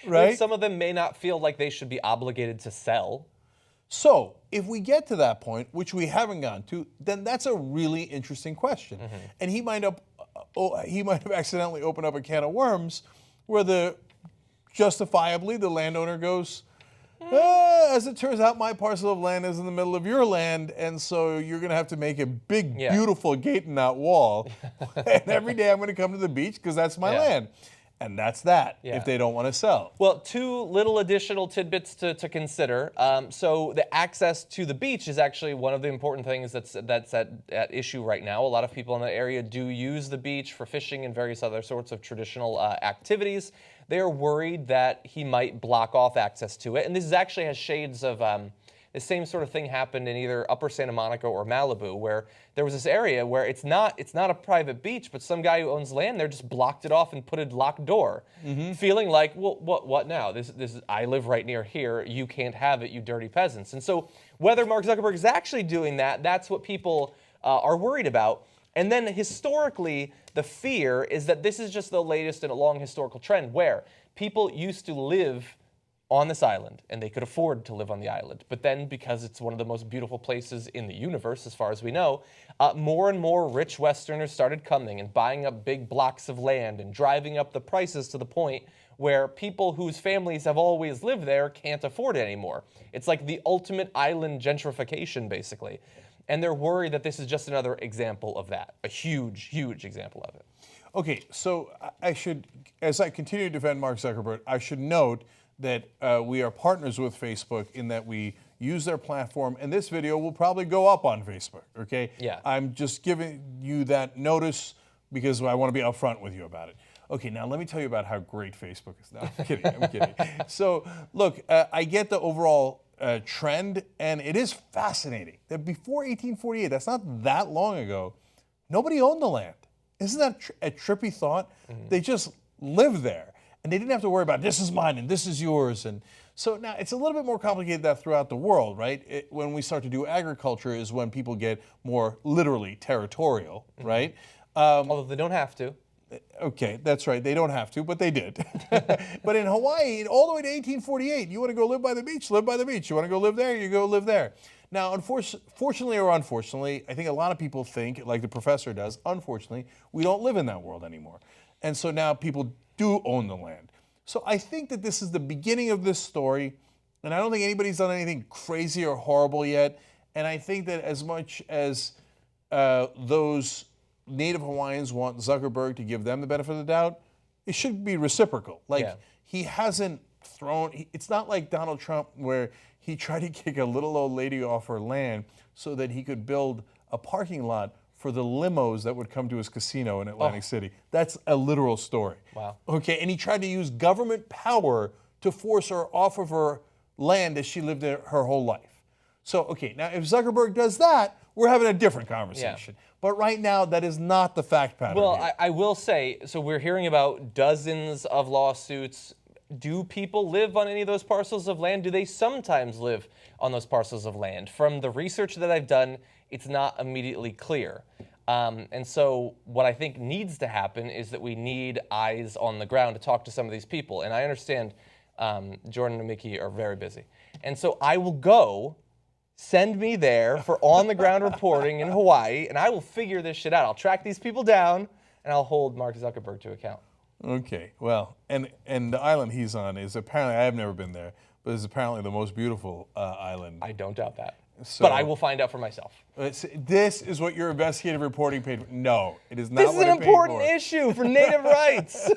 right? And some of them may not feel like they should be obligated to sell. So if we get to that point, which we haven't gotten to, then that's a really interesting question. And he might have accidentally opened up a can of worms where justifiably the landowner goes, as it turns out, my parcel of land is in the middle of your land, and so you're going to have to make a big, beautiful gate in that wall. And every day I'm going to come to the beach because that's my land. And that's that, if they don't want to sell. Well, two little additional tidbits to consider. So the access to the beach is actually one of the important things that's at issue right now. A lot of people in the area do use the beach for fishing and various other sorts of traditional activities. They're worried that he might block off access to it. And this actually has shades of the same sort of thing happened in either Upper Santa Monica or Malibu, where there was this area where it's not a private beach, but some guy who owns land there just blocked it off and put a locked door, feeling like, well, what now? I live right near here. You can't have it, you dirty peasants. And so whether Mark Zuckerberg is actually doing that, that's what people are worried about. And then historically, the fear is that this is just the latest in a long historical trend where people used to live on this island and they could afford to live on the island. But then because it's one of the most beautiful places in the universe, as far as we know, more and more rich Westerners started coming and buying up big blocks of land and driving up the prices to the point where people whose families have always lived there can't afford it anymore. It's like the ultimate island gentrification, basically. And they're worried that this is just another example of that, a huge, huge example of it. Okay, so I should, as I continue to defend Mark Zuckerberg, I should note that we are partners with Facebook in that we use their platform, and this video will probably go up on Facebook, okay? Yeah. I'm just giving you that notice because I want to be upfront with you about it. Okay, now let me tell you about how great Facebook is. No, I'm kidding, I'm kidding. So, look, I get the overall trend, and it is fascinating that before 1848, that's not that long ago, nobody owned the land. Isn't that a trippy thought? They just lived there, and they didn't have to worry about this is mine and this is yours. And so now it's a little bit more complicated that throughout the world, right? When we start to do agriculture is when people get more literally territorial, right? Although they don't have to. Okay, that's right. They don't have to, but they did. But in Hawaii, all the way to 1848, you want to go live by the beach, live by the beach. You want to go live there, you go live there. Now, fortunately or unfortunately, I think a lot of people think, like the professor does, unfortunately, we don't live in that world anymore. And so now people do own the land. So I think that this is the beginning of this story, and I don't think anybody's done anything crazy or horrible yet. And I think that as much as those Native Hawaiians want Zuckerberg to give them the benefit of the doubt, it should be reciprocal. Like, he hasn't thrown, it's not like Donald Trump where he tried to kick a little old lady off her land so that he could build a parking lot for the limos that would come to his casino in Atlantic City. That's a literal story. Wow. Okay, and he tried to use government power to force her off of her land as she lived there her whole life. So, okay, now if Zuckerberg does that, we're having a different conversation. Yeah. But right now, that is not the fact pattern. Well, I will say, so we're hearing about dozens of lawsuits. Do people live on any of those parcels of land? Do they sometimes live on those parcels of land? From the research that I've done, it's not immediately clear. And so what I think needs to happen is that we need eyes on the ground to talk to some of these people. And I understand Jordan and Mickey are very busy. And so I will go. Send me there for on-the-ground reporting in Hawaii, and I will figure this shit out. I'll track these people down, and I'll hold Mark Zuckerberg to account. Okay, well, and the island he's on is apparently, I have never been there, but it's apparently the most beautiful island. I don't doubt that. So, but I will find out for myself. This is what your investigative reporting paid for. No, it is not this what it paid for. This is an important issue for Native rights.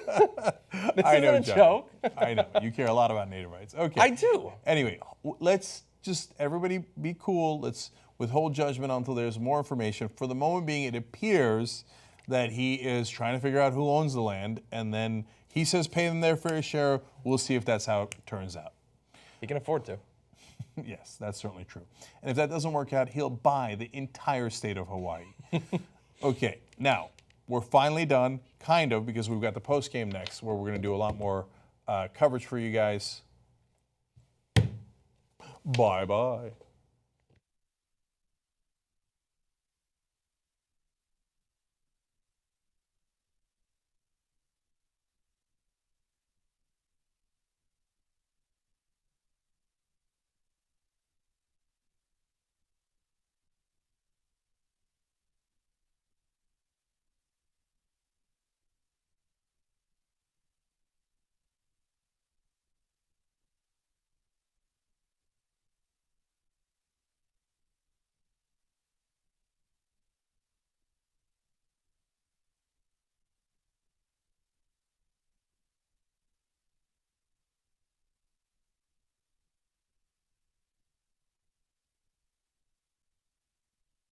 This I know, isn't a joke. I know, you care a lot about Native rights. Okay. I do. Anyway, let's just everybody be cool. Let's withhold judgment until there's more information. For the moment being, it appears that he is trying to figure out who owns the land, and then he says pay them their fair share. We'll see if that's how it turns out. He can afford to. Yes, that's certainly true. And if that doesn't work out, he'll buy the entire state of Hawaii. Okay, now, we're finally done, kind of, because we've got the post game next, where we're going to do a lot more coverage for you guys. Bye-bye.